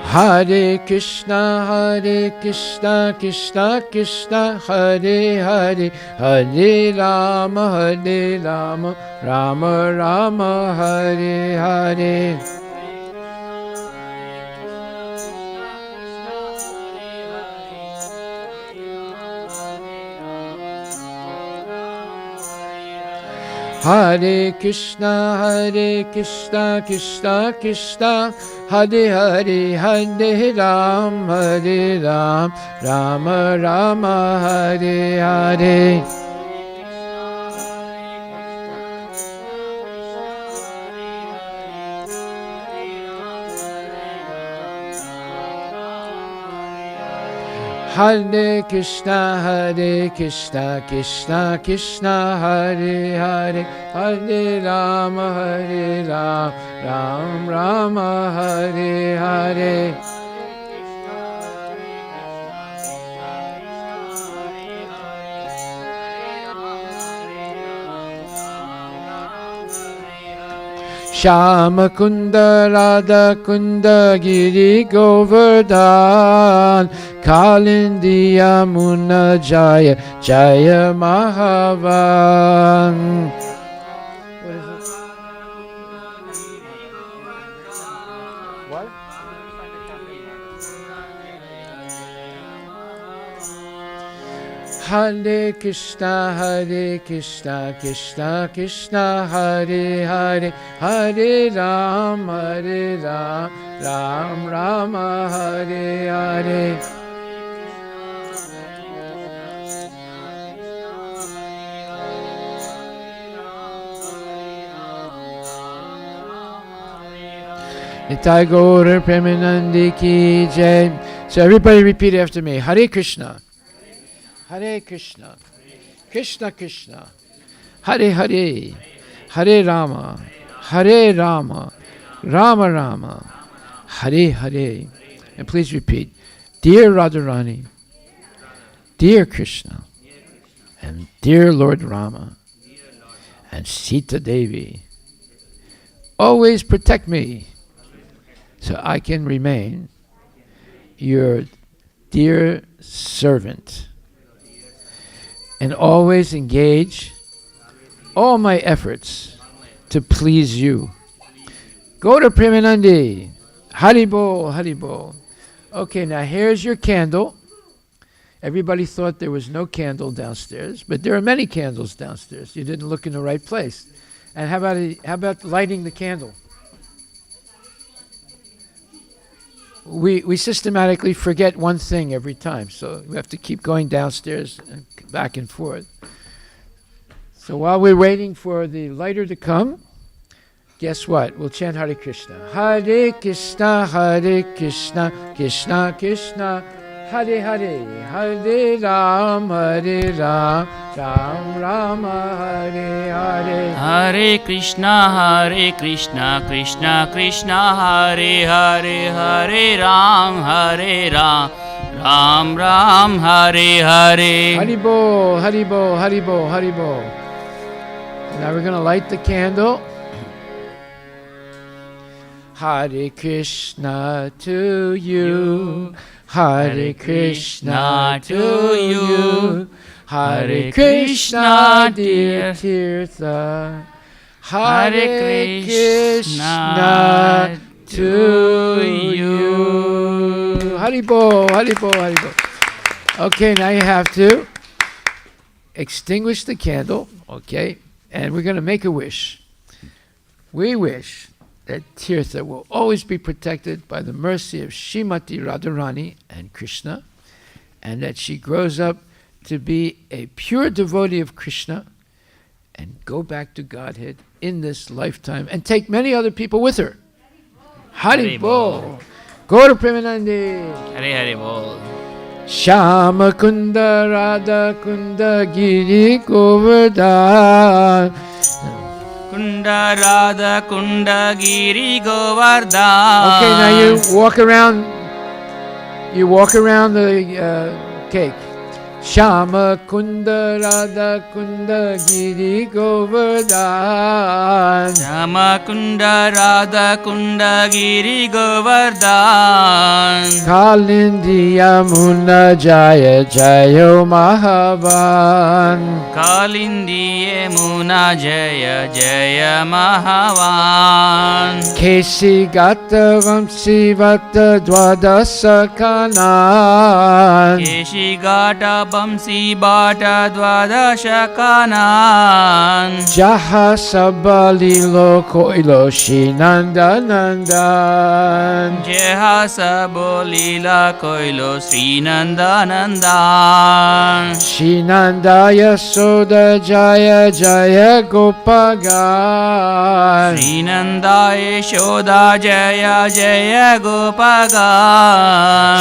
Hare Krishna, Krishna Krishna, Hare Hare, Hare Rama, Rama Rama, Hare Hare. Hare Krishna, Krishna Krishna, Hare Hare, Hare Ram, Rama Rama, Hare Hare. Hare Krishna, Krishna Krishna, Hare Hare, Hare Rama, Ram Rama, Hare Hare. Shama Kunda Radha Kunda Giri Govardhan Kalindi Yamuna Jaya Jaya Mahavan. What is it? What? Hare Krishna, Krishna Krishna, Hare Hare, Hare Ram, Ram Rama, Hare Hare. Nitai Gaura Premanandi Ki Jai. So everybody repeat after me. Hare Krishna. Hare Krishna, Krishna Krishna, Hare Hare, Hare Rama, Hare Rama, Rama Rama, Hare Hare. And please repeat, dear Radharani, dear Krishna, and dear Lord Rama, and Sita Devi, always protect me so I can remain your dear servant. And always engage all my efforts to please you. Go to Premanandi. Haribol, Haribol. Okay, now here's your candle. Everybody thought there was no candle downstairs, but there are many candles downstairs. You didn't look in the right place. And how about lighting the candle? We systematically forget one thing every time, so we have to keep going downstairs and back and forth. So while we're waiting for the lighter to come, guess what? We'll chant Hare Krishna. Hare Krishna, Krishna Krishna, Hare Hare, Hare Ram, Ram Rama, Hare Hare. Hare Krishna, Krishna Krishna, Hare Hare, Hare Ram, Ram Ram, Hare Hare. Haribol, Haribol, Haribol, Haribol. Now we're going to light the candle. Hare Krishna to you, Hare Krishna to you, Hare Krishna dear Tirtha, Hare Krishna to you. Haribol, Haribol, Haribol. Okay, now you have to extinguish the candle, okay, and we're going to make a wish. We wish that Tirtha will always be protected by the mercy of Srimati Radharani and Krishna, and that she grows up to be a pure devotee of Krishna and go back to Godhead in this lifetime and take many other people with her. Haribol. Go to Premanandi. Hare Hare Bol. Shama Kunda Radha Kunda Giri Govardhan. Kunda Radha Kunda Giri Govardhan. Okay, now you walk around. You walk around the cake. Shama Kunda Radha Kunda Giri Govardhan. Shama Kunda Radha Kunda Giri Govardhan. Kalindi Yamuna Jaya Jaya Mahavan. Kalindi Yamuna Jaya Jaya Mahavan. Kesi Gata Vamsi Vata Dwadasa Kanan. Keshi Gata Bamsi Bata Dwadasha Kanan. Jaha Sabalilo Koilo Shinanda Nandan. Jeha Sabolila Koilo Sri Nanda Nandan. Shinandaya Soda Jaya Jaya Gopagan. Sri Nanda Yashoda Jaya Jaya Gopagan.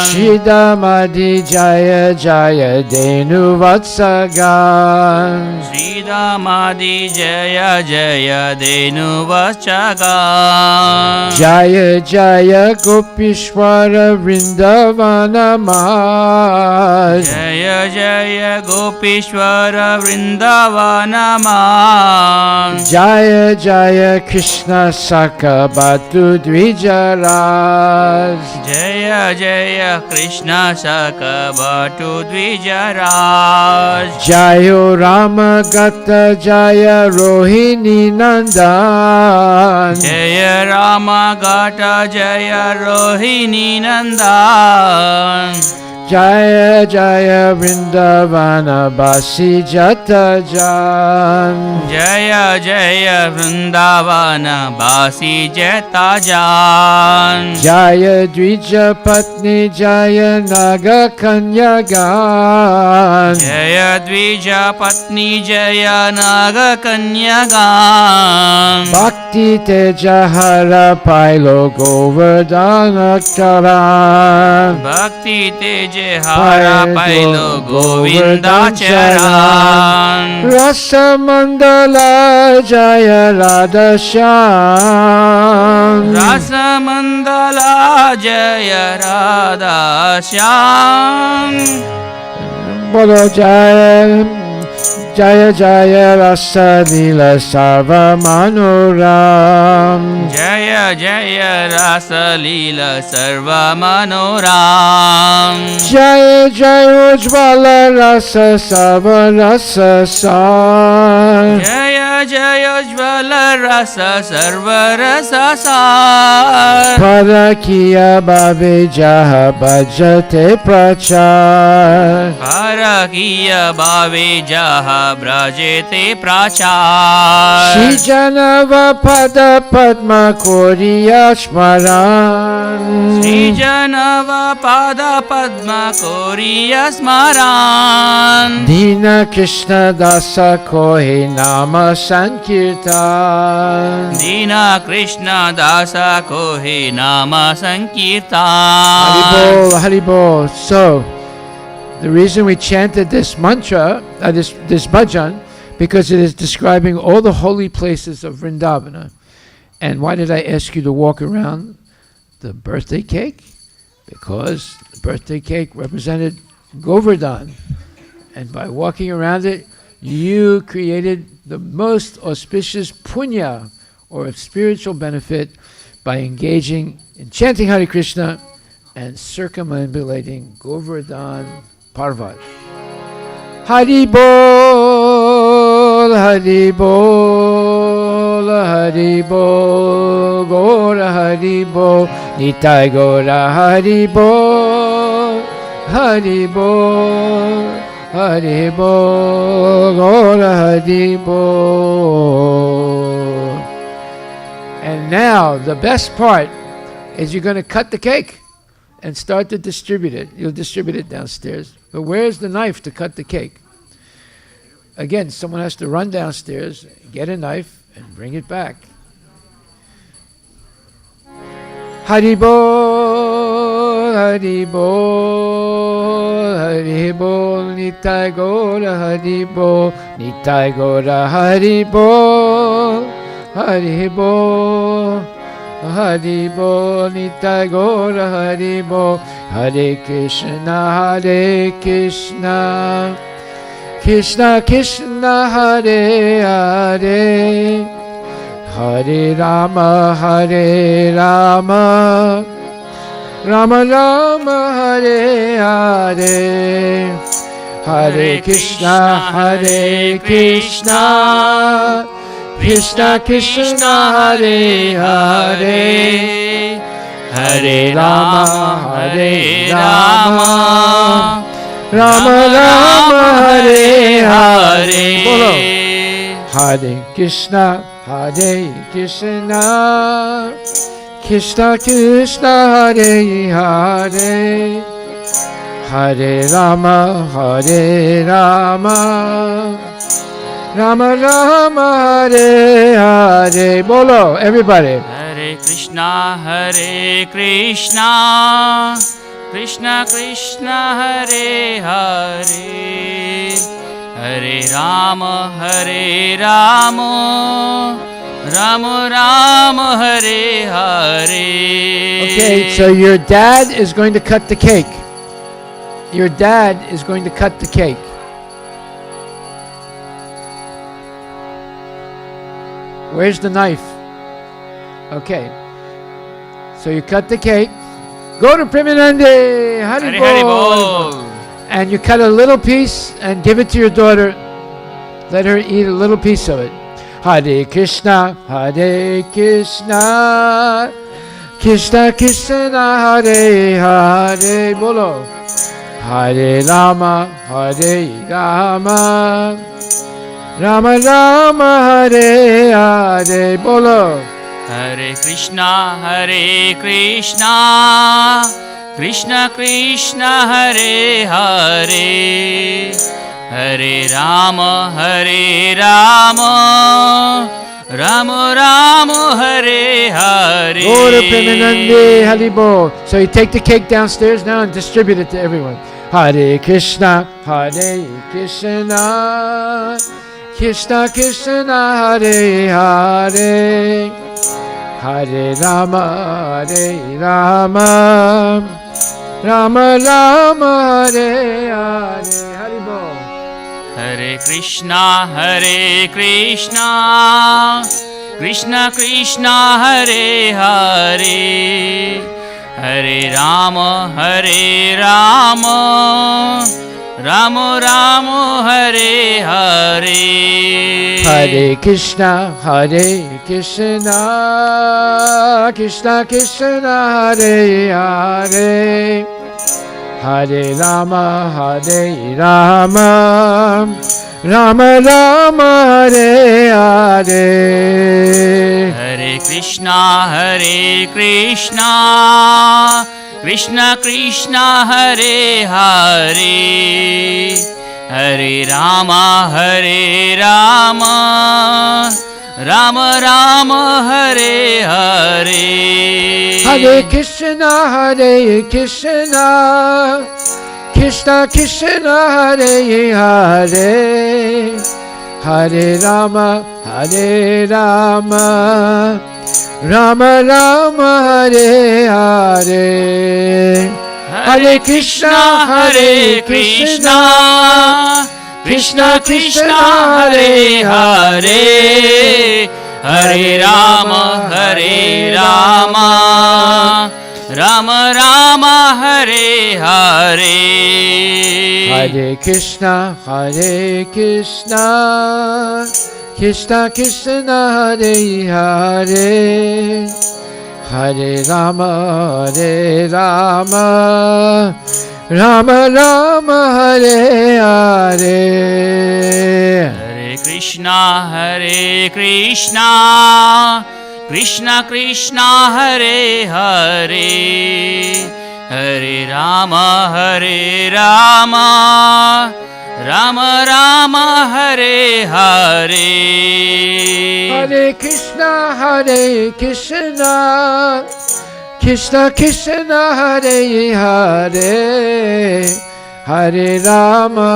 Shridamadi Jaya Jaya Denu Vatsagan. Sridamadi Jaya Jaya Denu Venuvachagam. Jaya Jaya Gopishwara Vrindavana Maj. Jaya Jaya Gopishwara Vrindavana Maj. Jaya Jaya Krishna Saka Batu Dvijaraj. Jaya Jaya Krishna Saka Batu Dvijaraj. Jayo Rama Gata Jaya Rohini Nandan. Jaya Rama Gata Jaya Rohini Nandan. Jaya Jaya Vrindavana Basi Jata Jan. Jaya Jaya Vrindavana Basi Jeta Jan. Jaya Dvija Patni Jaya Naga Kanyagan. Jaya Dvija Patni Jaya Naga Kanyagan. Bhakti Teja Hara Pailo Govardhana Charan. Bhakti Teja Hara Pailo Govinda Charan. Rasa Mandala Jaya Radha Shyam. Rasa Mandala Jaya Radha Shyam. Bolo Jaya Jaya Jaya Rasa Lila Sarva Manoram. Jaya Jaya Rasa Leela Sarva Manoram. Jaya Jaya Ujvala Rasa Sarva Rasa Sar. Jaya Jaya Ujvala Rasa Sarva Rasa Sar. Parakiya Bhave Jaha Bhajate Prachar. Parakiya Bhave Jaha Brajete Prachar. Shri Janava Pada Padma Koriya Smaran. Sri Janava Pada Padma Koriya Smaran. Dina Krishna Dasa Kohi Nama Sankirtan. Dina Krishna Dasa Kohi Nama Sankirtan. Haribol, Haribol. So, the reason we chanted this mantra, this bhajan, because it is describing all the holy places of Vrindavana. And why did I ask you to walk around the birthday cake? Because the birthday cake represented Govardhan. And by walking around it, you created the most auspicious punya, or spiritual benefit, by engaging in chanting Hare Krishna and circumambulating Govardhan Parvat. Hari Bol, Hari Bol, Hari Bol, Gora Hari Bol, Nitai Gora Hari Bol, Hari Bol, Hari Bol, Gora Hari Bol. And now, the best part is you're going to cut the cake and start to distribute it. You'll distribute it downstairs. But where's the knife to cut the cake? Again, someone has to run downstairs, get a knife, and bring it back. Haribol, Haribol, Haribol, Nitai Gora Haribol, Nitai Gora Haribol, Haribol, Haribol, Nitai Gora Haribol, Hare Krishna, Hare Krishna, Krishna Krishna, Hare Hare, Hare Rama, Hare Rama, Rama Rama, Hare Hare, Hare Krishna, Hare Krishna, Krishna Krishna, Hare Hare, Hare Rama, Hare Rama, Rama Rama, Hare Hare. Bolo. Hare Krishna, Hare Krishna, Krishna Krishna, Hare Hare, Hare Rama, Hare Rama, Rama Rama, Hare Hare. Bolo, everybody. Hare Krishna, Krishna Krishna, Hare Hare, Hare Rama, Rama Rama Hare Hare. Okay, so your dad is going to cut the cake. Your dad is going to cut the cake. Where's the knife? Okay. So you cut the cake. Go to Premanande. Hari Hari Bol. Bol. And you cut a little piece and give it to your daughter. Let her eat a little piece of it. Hare Krishna, Hare Krishna, Krishna Krishna, Hare Hare. Bolo. Hare Rama, Hare Rama, Rama Rama, Hare Hare. Bolo. Hare Krishna, Krishna Krishna, Hare Hare, Hare Rama, Rama Rama, Hare Hare. Go to Premanande, Hari Bol. So you take the cake downstairs now and distribute it to everyone. Hare Krishna, Krishna Krishna, Hare Hare, Hare Rama, Rama Rama, Hare Hare. Hari Bol. Hare Krishna, Krishna Krishna, Hare Hare, Hare Rama, Rama Rama, Hare Hare. Hare Krishna, Krishna Krishna, Hare Hare, Hare Rama, Rama Rama, Hare Hare. Hare Krishna, Krishna Krishna, Hare Hare, Hare Rama, Rama Rama, Hare Hare. Hare Krishna, Krishna Krishna, Hare Hare, Hare Rama, Rama Rama, Hare Hare. Hare Krishna, Krishna Krishna, Hare Hare, Hare Rama, Rama Rama, Hare Hare. Hare Krishna, Krishna Krishna, Hare Hare, Hare Rama, Rama Rama, Hare Hare. Hare Krishna, Krishna Krishna, Hare Hare, Hare Rama, Rama Rama, Hare Hare. Hare Krishna, Krishna Krishna, Hare Hare, Hare Rama,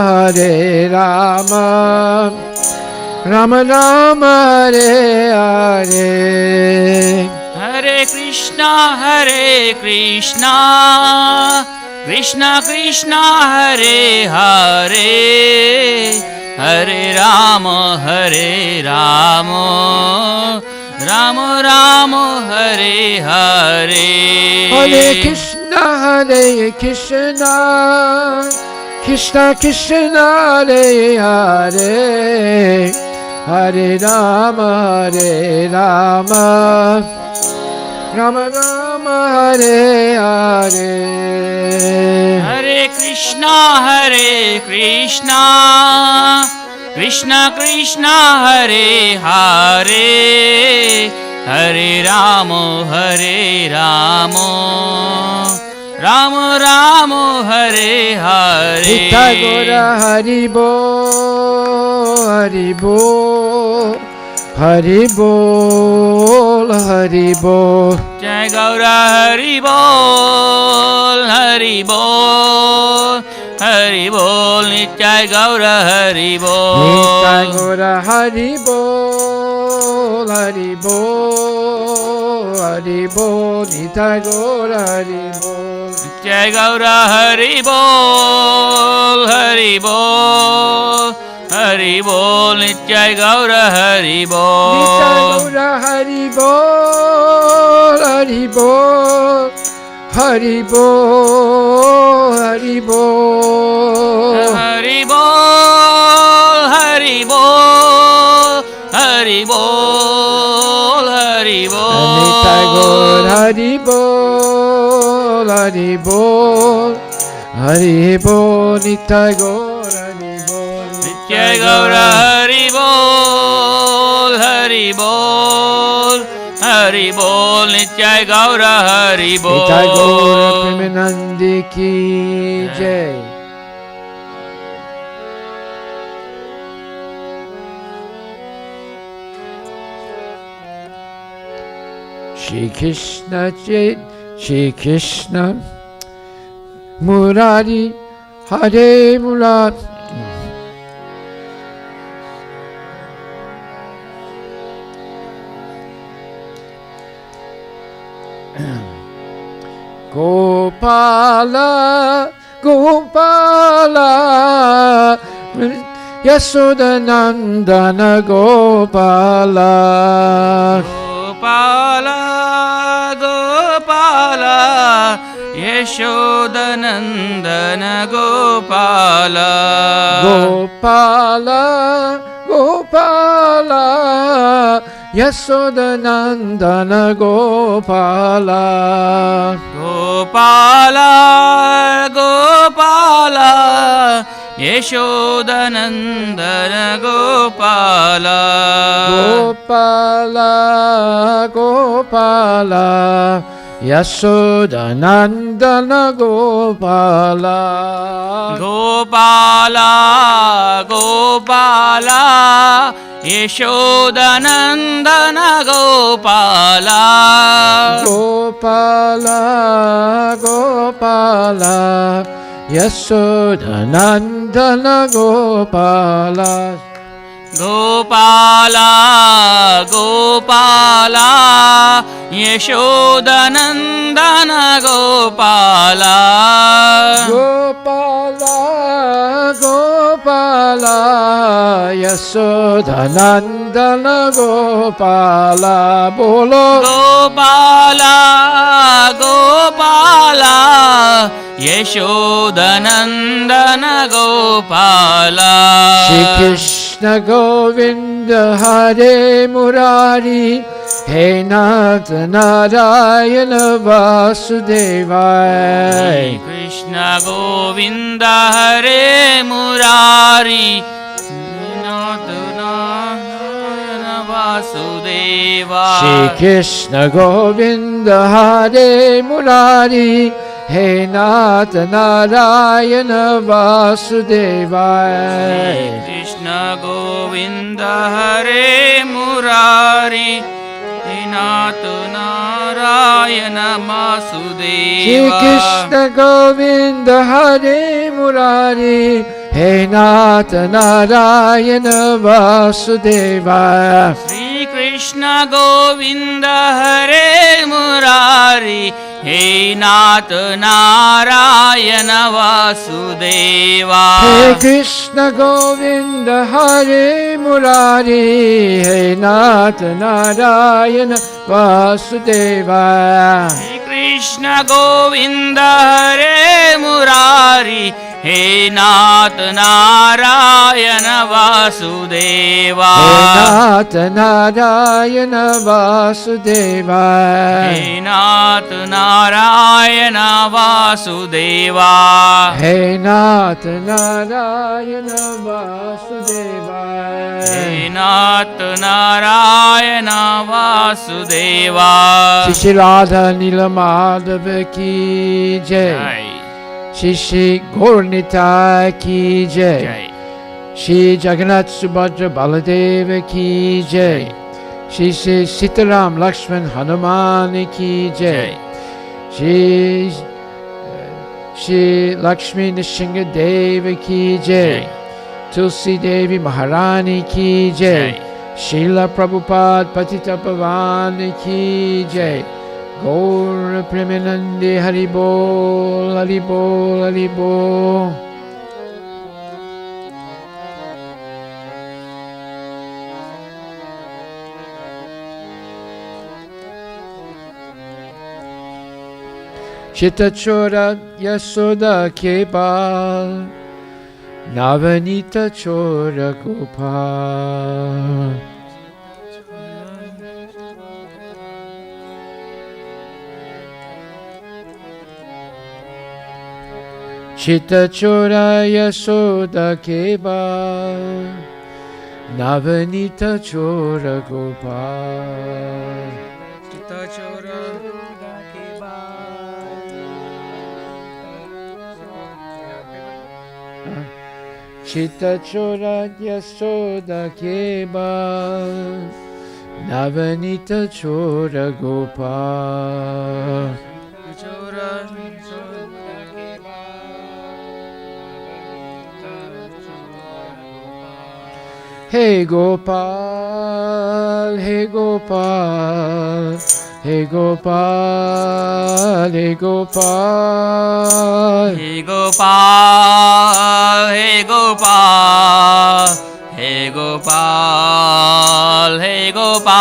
Rama Rama, Hare Hare. Hare Krishna, Krishna Krishna, Hare Hare, Hare Rama, Rama Rama, Hare Hare. Hare Krishna, Krishna Krishna, Hare Hare, Hare Rama, Rama Rama, Hare Hare. Hare Krishna, Krishna Krishna, Hare Hare, Hare Rama, Rama Rama, Hare Hare. Nitya Gaura Hari Bol, Hari Bol, Hari Bol, Hari Bol. Jai Gaura Hari Bol, Hari Bol, Hari Bol, Nitya Gaura Hari Bol. Nitya Gaura Hari Bol, Hari Bol, Hari Bol, Nitai Gaura Hari Bol. Jai Gaura Hari Bol, Hari Bol, Hari Bol, Jai Gaura Hari Bol. Nitai Gaura Hari Bol, Hari Bol, Hari Bol, Hari Bol. Hari Bol, Hari Bol, Hari Bol, Hari Bol. Nitai Gaura Hari Bol, Hari Bol, Hari Bol, Nitai Gaura Hari Bol. Jai Gaura Hari Bol, Hari Bol, Hari Bol, Jai Gaura Hari Bol. Nitai Gaura Premanandi Ki Jai. Shri Krishna Jai, Shri Krishna Murari Hare Murari. Gopala, Gopala, Yasodanandana Gopala. Gopala, Gopala, Yashodanandana Gopala. Gopala, Gopala, Yasodanandana Gopala. Gopala, Gopala, Yashodanandana Gopala. Gopala, Gopala, Yasodanandana Gopala. Gopala, Gopala, Yashodanandana Gopala. Gopala, Gopala, Yasodanandana Gopala. Gopala, Gopala, Yashodanandana Gopala. Gopala, Gopala, Yasodanandana Gopala. Bolo Gopala, Gopala, Yashodanandana Gopala. Shri Krishna Govinda Hare Murari, He Nath Narayana Vasudevaya. Krishna Govinda Hare Murari, Narayana Vasudeva. Shri Krishna Govinda Hare Murari, He Nath Narayana Vasudevaya. Krishna Govinda Hare Murari, Nath Narayana Vasudeva. Shri Krishna Govinda Hare Murari, He Nath Narayana Vasudevaya. Shri Krishna Govinda Hare Murari, He Nath Narayana Vasudeva. He Krishna Govinda Hare Murari, He Nath Narayana Vasudeva. Shri Krishna Govinda Hare Murari, He Nath Narayana Vasudeva. He Nath Narayana Vasudeva. He Nath Narayana Vasudeva. He Nath Narayana Vasudeva. He Nath Narayana Vasudeva. Shri Radha Nilamadava Ki Jai. Jai. Shri Gaurnitai Ki Jai. Jai. Shri Jagannath Subhadra Baladeva Ki Jai. Shri Sitaram Lakshman Hanuman Ki Jai. Shri Lakshmi Nishinga Deva Ki Jai. Tulsi Devi Maharani Ki Jai. Srila Prabhupada Patita Pavan Ki Jai. Gaur Premanande Haribol, Haribol, Haribol. Chitachora Yasoda Kebal, Navanita Chora Gopal. Chitachora Yasoda Kebal, Navanita Chora Gopal. Chitachora Chitachora Yasoda Kebal, Navanita Chora Gopal. Hey Gopal, hey Gopal, hey Gopal, hey Gopal. Hey Gopal, hey Gopal, hey Gopal, hey Gopal.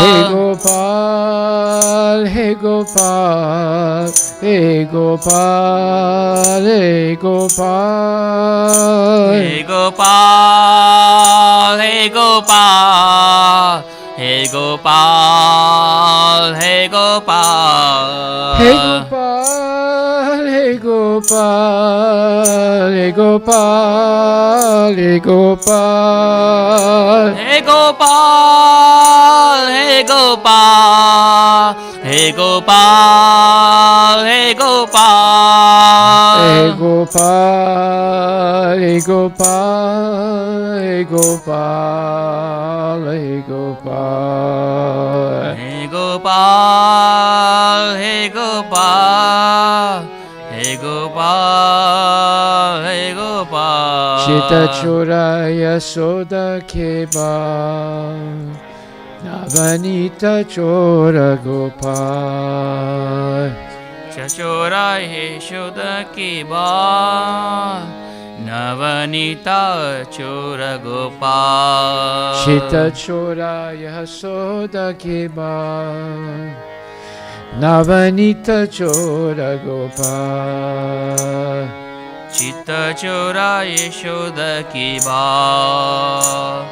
Hey Gopal, hey Gopal, hey Gopal, hey Gopal. Hey Gopal, hey Gopal, hey Gopal, hey Gopal. Hey Gopal, hey Gopal, hey Gopal, hey Gopal. Hey Gopal, hey Gopal, hey Gopal, hey Gopal. Hey Gopal, hey Gopal, hey Gopal, hey Gopal. Hey Gopal, hey Gopal, hey Gopal, hey Gopal. Chitachora Yasoda Kebal, Navanita Chora Gopal. Chachora Yeshoda Kebal, Navanita Chora Gopal. Chitachora Yasoda Kebal, Navanita Chora Gopal. Chitachora Yeshoda Kebal,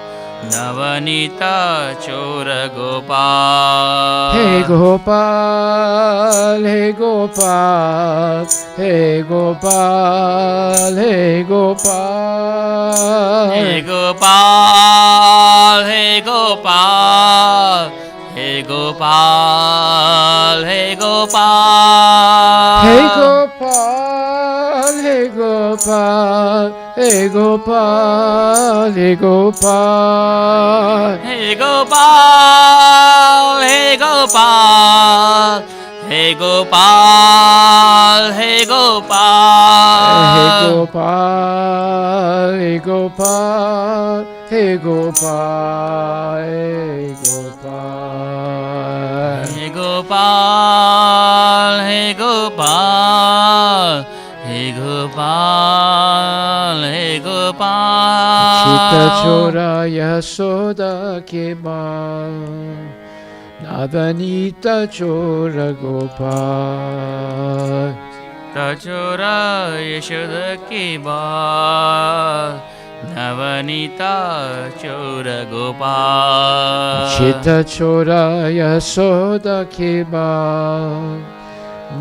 Navanita Chora Gopal. Hey Gopal, hey Gopal, hey Gopal, hey Gopal. Hey Gopal, hey Gopal, hey Gopal, hey Gopal. Hey Gopal, hey Gopal, hey Gopal, hey Gopal. Hey Gopal, hey Gopal, hey Gopal, hey Gopal. Hey Gopal, hey Gopal, hey Gopal, hey Gopal. Hey Gopal, hey Gopal, hey Gopal, hey Gopal. Chitachora Yasoda Kebal, Navanita Chora Gopal. Chitachora Yeshoda Kebal, Navanita Chora Gopal. Chitachora Yasoda Kebal,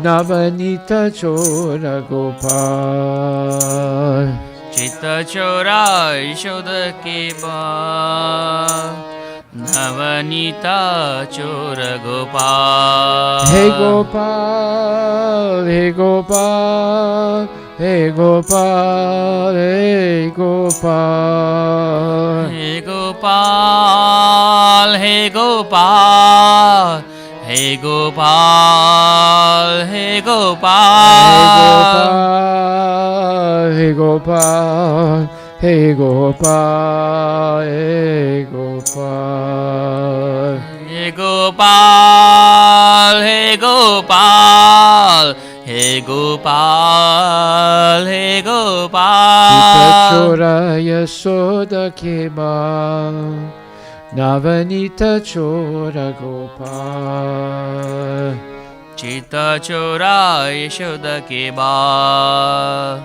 Navanita Chora Gopal. Chitachora Yeshoda Kebal, Navanita Chora Gopal. Hey Gopal, hey Gopal, hey Gopal, hey Gopal. Hey Gopal, hey Gopal, hey Gopal, hey Gopal. Hey Gopal, Hey Gopal, hey Gopal. Hey Gopal, hey Gopal, hey Gopal, hey Sita Gopal. Chora Yasoda Kebal, Navanita Chora Gopal. Chita Chora Yashoda ke bal,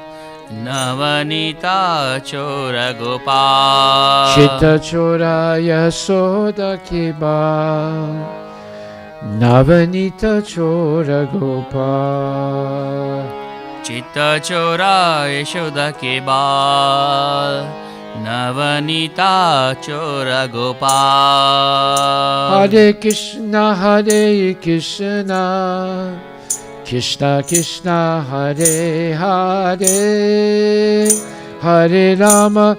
Navanita Chora Gopal. Chita Chora Yasoda Kebal, Navanita Chora Gopal. Chita Chora Yashoda ke bal, Navanita Chora Gopal. Hare Krishna, Krishna Krishna, Hare Hare, Hare Rama,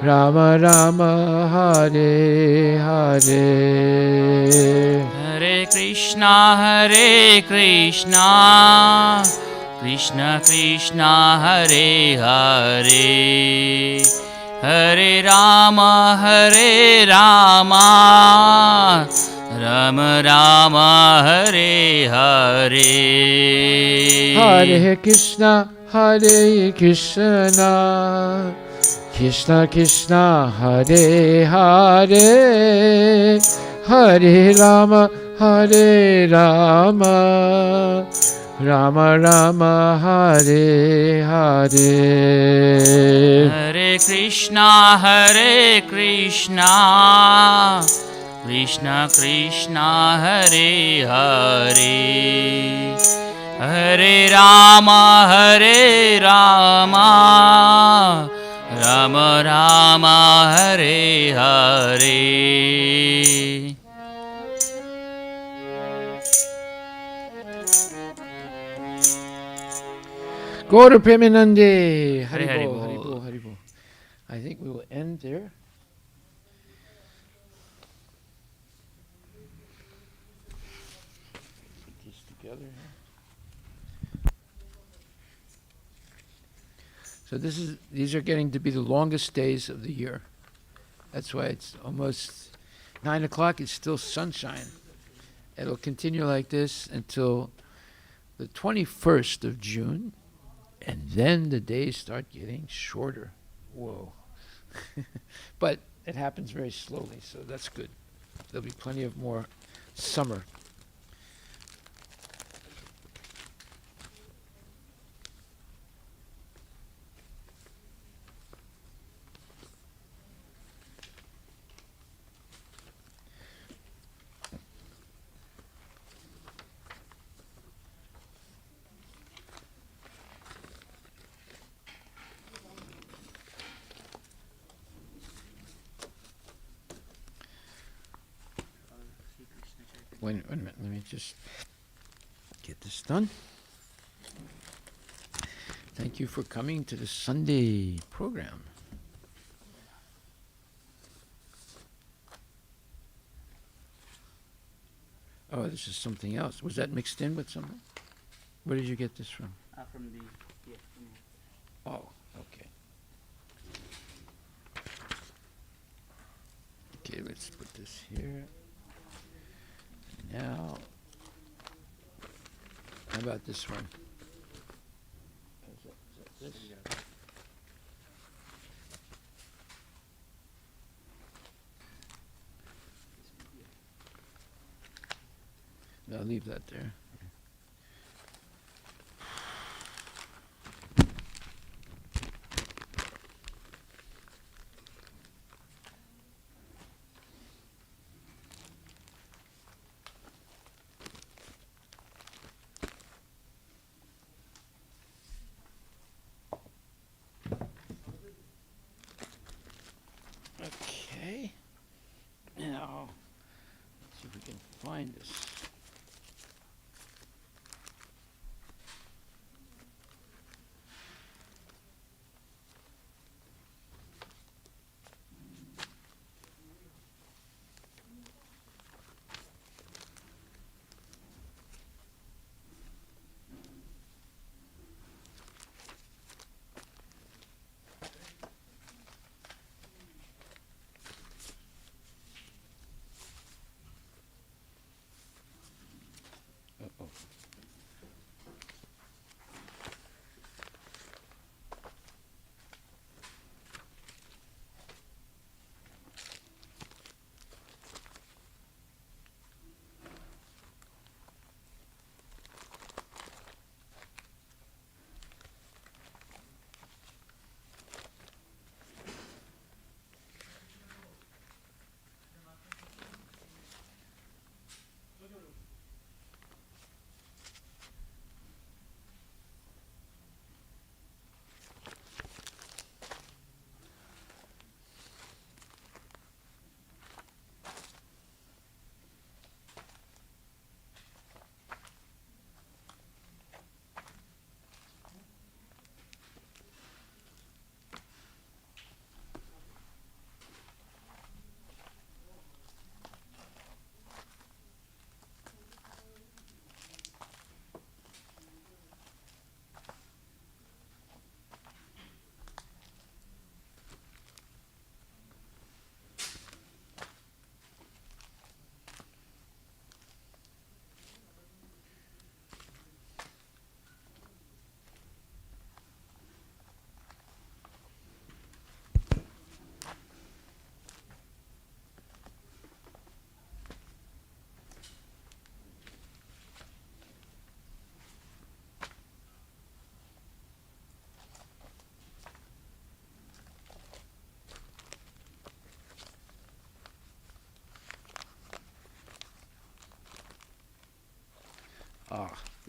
Rama Rama, Hare Hare. Hare Krishna, Krishna Krishna, Hare Hare, Hare Rama, Rama Rama, Hare Hare. Hare Krishna, Krishna Krishna, Hare Hare, Hare Rama, Rama Rama, Hare Hare. Hare Krishna, Krishna Krishna, Hare Hare, Hare Rama, Rama Rama, Hare Hare. Gaura Premanande, Hari Haribo, Bol. Haribo, Haribo. I think we will end there. Put this together here. So these are getting to be the longest days of the year. That's why it's almost 9 o'clock. It's still sunshine. It'll continue like this until the 21st of June, and then the days start getting shorter. Whoa. But it happens very slowly, so that's good. There'll be plenty of more summer. Wait a minute, let me just get this done. Thank you for coming to the Sunday program. Oh, this is something else. Was that mixed in with something? Where did you get this from? From the Oh, okay. Okay, let's put this here. Now, how about this one? Is that this? No, leave that there. Okay. Now, let's see if we can find this.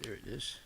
Here it is.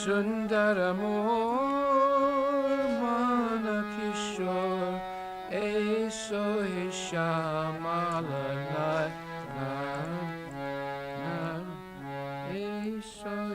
Sundaramur Manakishore Eso Ishamalana Eso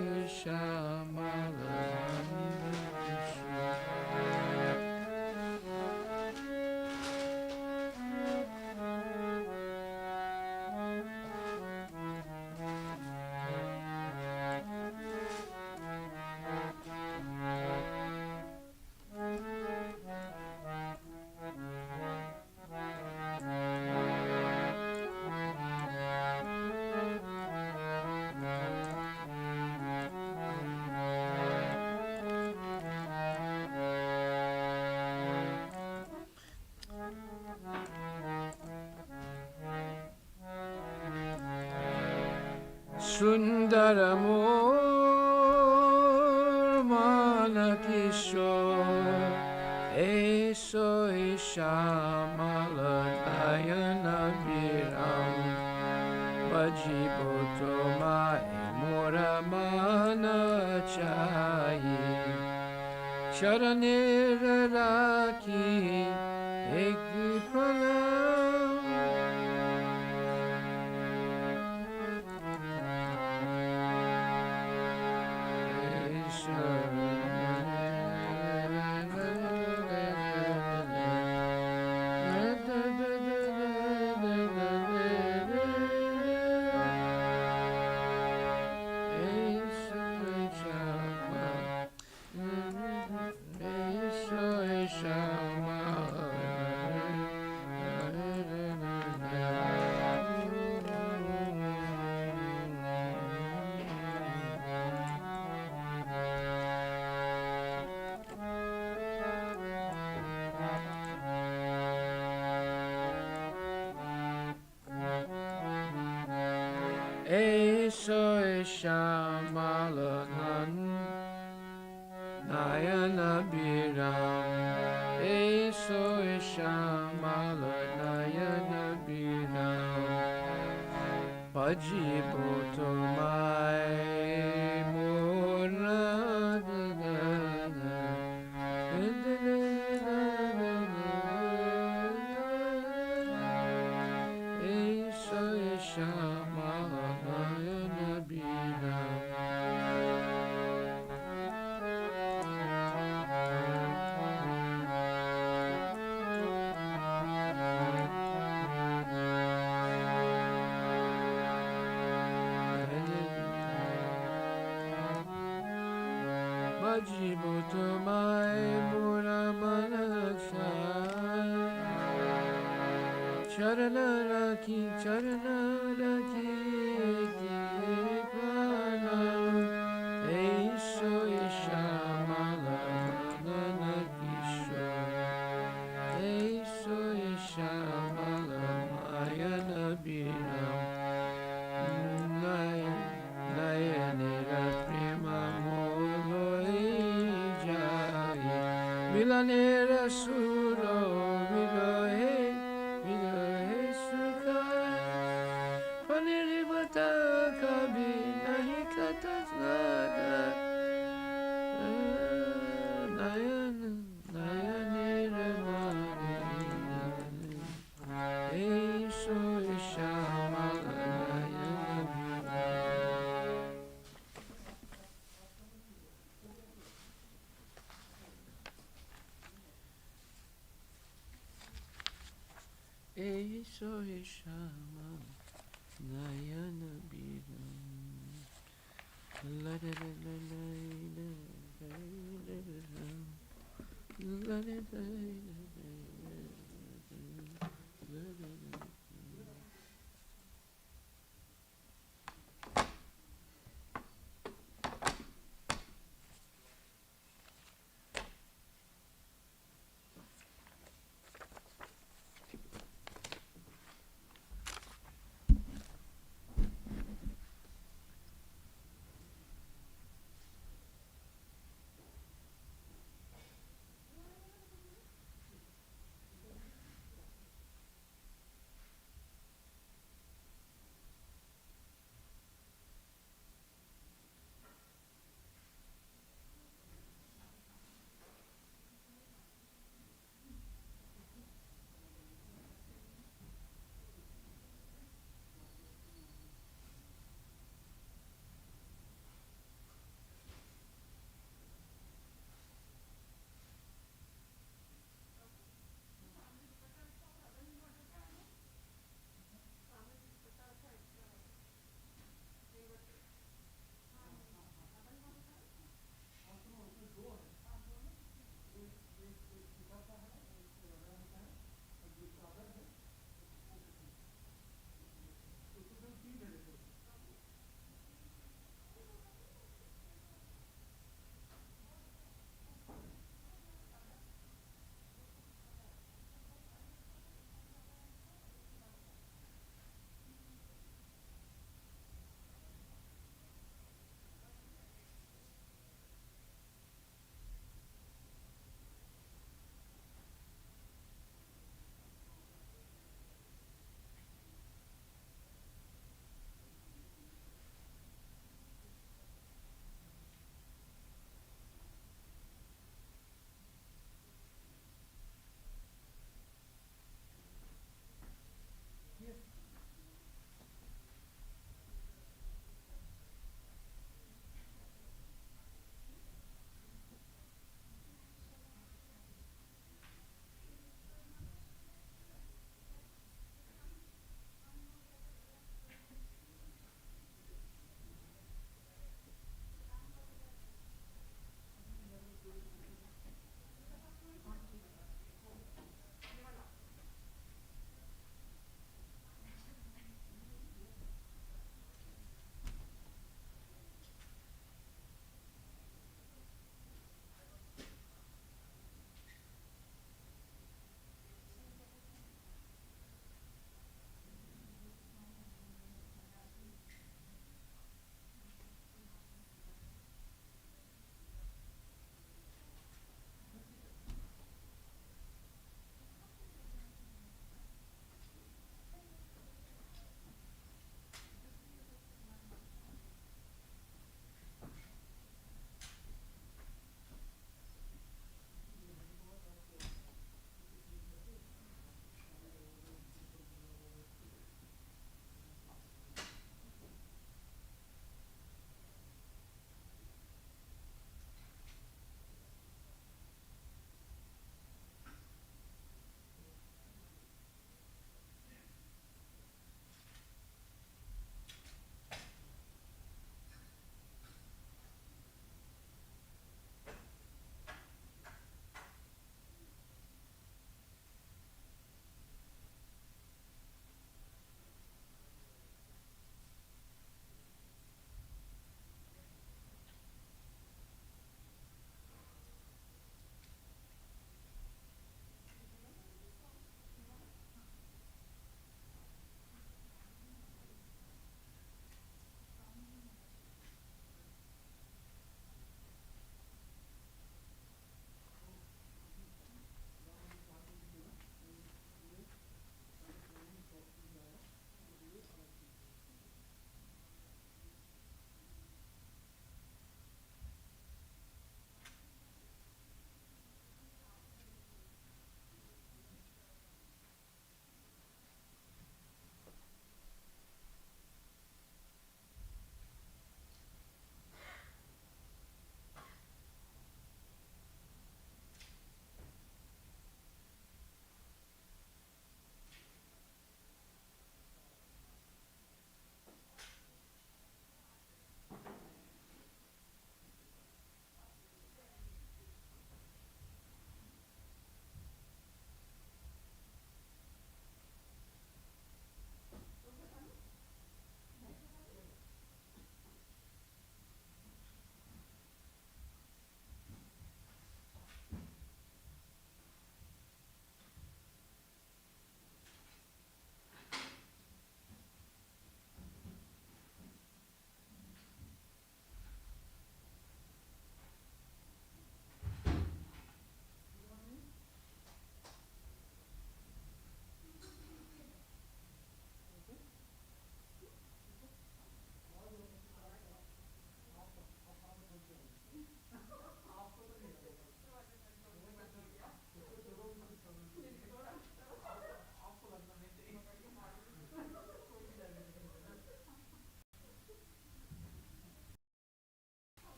Sundaramur Manakishore Eso Ishamalana Viram Vajibotoma Muramana Chahi Sharaniraki Ekvipalam Eso Shamalan Nayana Biram Eso Shamalan Nayana Biram Pajiboto Mai Vajiboto Mai Muramanasai Charanaraki Ekipranam Eso Ishamalana Kishore Eso Ishamalana Biram Nayanira Prima Milanera Suro Vidohe Sukha Paniribata Kabi Nahikatas Nada Nayanira Mani Eso Ishamalaya Eso Ishama Nayana Biram La da da la la la la la la la la la